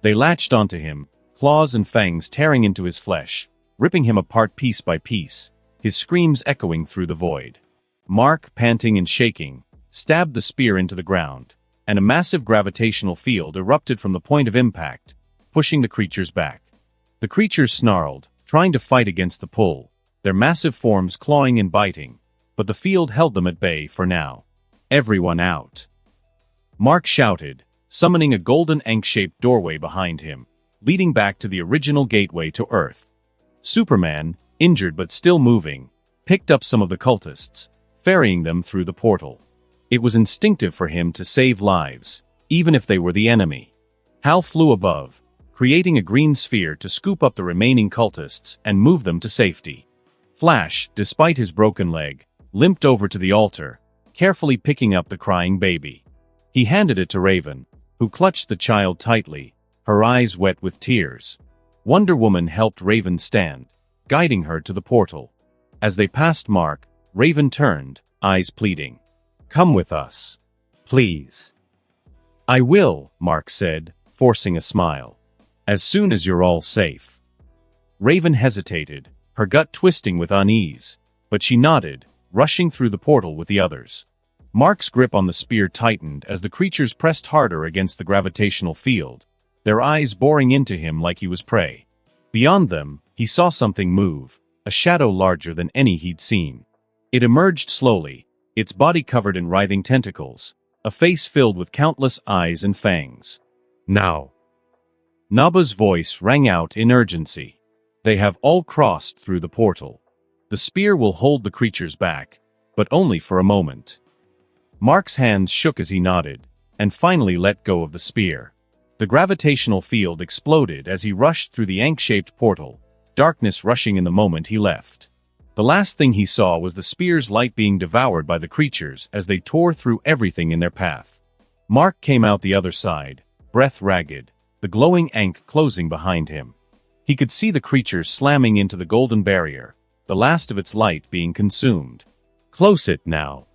They latched onto him, claws and fangs tearing into his flesh, ripping him apart piece by piece, his screams echoing through the void. Mark, panting and shaking, stabbed the spear into the ground, and a massive gravitational field erupted from the point of impact, pushing the creatures back. The creatures snarled, trying to fight against the pull, their massive forms clawing and biting, but the field held them at bay for now. Everyone out. Mark shouted, summoning a golden ank-shaped doorway behind him, leading back to the original gateway to Earth. Superman, injured but still moving, picked up some of the cultists, ferrying them through the portal. It was instinctive for him to save lives, even if they were the enemy. Hal flew above, creating a green sphere to scoop up the remaining cultists and move them to safety. Flash, despite his broken leg, limped over to the altar, carefully picking up the crying baby. He handed it to Raven, who clutched the child tightly, her eyes wet with tears. Wonder Woman helped Raven stand, guiding her to the portal. As they passed Mark, Raven turned, eyes pleading. "Come with us. Please." "I will," Mark said, forcing a smile. "As soon as you're all safe." Raven hesitated, her gut twisting with unease, but she nodded, rushing through the portal with the others. Mark's grip on the spear tightened as the creatures pressed harder against the gravitational field, their eyes boring into him like he was prey. Beyond them, he saw something move, a shadow larger than any he'd seen. It emerged slowly, its body covered in writhing tentacles, a face filled with countless eyes and fangs. "Now." Naba's voice rang out in urgency. "They have all crossed through the portal. The spear will hold the creatures back, but only for a moment." Mark's hands shook as he nodded, and finally let go of the spear. The gravitational field exploded as he rushed through the ank-shaped portal, darkness rushing in the moment he left. The last thing he saw was the spear's light being devoured by the creatures as they tore through everything in their path. Mark came out the other side, breath ragged, the glowing ank closing behind him. He could see the creatures slamming into the golden barrier, the last of its light being consumed. "Close it now,"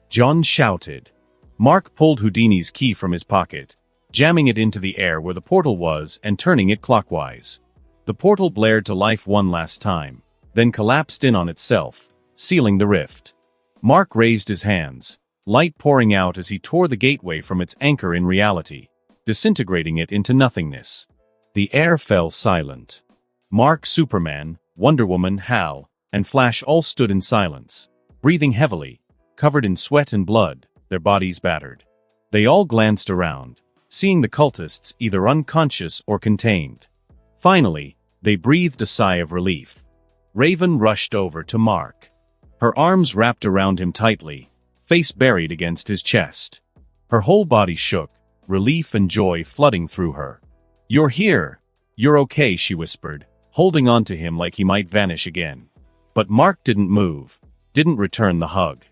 John shouted. Mark pulled Houdini's key from his pocket, jamming it into the air where the portal was and turning it clockwise. The portal blared to life one last time, then collapsed in on itself, sealing the rift. Mark raised his hands, light pouring out as he tore the gateway from its anchor in reality, disintegrating it into nothingness. The air fell silent. Mark, Superman, Wonder Woman, Hal, and Flash all stood in silence, breathing heavily, covered in sweat and blood, their bodies battered. They all glanced around, seeing the cultists either unconscious or contained. Finally, they breathed a sigh of relief. Raven rushed over to Mark. Her arms wrapped around him tightly, face buried against his chest. Her whole body shook, relief and joy flooding through her. "You're here. You're okay," she whispered, holding on to him like he might vanish again. But Mark didn't move, didn't return the hug.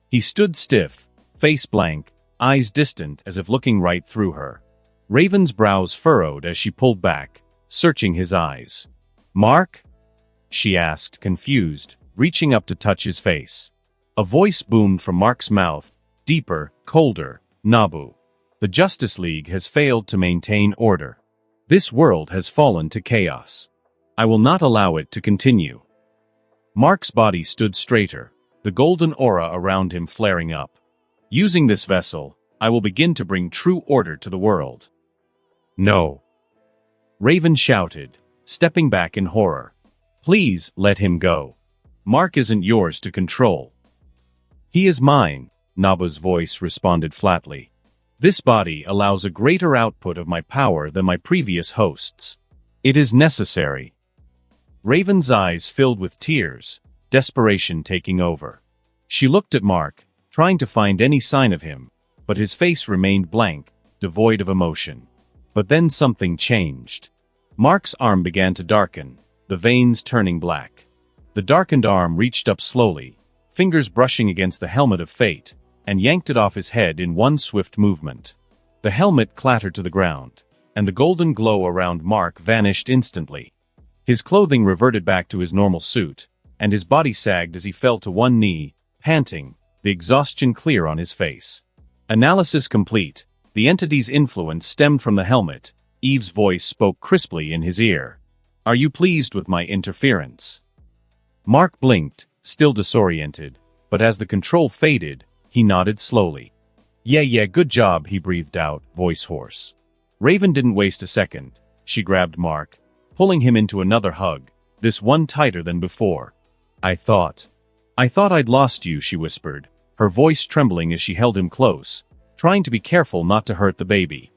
He stood stiff, face blank, eyes distant as if looking right through her. Raven's brows furrowed as she pulled back, searching his eyes. "Mark?" she asked, confused, reaching up to touch his face. A voice boomed from Mark's mouth, deeper, colder. "Nabu. The Justice League has failed to maintain order. This world has fallen to chaos. I will not allow it to continue." Mark's body stood straighter, the golden aura around him flaring up. "Using this vessel, I will begin to bring true order to the world." "No," Raven shouted, stepping back in horror. "Please let him go. Mark isn't yours to control." "He is mine," Naba's voice responded flatly. "This body allows a greater output of my power than my previous hosts. It is necessary." Raven's eyes filled with tears, desperation taking over. She looked at Mark, trying to find any sign of him, but his face remained blank, devoid of emotion. But then something changed. Mark's arm began to darken, the veins turning black. The darkened arm reached up slowly, fingers brushing against the helmet of fate, and yanked it off his head in one swift movement. The helmet clattered to the ground, and the golden glow around Mark vanished instantly. His clothing reverted back to his normal suit, and his body sagged as he fell to one knee, panting, the exhaustion clear on his face. Analysis complete. The entity's influence stemmed from the helmet. Eve's voice spoke crisply in his ear. "Are you pleased with my interference?" Mark blinked, still disoriented, but as the control faded, he nodded slowly. Yeah, good job, he breathed out, voice hoarse. Raven didn't waste a second. She grabbed Mark, pulling him into another hug, this one tighter than before. I thought I'd lost you, she whispered, her voice trembling as she held him close, trying to be careful not to hurt the baby.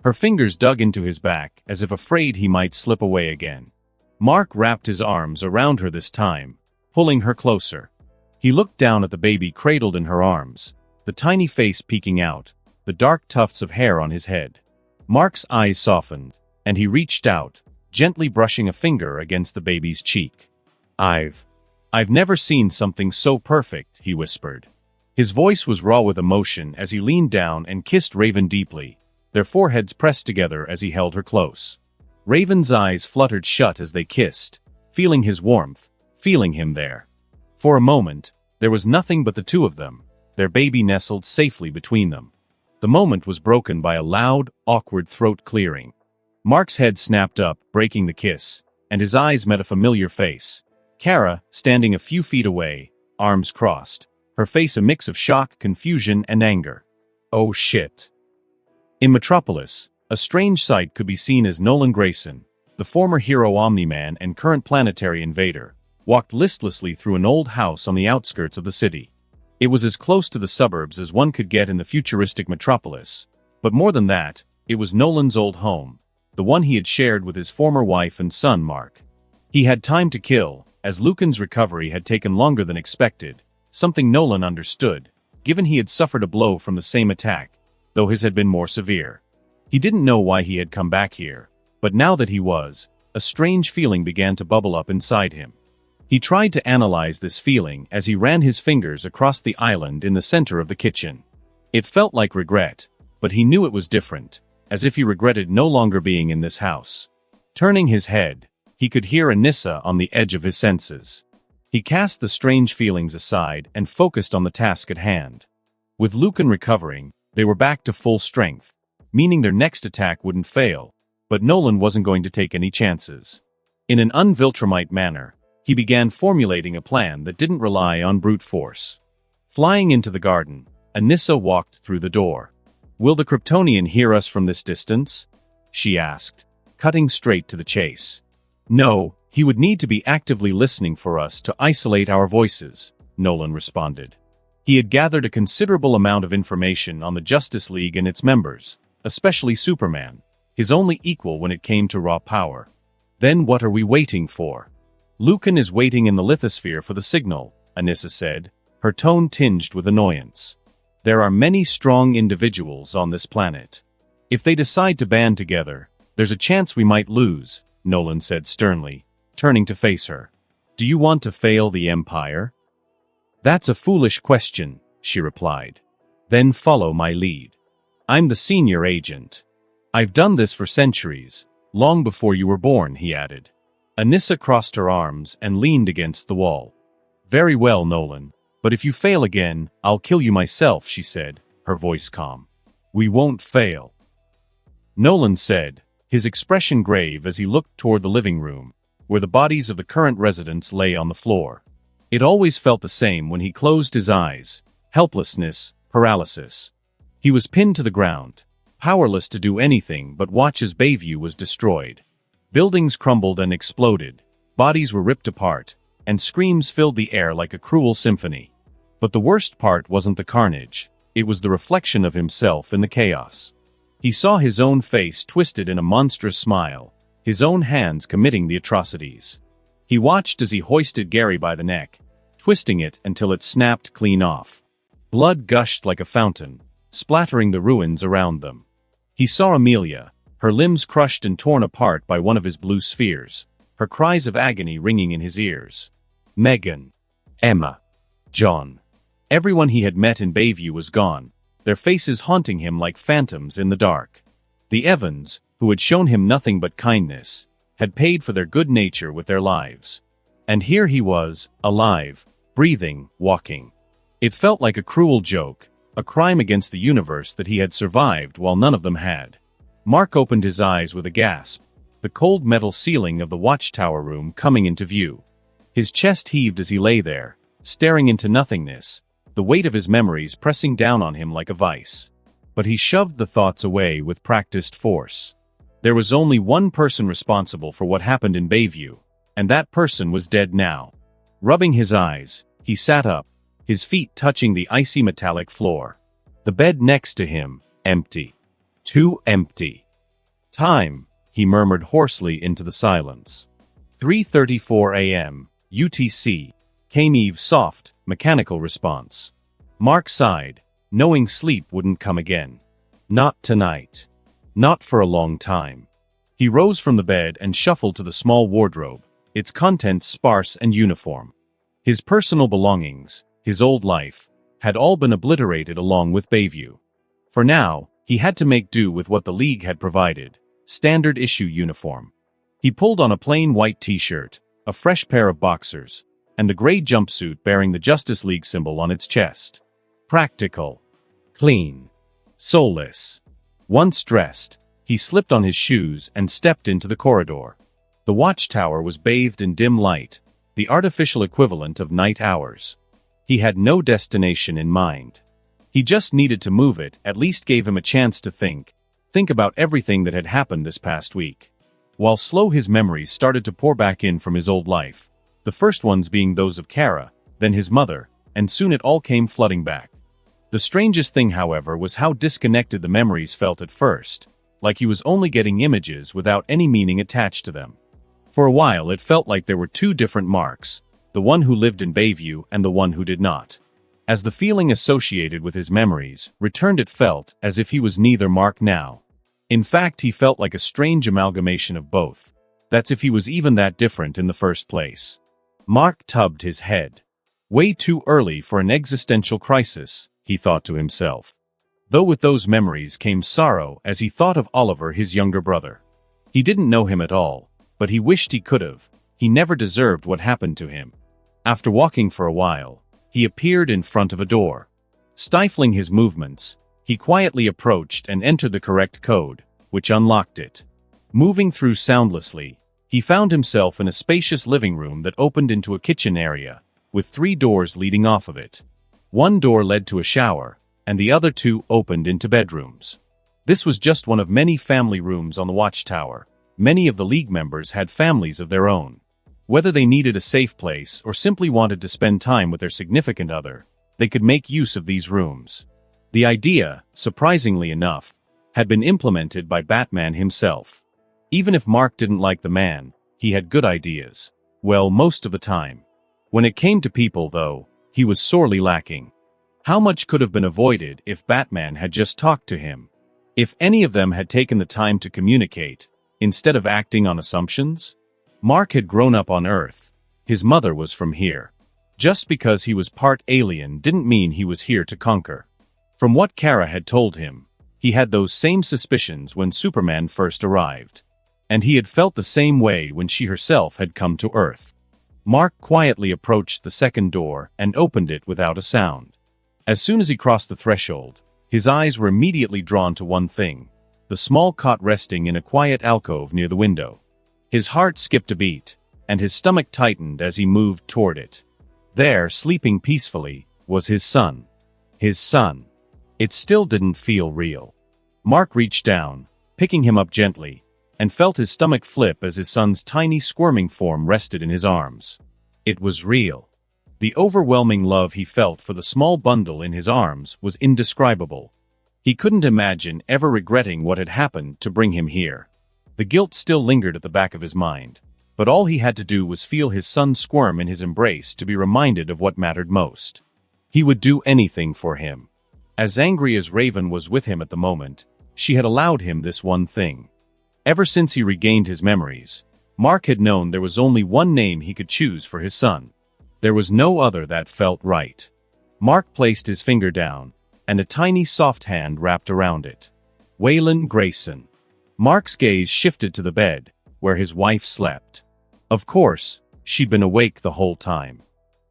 Her fingers dug into his back, as if afraid he might slip away again. Mark wrapped his arms around her this time, pulling her closer. He looked down at the baby cradled in her arms, the tiny face peeking out, the dark tufts of hair on his head. Mark's eyes softened, and he reached out, gently brushing a finger against the baby's cheek. I've never seen something so perfect, he whispered. His voice was raw with emotion as he leaned down and kissed Raven deeply, their foreheads pressed together as he held her close. Raven's eyes fluttered shut as they kissed, feeling his warmth, feeling him there. For a moment, there was nothing but the two of them, their baby nestled safely between them. The moment was broken by a loud, awkward throat clearing. Mark's head snapped up, breaking the kiss, and his eyes met a familiar face. Kara, standing a few feet away, arms crossed, her face a mix of shock, confusion, and anger. Oh shit. In Metropolis, a strange sight could be seen as Nolan Grayson, the former hero Omni-Man and current planetary invader, walked listlessly through an old house on the outskirts of the city. It was as close to the suburbs as one could get in the futuristic Metropolis, but more than that, it was Nolan's old home, the one he had shared with his former wife and son Mark. He had time to kill, as Lucan's recovery had taken longer than expected, something Nolan understood, given he had suffered a blow from the same attack, though his had been more severe. He didn't know why he had come back here, but now that he was, a strange feeling began to bubble up inside him. He tried to analyze this feeling as he ran his fingers across the island in the center of the kitchen. It felt like regret, but he knew it was different, as if he regretted no longer being in this house. Turning his head, he could hear Anissa on the edge of his senses. He cast the strange feelings aside and focused on the task at hand. With Lucan recovering, they were back to full strength, meaning their next attack wouldn't fail, but Nolan wasn't going to take any chances. In an un-Viltrumite manner, he began formulating a plan that didn't rely on brute force. Flying into the garden, Anissa walked through the door. "Will the Kryptonian hear us from this distance?" she asked, cutting straight to the chase. "No, he would need to be actively listening for us to isolate our voices," Nolan responded. He had gathered a considerable amount of information on the Justice League and its members, especially Superman, his only equal when it came to raw power. "Then what are we waiting for?" "Lucan is waiting in the lithosphere for the signal," Anissa said, her tone tinged with annoyance. "There are many strong individuals on this planet. If they decide to band together, there's a chance we might lose," Nolan said sternly, turning to face her. "Do you want to fail the Empire?" "That's a foolish question," she replied. "Then follow my lead. I'm the senior agent. I've done this for centuries, long before you were born," he added. Anissa crossed her arms and leaned against the wall. "Very well, Nolan, but if you fail again, I'll kill you myself," she said, her voice calm. "We won't fail," Nolan said, his expression grave as he looked toward the living room, where the bodies of the current residents lay on the floor. It always felt the same when he closed his eyes: helplessness, paralysis. He was pinned to the ground, powerless to do anything but watch as Bayview was destroyed. Buildings crumbled and exploded, bodies were ripped apart, and screams filled the air like a cruel symphony. But the worst part wasn't the carnage, it was the reflection of himself in the chaos. He saw his own face twisted in a monstrous smile, his own hands committing the atrocities. He watched as he hoisted Gary by the neck, twisting it until it snapped clean off. Blood gushed like a fountain, splattering the ruins around them. He saw Amelia, her limbs crushed and torn apart by one of his blue spheres, her cries of agony ringing in his ears. Megan, Emma, John. Everyone he had met in Bayview was gone, their faces haunting him like phantoms in the dark. The Evans, who had shown him nothing but kindness, had paid for their good nature with their lives. And here he was, alive, breathing, walking. It felt like a cruel joke, a crime against the universe that he had survived while none of them had. Mark opened his eyes with a gasp, the cold metal ceiling of the watchtower room coming into view. His chest heaved as he lay there, staring into nothingness, the weight of his memories pressing down on him like a vice. but he shoved the thoughts away with practiced force. There was only one person responsible for what happened in Bayview, and that person was dead now. Rubbing his eyes, he sat up, his feet touching the icy metallic floor. The bed next to him, empty. Too empty. Time, he murmured hoarsely into the silence. 3:34 a.m., UTC, came Eve's soft, mechanical response. Mark sighed, knowing sleep wouldn't come again. Not tonight. Not for a long time. He rose from the bed and shuffled to the small wardrobe, its contents sparse and uniform. His personal belongings, his old life, had all been obliterated along with Bayview. For now, he had to make do with what the League had provided, standard issue uniform. He pulled on a plain white t-shirt, a fresh pair of boxers, and the gray jumpsuit bearing the Justice League symbol on its chest. Practical. Clean. Soulless. Once dressed, he slipped on his shoes and stepped into the corridor. The watchtower was bathed in dim light, the artificial equivalent of night hours. He had no destination in mind. He just needed to move it, at least gave him a chance to think about everything that had happened this past week. While slow his memories started to pour back in from his old life, the first ones being those of Kara, then his mother, and soon it all came flooding back. The strangest thing, however, was how disconnected the memories felt at first, like he was only getting images without any meaning attached to them. For a while it felt like there were two different Marks, the one who lived in Bayview and the one who did not. As the feeling associated with his memories returned, it felt as if he was neither Mark now. In fact, he felt like a strange amalgamation of both. That's if he was even that different in the first place. Mark tubbed his head. Way too early for an existential crisis, he thought to himself. Though with those memories came sorrow as he thought of Oliver, his younger brother. He didn't know him at all, but he wished he could have. He never deserved what happened to him. After walking for a while, he appeared in front of a door. Stifling his movements, he quietly approached and entered the correct code, which unlocked it. Moving through soundlessly, he found himself in a spacious living room that opened into a kitchen area, with 3 doors leading off of it. One door led to a shower, and the other 2 opened into bedrooms. This was just one of many family rooms on the watchtower. Many of the League members had families of their own. Whether they needed a safe place or simply wanted to spend time with their significant other, they could make use of these rooms. The idea, surprisingly enough, had been implemented by Batman himself. Even if Mark didn't like the man, he had good ideas. Well, most of the time. When it came to people, though, he was sorely lacking. How much could have been avoided if Batman had just talked to him? If any of them had taken the time to communicate, instead of acting on assumptions? Mark had grown up on Earth. His mother was from here. Just because he was part alien didn't mean he was here to conquer. From what Kara had told him, he had those same suspicions when Superman first arrived. And he had felt the same way when she herself had come to Earth. Mark quietly approached the second door and opened it without a sound. As soon as he crossed the threshold, his eyes were immediately drawn to one thing: the small cot resting in a quiet alcove near the window. His heart skipped a beat, and his stomach tightened as he moved toward it. There, sleeping peacefully, was his son. His son. It still didn't feel real. Mark reached down, picking him up gently, and felt his stomach flip as his son's tiny squirming form rested in his arms. It was real. The overwhelming love he felt for the small bundle in his arms was indescribable. He couldn't imagine ever regretting what had happened to bring him here. The guilt still lingered at the back of his mind, but all he had to do was feel his son squirm in his embrace to be reminded of what mattered most. He would do anything for him. As angry as Raven was with him at the moment, she had allowed him this one thing. Ever since he regained his memories, Mark had known there was only one name he could choose for his son. There was no other that felt right. Mark placed his finger down, and a tiny soft hand wrapped around it. Waylon Grayson. Mark's gaze shifted to the bed, where his wife slept. Of course, she'd been awake the whole time.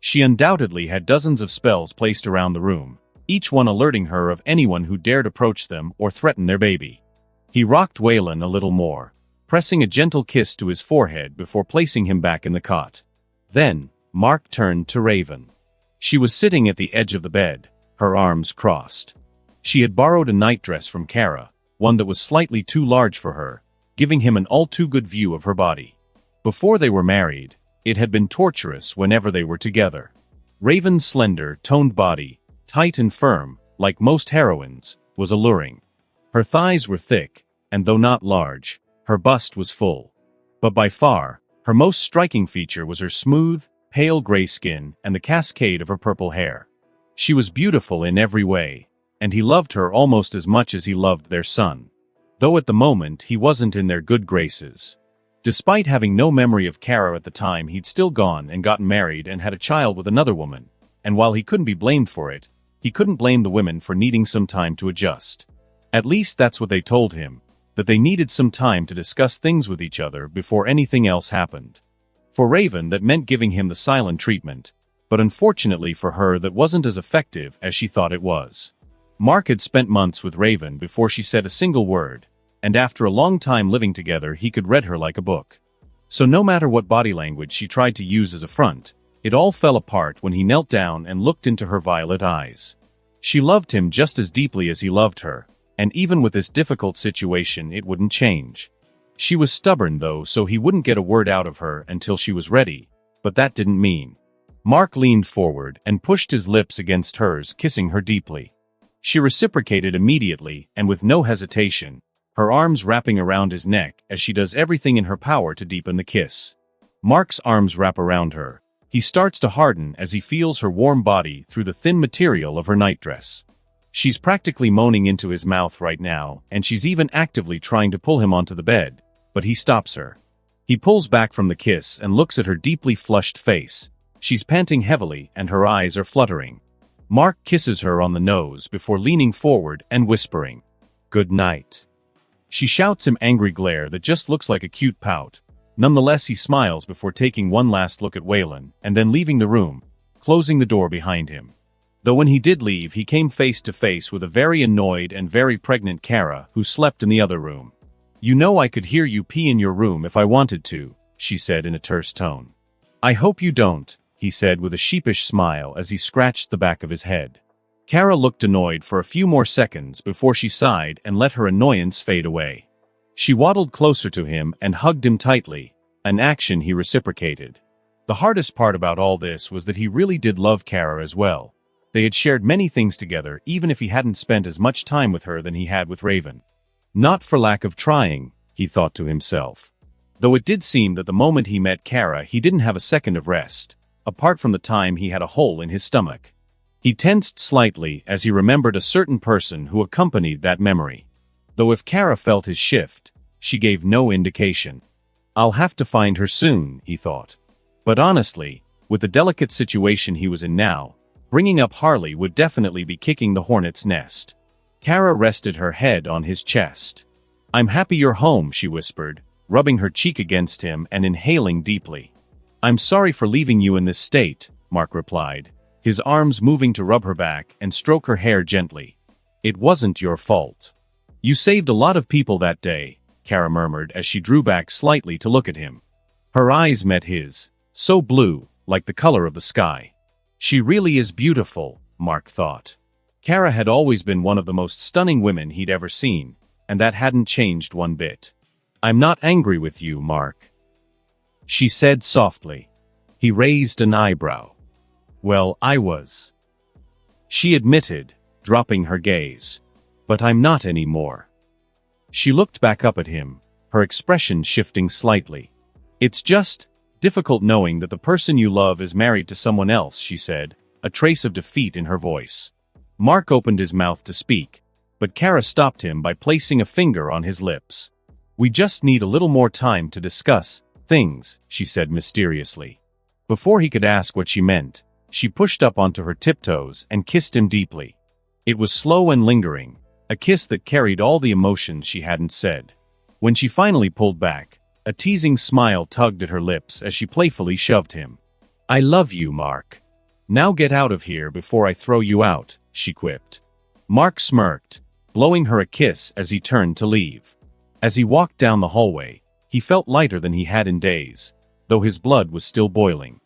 She undoubtedly had dozens of spells placed around the room, each one alerting her of anyone who dared approach them or threaten their baby. He rocked Waylon a little more, pressing a gentle kiss to his forehead before placing him back in the cot. Then, Mark turned to Raven. She was sitting at the edge of the bed, her arms crossed. She had borrowed a nightdress from Kara, one that was slightly too large for her, giving him an all-too-good view of her body. Before they were married, it had been torturous whenever they were together. Raven's slender, toned body, tight and firm, like most heroines, was alluring. Her thighs were thick, and though not large, her bust was full. But by far, her most striking feature was her smooth, pale gray skin and the cascade of her purple hair. She was beautiful in every way, and he loved her almost as much as he loved their son. Though at the moment he wasn't in their good graces. Despite having no memory of Kara at the time, he'd still gone and gotten married and had a child with another woman, and while he couldn't be blamed for it, he couldn't blame the women for needing some time to adjust. At least that's what they told him, that they needed some time to discuss things with each other before anything else happened. For Raven, that meant giving him the silent treatment, but unfortunately for her that wasn't as effective as she thought it was. Mark had spent months with Raven before she said a single word, and after a long time living together he could read her like a book. So no matter what body language she tried to use as a front, it all fell apart when he knelt down and looked into her violet eyes. She loved him just as deeply as he loved her, and even with this difficult situation it wouldn't change. She was stubborn though, so he wouldn't get a word out of her until she was ready, but that didn't mean. Mark leaned forward and pushed his lips against hers, kissing her deeply. She reciprocated immediately and with no hesitation, her arms wrapping around his neck as she does everything in her power to deepen the kiss. Mark's arms wrap around her. He starts to harden as he feels her warm body through the thin material of her nightdress. She's practically moaning into his mouth right now, and she's even actively trying to pull him onto the bed, but he stops her. He pulls back from the kiss and looks at her deeply flushed face. She's panting heavily and her eyes are fluttering. Mark kisses her on the nose before leaning forward and whispering, "Good night." She shouts him angry glare that just looks like a cute pout. Nonetheless, he smiles before taking one last look at Waylon and then leaving the room, closing the door behind him. Though when he did leave, he came face to face with a very annoyed and very pregnant Kara who slept in the other room. "You know I could hear you pee in your room if I wanted to," she said in a terse tone. "I hope you don't," he said with a sheepish smile as he scratched the back of his head. Kara looked annoyed for a few more seconds before she sighed and let her annoyance fade away. She waddled closer to him and hugged him tightly, an action he reciprocated. The hardest part about all this was that he really did love Kara as well. They had shared many things together, even if he hadn't spent as much time with her than he had with Raven. Not for lack of trying, he thought to himself. Though it did seem that the moment he met Kara he didn't have a second of rest, apart from the time he had a hole in his stomach. He tensed slightly as he remembered a certain person who accompanied that memory. Though if Kara felt his shift, she gave no indication. "I'll have to find her soon," he thought. But honestly, with the delicate situation he was in now, bringing up Harley would definitely be kicking the hornet's nest. Kara rested her head on his chest. "I'm happy you're home," she whispered, rubbing her cheek against him and inhaling deeply. "I'm sorry for leaving you in this state," Mark replied, his arms moving to rub her back and stroke her hair gently. "It wasn't your fault. You saved a lot of people that day," Kara murmured as she drew back slightly to look at him. Her eyes met his, so blue, like the color of the sky. She really is beautiful, Mark thought. Kara had always been one of the most stunning women he'd ever seen, and that hadn't changed one bit. "I'm not angry with you, Mark," she said softly. He raised an eyebrow. "Well, I was," she admitted, dropping her gaze. "But I'm not anymore." She looked back up at him, her expression shifting slightly. "It's just difficult knowing that the person you love is married to someone else," she said, a trace of defeat in her voice. Mark opened his mouth to speak, but Kara stopped him by placing a finger on his lips. "We just need a little more time to discuss things," she said mysteriously. Before he could ask what she meant, she pushed up onto her tiptoes and kissed him deeply. It was slow and lingering, a kiss that carried all the emotions she hadn't said. When she finally pulled back, a teasing smile tugged at her lips as she playfully shoved him. "I love you, Mark. Now get out of here before I throw you out," she quipped. Mark smirked, blowing her a kiss as he turned to leave. As he walked down the hallway, he felt lighter than he had in days, though his blood was still boiling.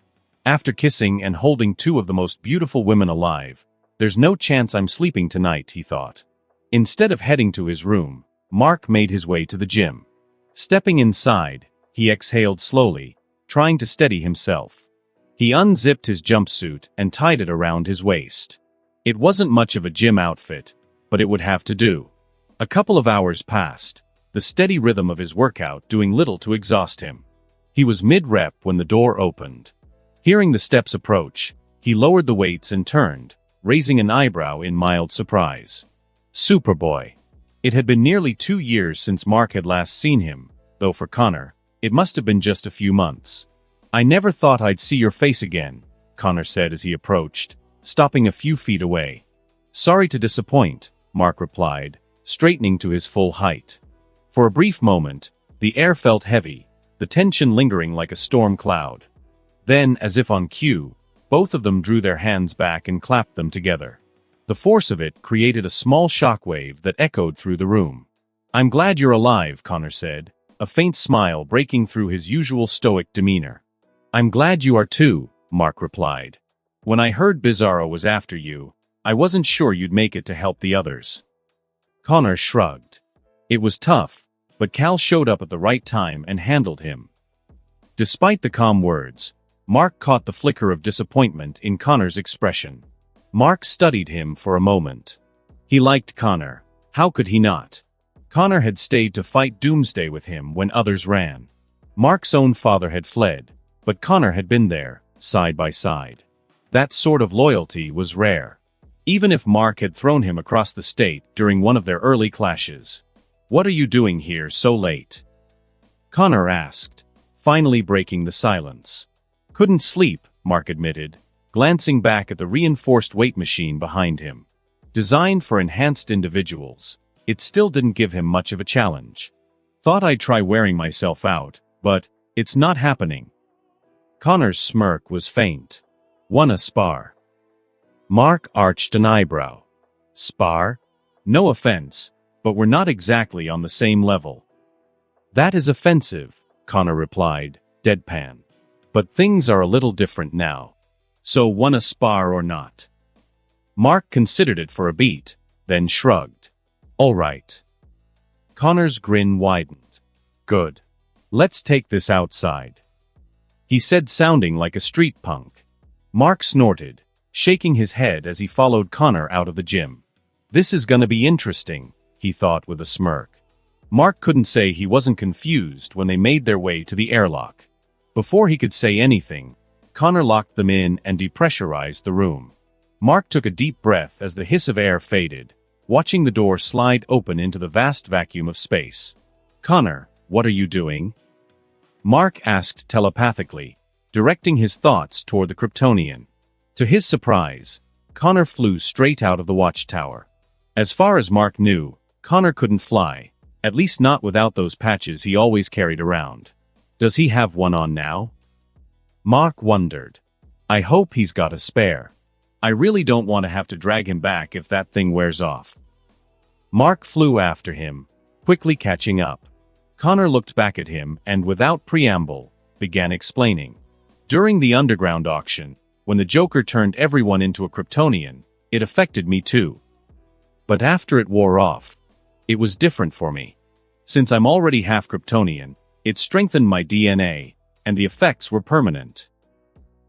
After kissing and holding two of the most beautiful women alive, there's no chance I'm sleeping tonight, he thought. Instead of heading to his room, Mark made his way to the gym. Stepping inside, he exhaled slowly, trying to steady himself. He unzipped his jumpsuit and tied it around his waist. It wasn't much of a gym outfit, but it would have to do. A couple of hours passed, the steady rhythm of his workout doing little to exhaust him. He was mid-rep when the door opened. Hearing the steps approach, he lowered the weights and turned, raising an eyebrow in mild surprise. Superboy. It had been nearly 2 years since Mark had last seen him, though for Connor, it must have been just a few months. "I never thought I'd see your face again," Connor said as he approached, stopping a few feet away. "Sorry to disappoint," Mark replied, straightening to his full height. For a brief moment, the air felt heavy, the tension lingering like a storm cloud. Then, as if on cue, both of them drew their hands back and clapped them together. The force of it created a small shockwave that echoed through the room. "I'm glad you're alive," Connor said, a faint smile breaking through his usual stoic demeanor. "I'm glad you are too," Mark replied. "When I heard Bizarro was after you, I wasn't sure you'd make it to help the others." Connor shrugged. It was tough, but Cal showed up at the right time and handled him. Despite the calm words, Mark caught the flicker of disappointment in Connor's expression. Mark studied him for a moment. He liked Connor. How could he not? Connor had stayed to fight doomsday with him when others ran. Mark's own father had fled, but Connor had been there, side by side. That sort of loyalty was rare. Even if Mark had thrown him across the state during one of their early clashes. "What are you doing here so late?" Connor asked, finally breaking the silence. "Couldn't sleep," Mark admitted, glancing back at the reinforced weight machine behind him. Designed for enhanced individuals, it still didn't give him much of a challenge. "Thought I'd try wearing myself out, but it's not happening." Connor's smirk was faint. "Wanna spar?" Mark arched an eyebrow. "Spar? No offense, but we're not exactly on the same level." "That is offensive," Connor replied, deadpan. "But things are a little different now. So wanna spar or not?" Mark considered it for a beat, then shrugged. "All right." Connor's grin widened. "Good. Let's take this outside," he said, sounding like a street punk. Mark snorted, shaking his head as he followed Connor out of the gym. "This is gonna be interesting," he thought with a smirk. Mark couldn't say he wasn't confused when they made their way to the airlock. Before he could say anything, Connor locked them in and depressurized the room. Mark took a deep breath as the hiss of air faded, watching the door slide open into the vast vacuum of space. "Connor, what are you doing?" Mark asked telepathically, directing his thoughts toward the Kryptonian. To his surprise, Connor flew straight out of the watchtower. As far as Mark knew, Connor couldn't fly, at least not without those patches he always carried around. Does he have one on now? Mark wondered. I hope he's got a spare. I really don't want to have to drag him back if that thing wears off. Mark flew after him, quickly catching up. Connor looked back at him and, without preamble, began explaining. During the underground auction, when the Joker turned everyone into a Kryptonian, it affected me too. But after it wore off, it was different for me. Since I'm already half Kryptonian, it strengthened my DNA, and the effects were permanent.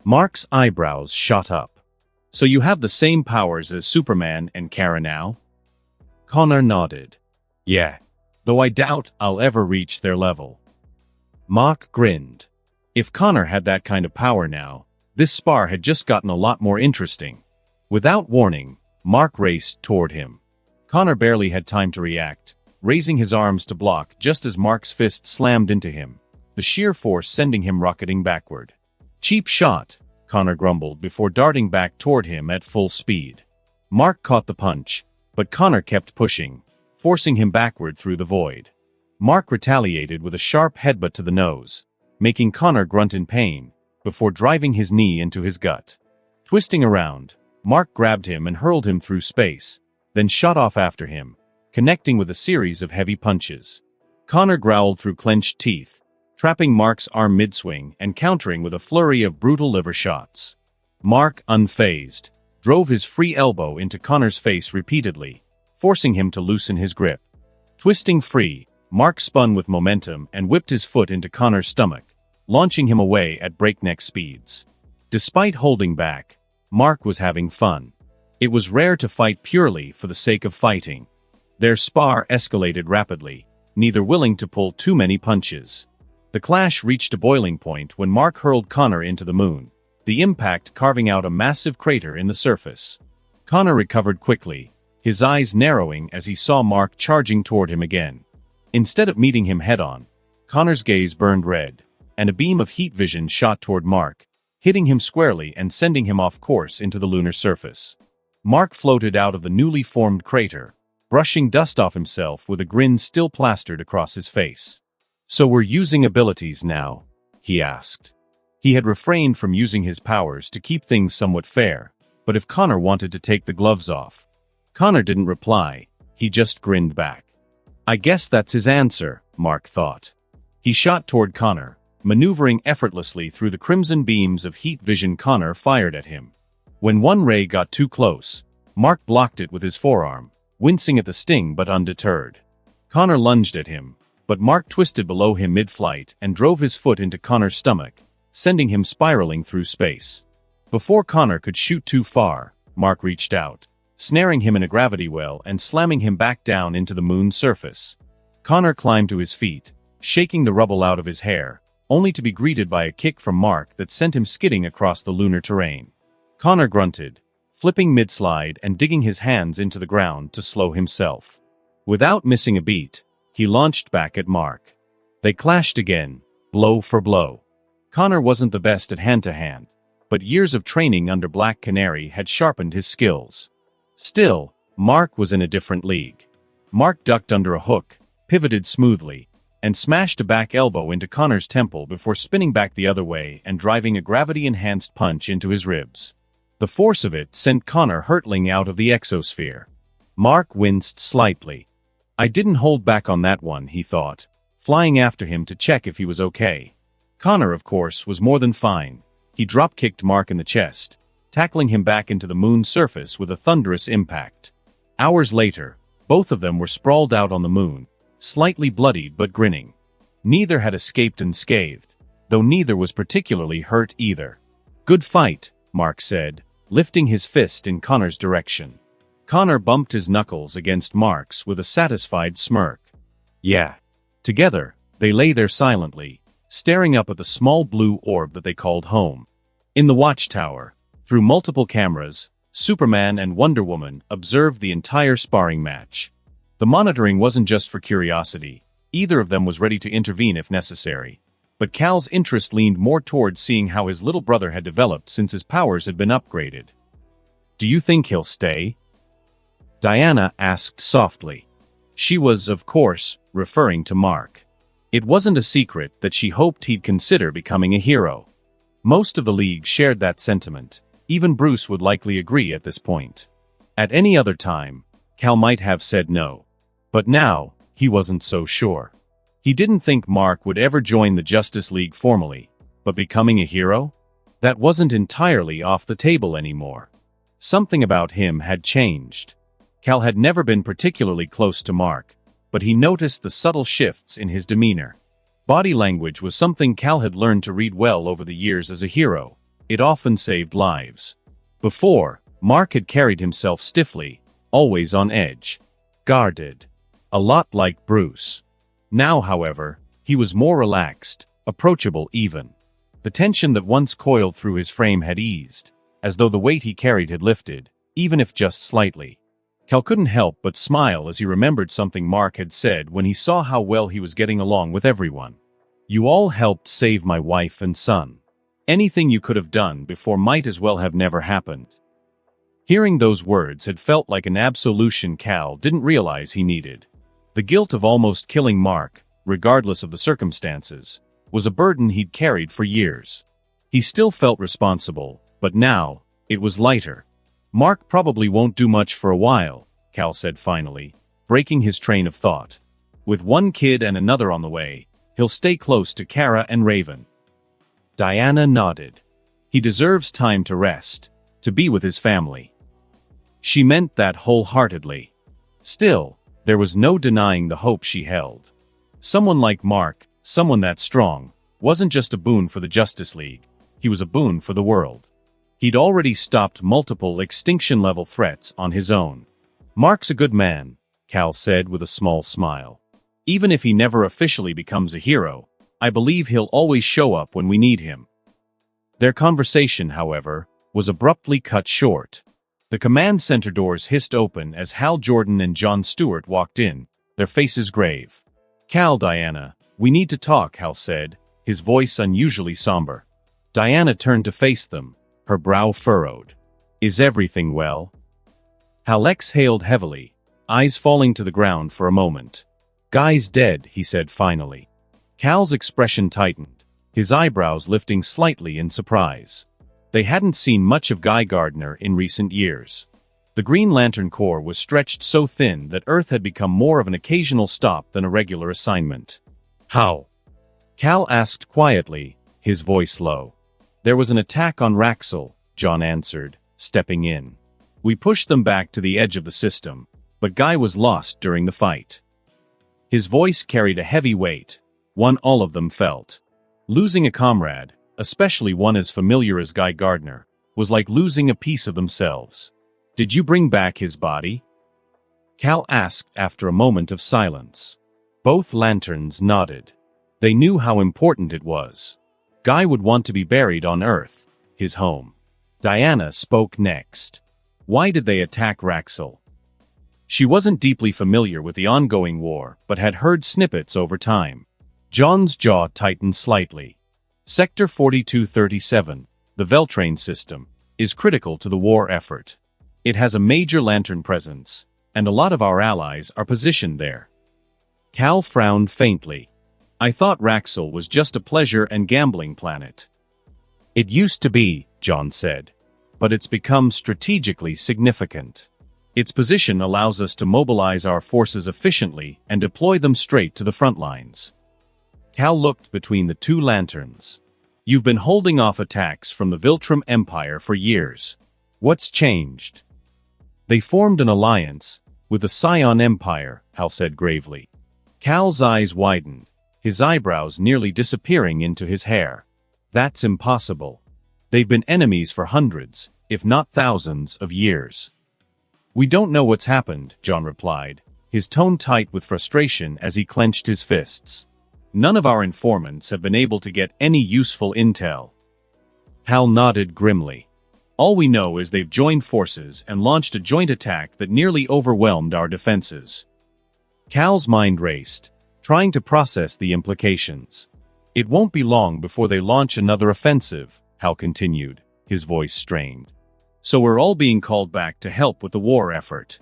Mark's eyebrows shot up. So you have the same powers as Superman and Kara now? Connor nodded. Yeah, though I doubt I'll ever reach their level. Mark grinned. If Connor had that kind of power now, this spar had just gotten a lot more interesting. Without warning, Mark raced toward him. Connor barely had time to react, raising his arms to block just as Mark's fist slammed into him, the sheer force sending him rocketing backward. Cheap shot, Connor grumbled before darting back toward him at full speed. Mark caught the punch, but Connor kept pushing, forcing him backward through the void. Mark retaliated with a sharp headbutt to the nose, making Connor grunt in pain, before driving his knee into his gut. Twisting around, Mark grabbed him and hurled him through space, then shot off after him, connecting with a series of heavy punches. Connor growled through clenched teeth, trapping Mark's arm mid-swing and countering with a flurry of brutal liver shots. Mark, unfazed, drove his free elbow into Connor's face repeatedly, forcing him to loosen his grip. Twisting free, Mark spun with momentum and whipped his foot into Connor's stomach, launching him away at breakneck speeds. Despite holding back, Mark was having fun. It was rare to fight purely for the sake of fighting. Their spar escalated rapidly, neither willing to pull too many punches. The clash reached a boiling point when Mark hurled Connor into the moon, the impact carving out a massive crater in the surface. Connor recovered quickly, his eyes narrowing as he saw Mark charging toward him again. Instead of meeting him head-on, Connor's gaze burned red, and a beam of heat vision shot toward Mark, hitting him squarely and sending him off course into the lunar surface. Mark floated out of the newly formed crater, brushing dust off himself with a grin still plastered across his face. "So we're using abilities now?" he asked. He had refrained from using his powers to keep things somewhat fair, but if Connor wanted to take the gloves off. Connor didn't reply, he just grinned back. I guess that's his answer, Mark thought. He shot toward Connor, maneuvering effortlessly through the crimson beams of heat vision Connor fired at him. When one ray got too close, Mark blocked it with his forearm, wincing at the sting but undeterred. Connor lunged at him, but Mark twisted below him mid-flight and drove his foot into Connor's stomach, sending him spiraling through space. Before Connor could shoot too far, Mark reached out, snaring him in a gravity well and slamming him back down into the moon's surface. Connor climbed to his feet, shaking the rubble out of his hair, only to be greeted by a kick from Mark that sent him skidding across the lunar terrain. Connor grunted, flipping mid-slide and digging his hands into the ground to slow himself. Without missing a beat, he launched back at Mark. They clashed again, blow for blow. Connor wasn't the best at hand-to-hand, but years of training under Black Canary had sharpened his skills. Still, Mark was in a different league. Mark ducked under a hook, pivoted smoothly, and smashed a back elbow into Connor's temple before spinning back the other way and driving a gravity-enhanced punch into his ribs. The force of it sent Connor hurtling out of the exosphere. Mark winced slightly. I didn't hold back on that one, he thought, flying after him to check if he was okay. Connor, of course, was more than fine. He drop-kicked Mark in the chest, tackling him back into the moon's surface with a thunderous impact. Hours later, both of them were sprawled out on the moon, slightly bloodied but grinning. Neither had escaped unscathed, though neither was particularly hurt either. Good fight, Mark said, lifting his fist in Connor's direction. Connor bumped his knuckles against Mark's with a satisfied smirk. Yeah. Together, they lay there silently, staring up at the small blue orb that they called home. In the watchtower, through multiple cameras, Superman and Wonder Woman observed the entire sparring match. The monitoring wasn't just for curiosity. Either of them was ready to intervene if necessary. But Cal's interest leaned more towards seeing how his little brother had developed since his powers had been upgraded. Do you think he'll stay? Diana asked softly. She was, of course, referring to Mark. It wasn't a secret that she hoped he'd consider becoming a hero. Most of the league shared that sentiment. Even Bruce would likely agree at this point. At any other time, Cal might have said no. But now, he wasn't so sure. He didn't think Mark would ever join the Justice League formally, but becoming a hero? That wasn't entirely off the table anymore. Something about him had changed. Cal had never been particularly close to Mark, but he noticed the subtle shifts in his demeanor. Body language was something Cal had learned to read well over the years as a hero. It often saved lives. Before, Mark had carried himself stiffly, always on edge. Guarded. A lot like Bruce. Now, however, he was more relaxed, approachable even. The tension that once coiled through his frame had eased, as though the weight he carried had lifted, even if just slightly. Cal couldn't help but smile as he remembered something Mark had said when he saw how well he was getting along with everyone. You all helped save my wife and son. Anything you could have done before might as well have never happened. Hearing those words had felt like an absolution Cal didn't realize he needed. The guilt of almost killing Mark, regardless of the circumstances, was a burden he'd carried for years. He still felt responsible, but now, it was lighter. Mark probably won't do much for a while, Cal said finally, breaking his train of thought. With one kid and another on the way, he'll stay close to Kara and Raven. Diana nodded. He deserves time to rest, to be with his family. She meant that wholeheartedly. Still, there was no denying the hope she held. Someone like Mark, someone that strong, wasn't just a boon for the Justice League, he was a boon for the world. He'd already stopped multiple extinction-level threats on his own. Mark's a good man, Cal said with a small smile. Even if he never officially becomes a hero, I believe he'll always show up when we need him. Their conversation, however, was abruptly cut short. The command center doors hissed open as Hal Jordan and Jon Stewart walked in, their faces grave. "Cal, Diana, we need to talk," Hal said, his voice unusually somber. Diana turned to face them, her brow furrowed. "Is everything well?" Hal exhaled heavily, eyes falling to the ground for a moment. "Guy's dead," he said finally. Cal's expression tightened, his eyebrows lifting slightly in surprise. They hadn't seen much of Guy Gardner in recent years. The Green Lantern Corps was stretched so thin that Earth had become more of an occasional stop than a regular assignment. "How?" Cal asked quietly, his voice low. "There was an attack on Raxel," Jon answered, stepping in. "We pushed them back to the edge of the system, but Guy was lost during the fight." His voice carried a heavy weight, one all of them felt. Losing a comrade, especially one as familiar as Guy Gardner, was like losing a piece of themselves. "Did you bring back his body?" Cal asked after a moment of silence. Both lanterns nodded. They knew how important it was. Guy would want to be buried on Earth, his home. Diana spoke next. Why did they attack Raxel? She wasn't deeply familiar with the ongoing war, but had heard snippets over time. Jon's jaw tightened slightly. Sector 4237, the Veltrain system, is critical to the war effort. It has a major lantern presence, and a lot of our allies are positioned there. Cal frowned faintly. "I thought Raxel was just a pleasure and gambling planet." "It used to be," Jon said, "but it's become strategically significant. Its position allows us to mobilize our forces efficiently and deploy them straight to the front lines." Cal looked between the two lanterns. "You've been holding off attacks from the Viltrum Empire for years. What's changed?" "They formed an alliance with the Scion Empire," Hal said gravely. Cal's eyes widened, his eyebrows nearly disappearing into his hair. "That's impossible. They've been enemies for hundreds, if not thousands, of years." "We don't know what's happened," Jon replied, his tone tight with frustration as he clenched his fists. "None of our informants have been able to get any useful intel." Hal nodded grimly. "All we know is they've joined forces and launched a joint attack that nearly overwhelmed our defenses." Cal's mind raced, trying to process the implications. "It won't be long before they launch another offensive," Hal continued, his voice strained. "So we're all being called back to help with the war effort."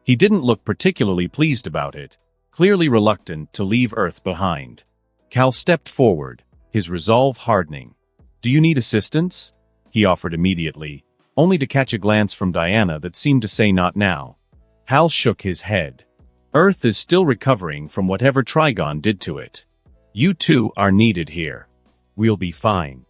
He didn't look particularly pleased about it, clearly reluctant to leave Earth behind. Cal stepped forward, his resolve hardening. "Do you need assistance?" he offered immediately, only to catch a glance from Diana that seemed to say not now. Hal shook his head. "Earth is still recovering from whatever Trigon did to it. You two are needed here. We'll be fine."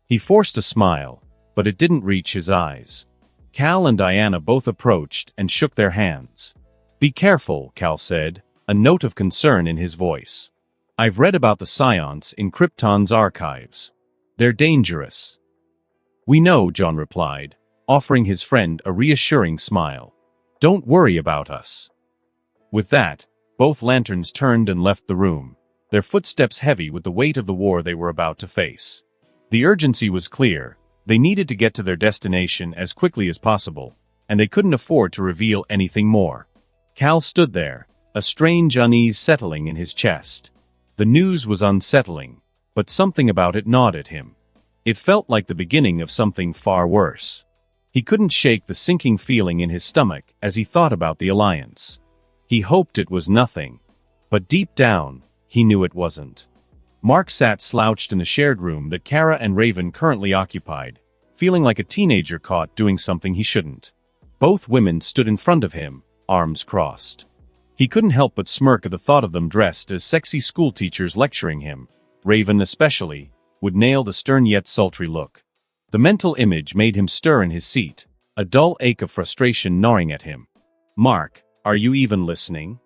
He forced a smile, but it didn't reach his eyes. Cal and Diana both approached and shook their hands. "Be careful," Cal said, a note of concern in his voice. "I've read about the Scions in Krypton's archives. They're dangerous." "We know," Jon replied, offering his friend a reassuring smile. "Don't worry about us." With that, both lanterns turned and left the room, their footsteps heavy with the weight of the war they were about to face. The urgency was clear. They needed to get to their destination as quickly as possible, and they couldn't afford to reveal anything more. Cal stood there, a strange unease settling in his chest. The news was unsettling, but something about it gnawed at him. It felt like the beginning of something far worse. He couldn't shake the sinking feeling in his stomach as he thought about the alliance. He hoped it was nothing, but deep down, he knew it wasn't. Mark sat slouched in the shared room that Kara and Raven currently occupied, feeling like a teenager caught doing something he shouldn't. Both women stood in front of him, arms crossed. He couldn't help but smirk at the thought of them dressed as sexy schoolteachers lecturing him. Raven especially would nail the stern yet sultry look. The mental image made him stir in his seat, a dull ache of frustration gnawing at him. Mark, Are you even listening?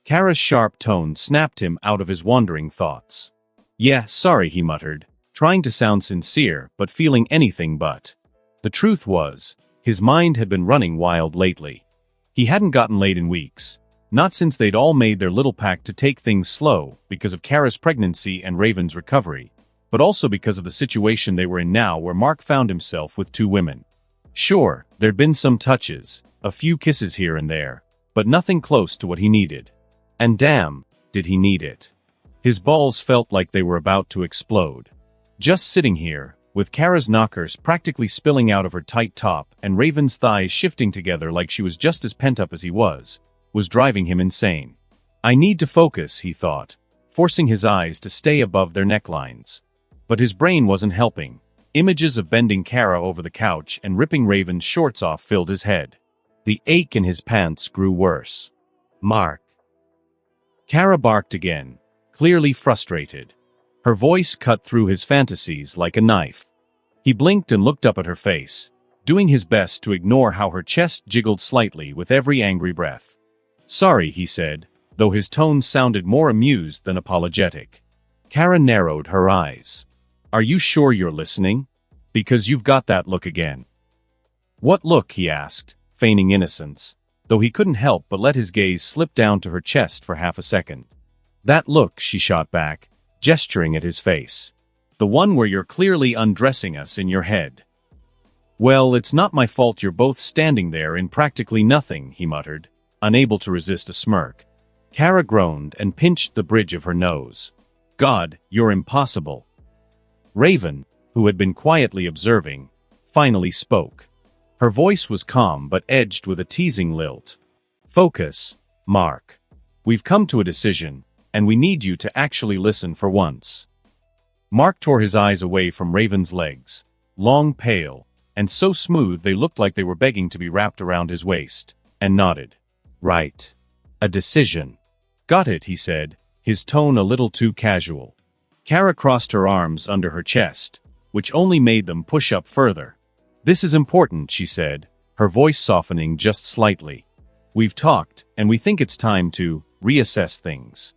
Kara's sharp tone snapped him out of his wandering thoughts. Yeah, sorry, he muttered, trying to sound sincere but feeling anything but. The truth was, his mind had been running wild lately. He hadn't gotten laid in weeks, not since they'd all made their little pact to take things slow because of Kara's pregnancy and Raven's recovery, but also because of the situation they were in now where Mark found himself with 2 women. Sure, there'd been some touches, a few kisses here and there, but nothing close to what he needed. And damn, did he need it. His balls felt like they were about to explode. Just sitting here, with Kara's knockers practically spilling out of her tight top and Raven's thighs shifting together like she was just as pent up as he was driving him insane. I need to focus, he thought, forcing his eyes to stay above their necklines. But his brain wasn't helping. Images of bending Kara over the couch and ripping Raven's shorts off filled his head. The ache in his pants grew worse. Mark. Kara barked again, clearly frustrated. Her voice cut through his fantasies like a knife. He blinked and looked up at her face, doing his best to ignore how her chest jiggled slightly with every angry breath. Sorry, he said, though his tone sounded more amused than apologetic. Kara narrowed her eyes. Are you sure you're listening? Because you've got that look again. What look? He asked, feigning innocence, though he couldn't help but let his gaze slip down to her chest for half a second. That look, she shot back, gesturing at his face. The one where you're clearly undressing us in your head. Well, it's not my fault you're both standing there in practically nothing, he muttered, unable to resist a smirk. Kara groaned and pinched the bridge of her nose. God, you're impossible. Raven, who had been quietly observing, finally spoke. Her voice was calm but edged with a teasing lilt. Focus, Mark. We've come to a decision, and we need you to actually listen for once. Mark tore his eyes away from Raven's legs, long, pale, and so smooth they looked like they were begging to be wrapped around his waist, and nodded. Right. A decision. Got it, he said, his tone a little too casual. Kara crossed her arms under her chest, which only made them push up further. This is important, she said, her voice softening just slightly. We've talked, and we think it's time to reassess things.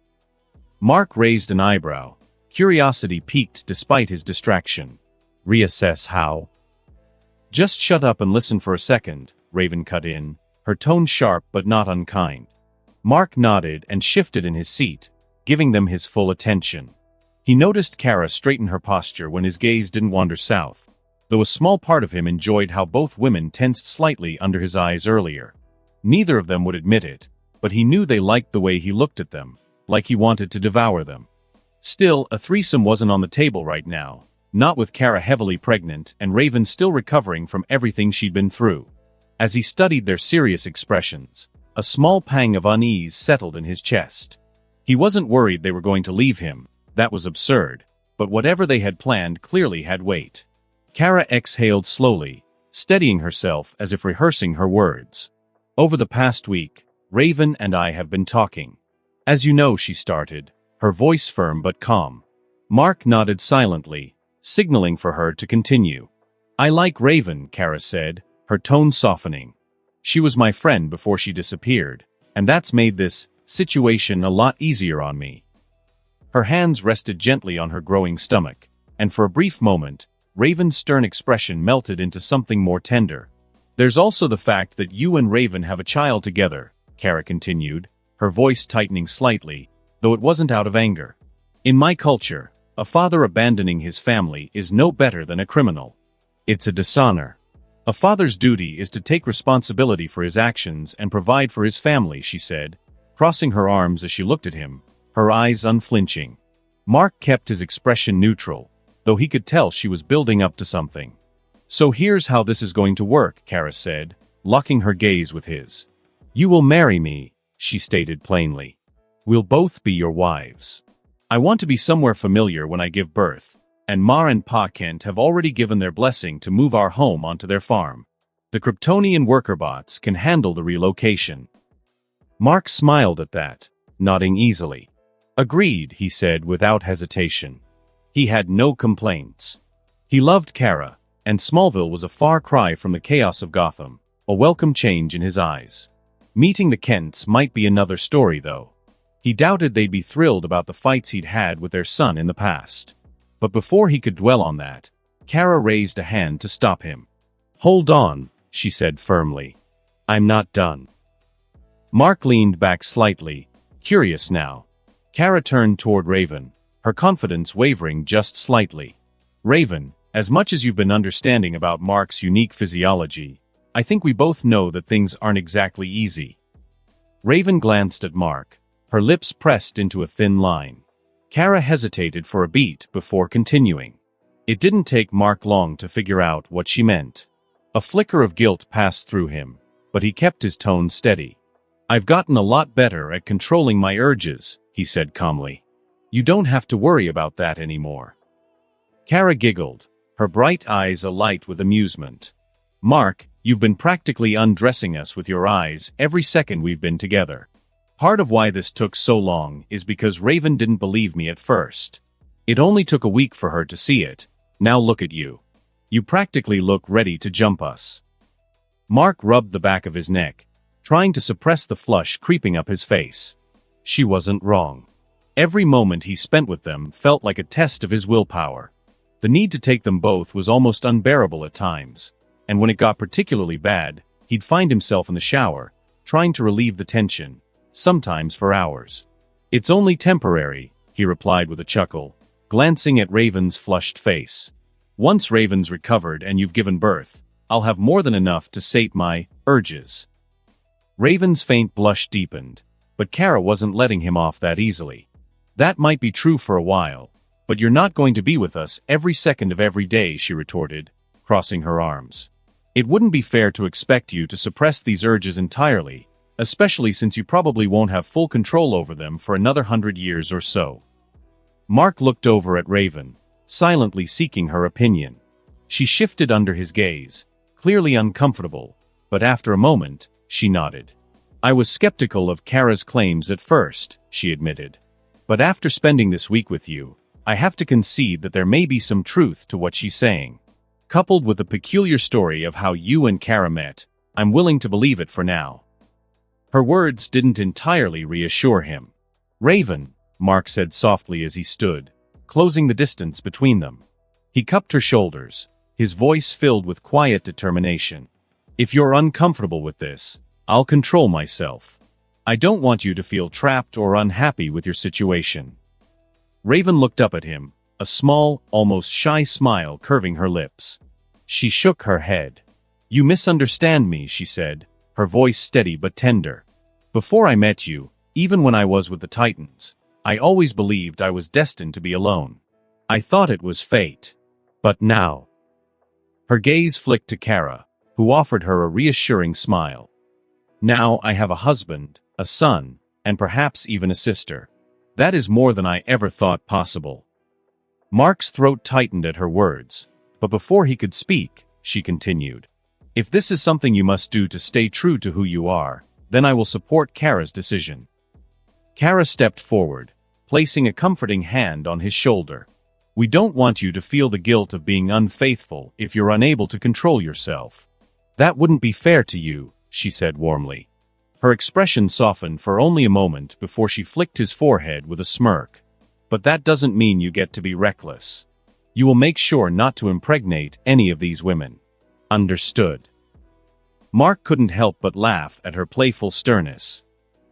Mark raised an eyebrow. Curiosity piqued despite his distraction. Reassess how? Just shut up and listen for a second, Raven cut in, her tone sharp but not unkind. Mark nodded and shifted in his seat, giving them his full attention. He noticed Kara straighten her posture when his gaze didn't wander south, though a small part of him enjoyed how both women tensed slightly under his eyes earlier. Neither of them would admit it, but he knew they liked the way he looked at them, like he wanted to devour them. Still, a threesome wasn't on the table right now, not with Kara heavily pregnant and Raven still recovering from everything she'd been through. As he studied their serious expressions, a small pang of unease settled in his chest. He wasn't worried they were going to leave him, that was absurd, but whatever they had planned clearly had weight. Kara exhaled slowly, steadying herself as if rehearsing her words. Over the past week, Raven and I have been talking. As you know, she started, her voice firm but calm. Mark nodded silently, signaling for her to continue. I like Raven, Kara said, her tone softening. She was my friend before she disappeared, and that's made this situation a lot easier on me. Her hands rested gently on her growing stomach, and for a brief moment, Raven's stern expression melted into something more tender. There's also the fact that you and Raven have a child together, Kara continued, her voice tightening slightly, though it wasn't out of anger. In my culture, a father abandoning his family is no better than a criminal. It's a dishonor. A father's duty is to take responsibility for his actions and provide for his family, she said, crossing her arms as she looked at him, her eyes unflinching. Mark kept his expression neutral, though he could tell she was building up to something. So here's how this is going to work, Kara said, locking her gaze with his. You will marry me, she stated plainly. We'll both be your wives. I want to be somewhere familiar when I give birth, and Ma and Pa Kent have already given their blessing to move our home onto their farm. The Kryptonian worker bots can handle the relocation. Mark smiled at that, nodding easily. Agreed, he said without hesitation. He had no complaints. He loved Kara, and Smallville was a far cry from the chaos of Gotham, a welcome change in his eyes. Meeting the Kents might be another story, though. He doubted they'd be thrilled about the fights he'd had with their son in the past. But before he could dwell on that, Kara raised a hand to stop him. "Hold on," she said firmly. "I'm not done." Mark leaned back slightly, curious now. Kara turned toward Raven, her confidence wavering just slightly. "Raven, as much as you've been understanding about Mark's unique physiology, I think we both know that things aren't exactly easy." Raven glanced at Mark, her lips pressed into a thin line. Kara hesitated for a beat before continuing. It didn't take Mark long to figure out what she meant. A flicker of guilt passed through him, but he kept his tone steady. "I've gotten a lot better at controlling my urges," he said calmly. "You don't have to worry about that anymore." Kara giggled, her bright eyes alight with amusement. "Mark, you've been practically undressing us with your eyes every second we've been together. Part of why this took so long is because Raven didn't believe me at first. It only took a week for her to see it. Now look at you. You practically look ready to jump us." Mark rubbed the back of his neck, trying to suppress the flush creeping up his face. She wasn't wrong. Every moment he spent with them felt like a test of his willpower. The need to take them both was almost unbearable at times, and when it got particularly bad, he'd find himself in the shower, trying to relieve the tension, sometimes for hours. "It's only temporary," he replied with a chuckle, glancing at Raven's flushed face. "Once Raven's recovered and you've given birth, I'll have more than enough to sate my urges." Raven's faint blush deepened, but Kara wasn't letting him off that easily. "That might be true for a while, but you're not going to be with us every second of every day," she retorted, crossing her arms. "It wouldn't be fair to expect you to suppress these urges entirely, especially since you probably won't have full control over them for another 100 years or so." Mark looked over at Raven, silently seeking her opinion. She shifted under his gaze, clearly uncomfortable, but after a moment, she nodded. "I was skeptical of Kara's claims at first," she admitted. "But after spending this week with you, I have to concede that there may be some truth to what she's saying. Coupled with the peculiar story of how you and Kara met, I'm willing to believe it for now." Her words didn't entirely reassure him. "Raven," Mark said softly as he stood, closing the distance between them. He cupped her shoulders, his voice filled with quiet determination. "If you're uncomfortable with this, I'll control myself. I don't want you to feel trapped or unhappy with your situation." Raven looked up at him, a small, almost shy smile curving her lips. She shook her head. "You misunderstand me," she said, her voice steady but tender. "Before I met you, even when I was with the Titans, I always believed I was destined to be alone. I thought it was fate. But now—" Her gaze flicked to Kara, who offered her a reassuring smile. "Now I have a husband, a son, and perhaps even a sister. That is more than I ever thought possible." Mark's throat tightened at her words, but before he could speak, she continued. "If this is something you must do to stay true to who you are, then I will support Kara's decision." Kara stepped forward, placing a comforting hand on his shoulder. "We don't want you to feel the guilt of being unfaithful if you're unable to control yourself. That wouldn't be fair to you," she said warmly. Her expression softened for only a moment before she flicked his forehead with a smirk. "But that doesn't mean you get to be reckless. You will make sure not to impregnate any of these women. Understood?" Mark couldn't help but laugh at her playful sternness.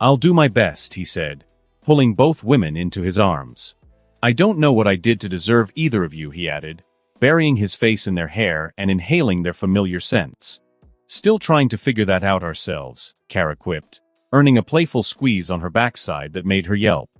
"I'll do my best," he said, pulling both women into his arms. "I don't know what I did to deserve either of you," he added, burying his face in their hair and inhaling their familiar scents. "Still trying to figure that out ourselves," Kara quipped, earning a playful squeeze on her backside that made her yelp.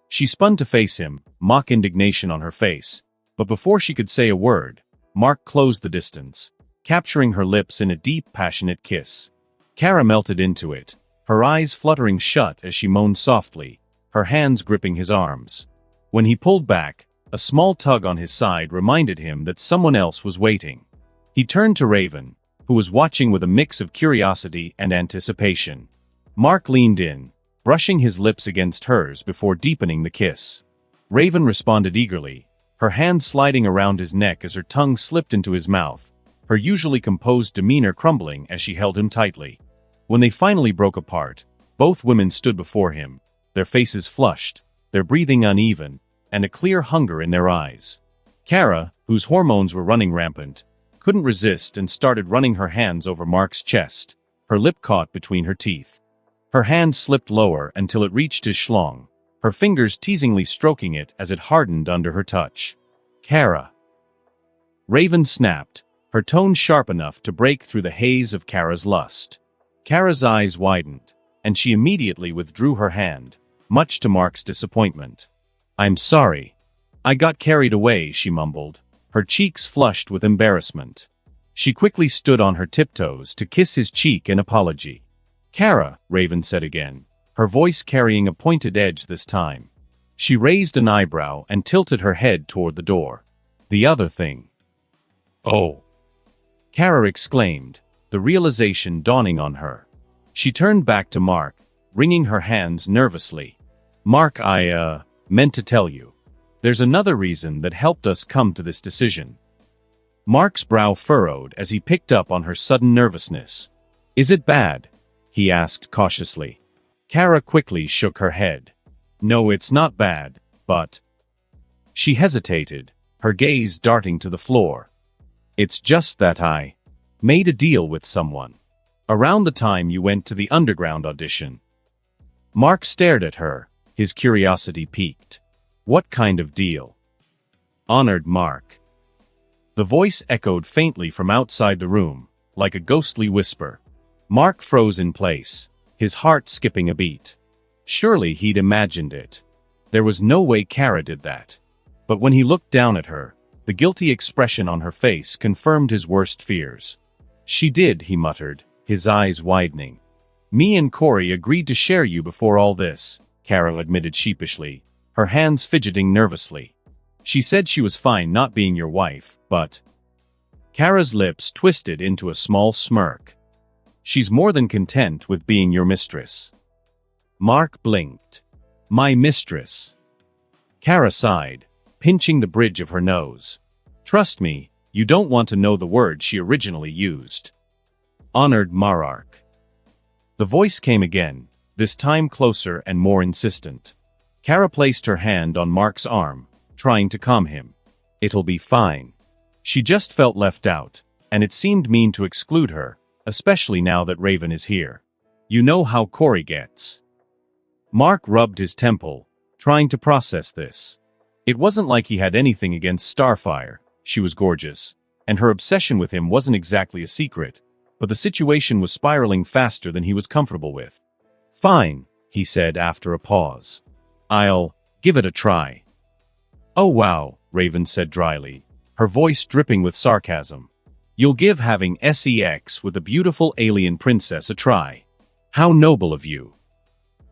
She spun to face him, mock indignation on her face, but before she could say a word, Mark closed the distance, capturing her lips in a deep, passionate kiss. Kara melted into it, her eyes fluttering shut as she moaned softly, her hands gripping his arms. When he pulled back, a small tug on his side reminded him that someone else was waiting. He turned to Raven, who was watching with a mix of curiosity and anticipation. Mark leaned in, brushing his lips against hers before deepening the kiss. Raven responded eagerly, her hand sliding around his neck as her tongue slipped into his mouth, her usually composed demeanor crumbling as she held him tightly. When they finally broke apart, both women stood before him, their faces flushed, their breathing uneven, and a clear hunger in their eyes. Kara, whose hormones were running rampant, couldn't resist and started running her hands over Mark's chest, her lip caught between her teeth. Her hand slipped lower until it reached his schlong, her fingers teasingly stroking it as it hardened under her touch. Kara. Raven snapped, her tone sharp enough to break through the haze of Kara's lust. Kara's eyes widened, and she immediately withdrew her hand, much to Mark's disappointment. "I'm sorry. I got carried away," she mumbled, her cheeks flushed with embarrassment. She quickly stood on her tiptoes to kiss his cheek in apology. "Kara," Raven said again, her voice carrying a pointed edge this time. She raised an eyebrow and tilted her head toward the door. "The other thing." "Oh," Kara exclaimed, the realization dawning on her. She turned back to Mark, wringing her hands nervously. "Mark, I meant to tell you. There's another reason that helped us come to this decision." Mark's brow furrowed as he picked up on her sudden nervousness. "Is it bad?" he asked cautiously. Kara quickly shook her head. "No, it's not bad, but—" She hesitated, her gaze darting to the floor. "It's just that I made a deal with someone. Around the time you went to the underground audition." Mark stared at her, his curiosity piqued. "What kind of deal?" "Honored Mark." The voice echoed faintly from outside the room, like a ghostly whisper. Mark froze in place, his heart skipping a beat. Surely he'd imagined it. There was no way Kara did that. But when he looked down at her, the guilty expression on her face confirmed his worst fears. "She did," he muttered, his eyes widening. "Me and Corey agreed to share you before all this," Kara admitted sheepishly, her hands fidgeting nervously. "She said she was fine not being your wife, but—" Kara's lips twisted into a small smirk. "She's more than content with being your mistress." Mark blinked. "My mistress." Kara sighed, pinching the bridge of her nose. "Trust me, you don't want to know the word she originally used. Honored Mararch." The voice came again, this time closer and more insistent. Kara placed her hand on Mark's arm, trying to calm him. "It'll be fine." She just felt left out, and it seemed mean to exclude her, especially now that Raven is here. "You know how Corey gets." Mark rubbed his temple, trying to process this. It wasn't like he had anything against Starfire. She was gorgeous, and her obsession with him wasn't exactly a secret, but the situation was spiraling faster than he was comfortable with. "Fine," he said after a pause. "I'll give it a try." "Oh wow," Raven said dryly, her voice dripping with sarcasm. "You'll give having sex with a beautiful alien princess a try. How noble of you."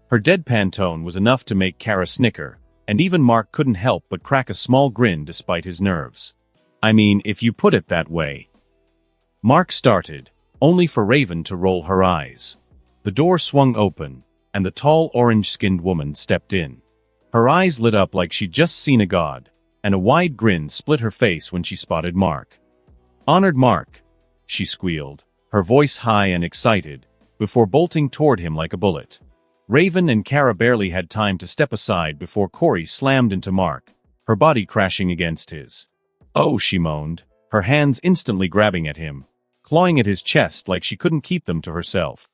Her deadpan tone was enough to make Kara snicker, and even Mark couldn't help but crack a small grin despite his nerves. "I mean, if you put it that way." Mark started, only for Raven to roll her eyes. The door swung open, and the tall orange-skinned woman stepped in. Her eyes lit up like she'd just seen a god, and a wide grin split her face when she spotted Mark. "Honored Mark," she squealed, her voice high and excited, before bolting toward him like a bullet. Raven and Kara barely had time to step aside before Corey slammed into Mark, her body crashing against his. "Oh," she moaned, her hands instantly grabbing at him, clawing at his chest like she couldn't keep them to herself.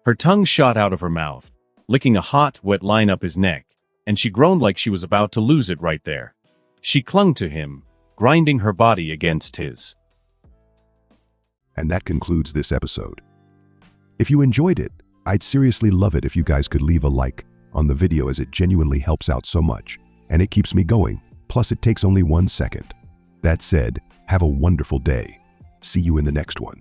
Her tongue shot out of her mouth, licking a hot, wet line up his neck, and she groaned like she was about to lose it right there. She clung to him, grinding her body against his. And that concludes this episode. If you enjoyed it, I'd seriously love it if you guys could leave a like on the video, as it genuinely helps out so much, and it keeps me going, plus it takes only 1 second. That said, have a wonderful day. See you in the next one.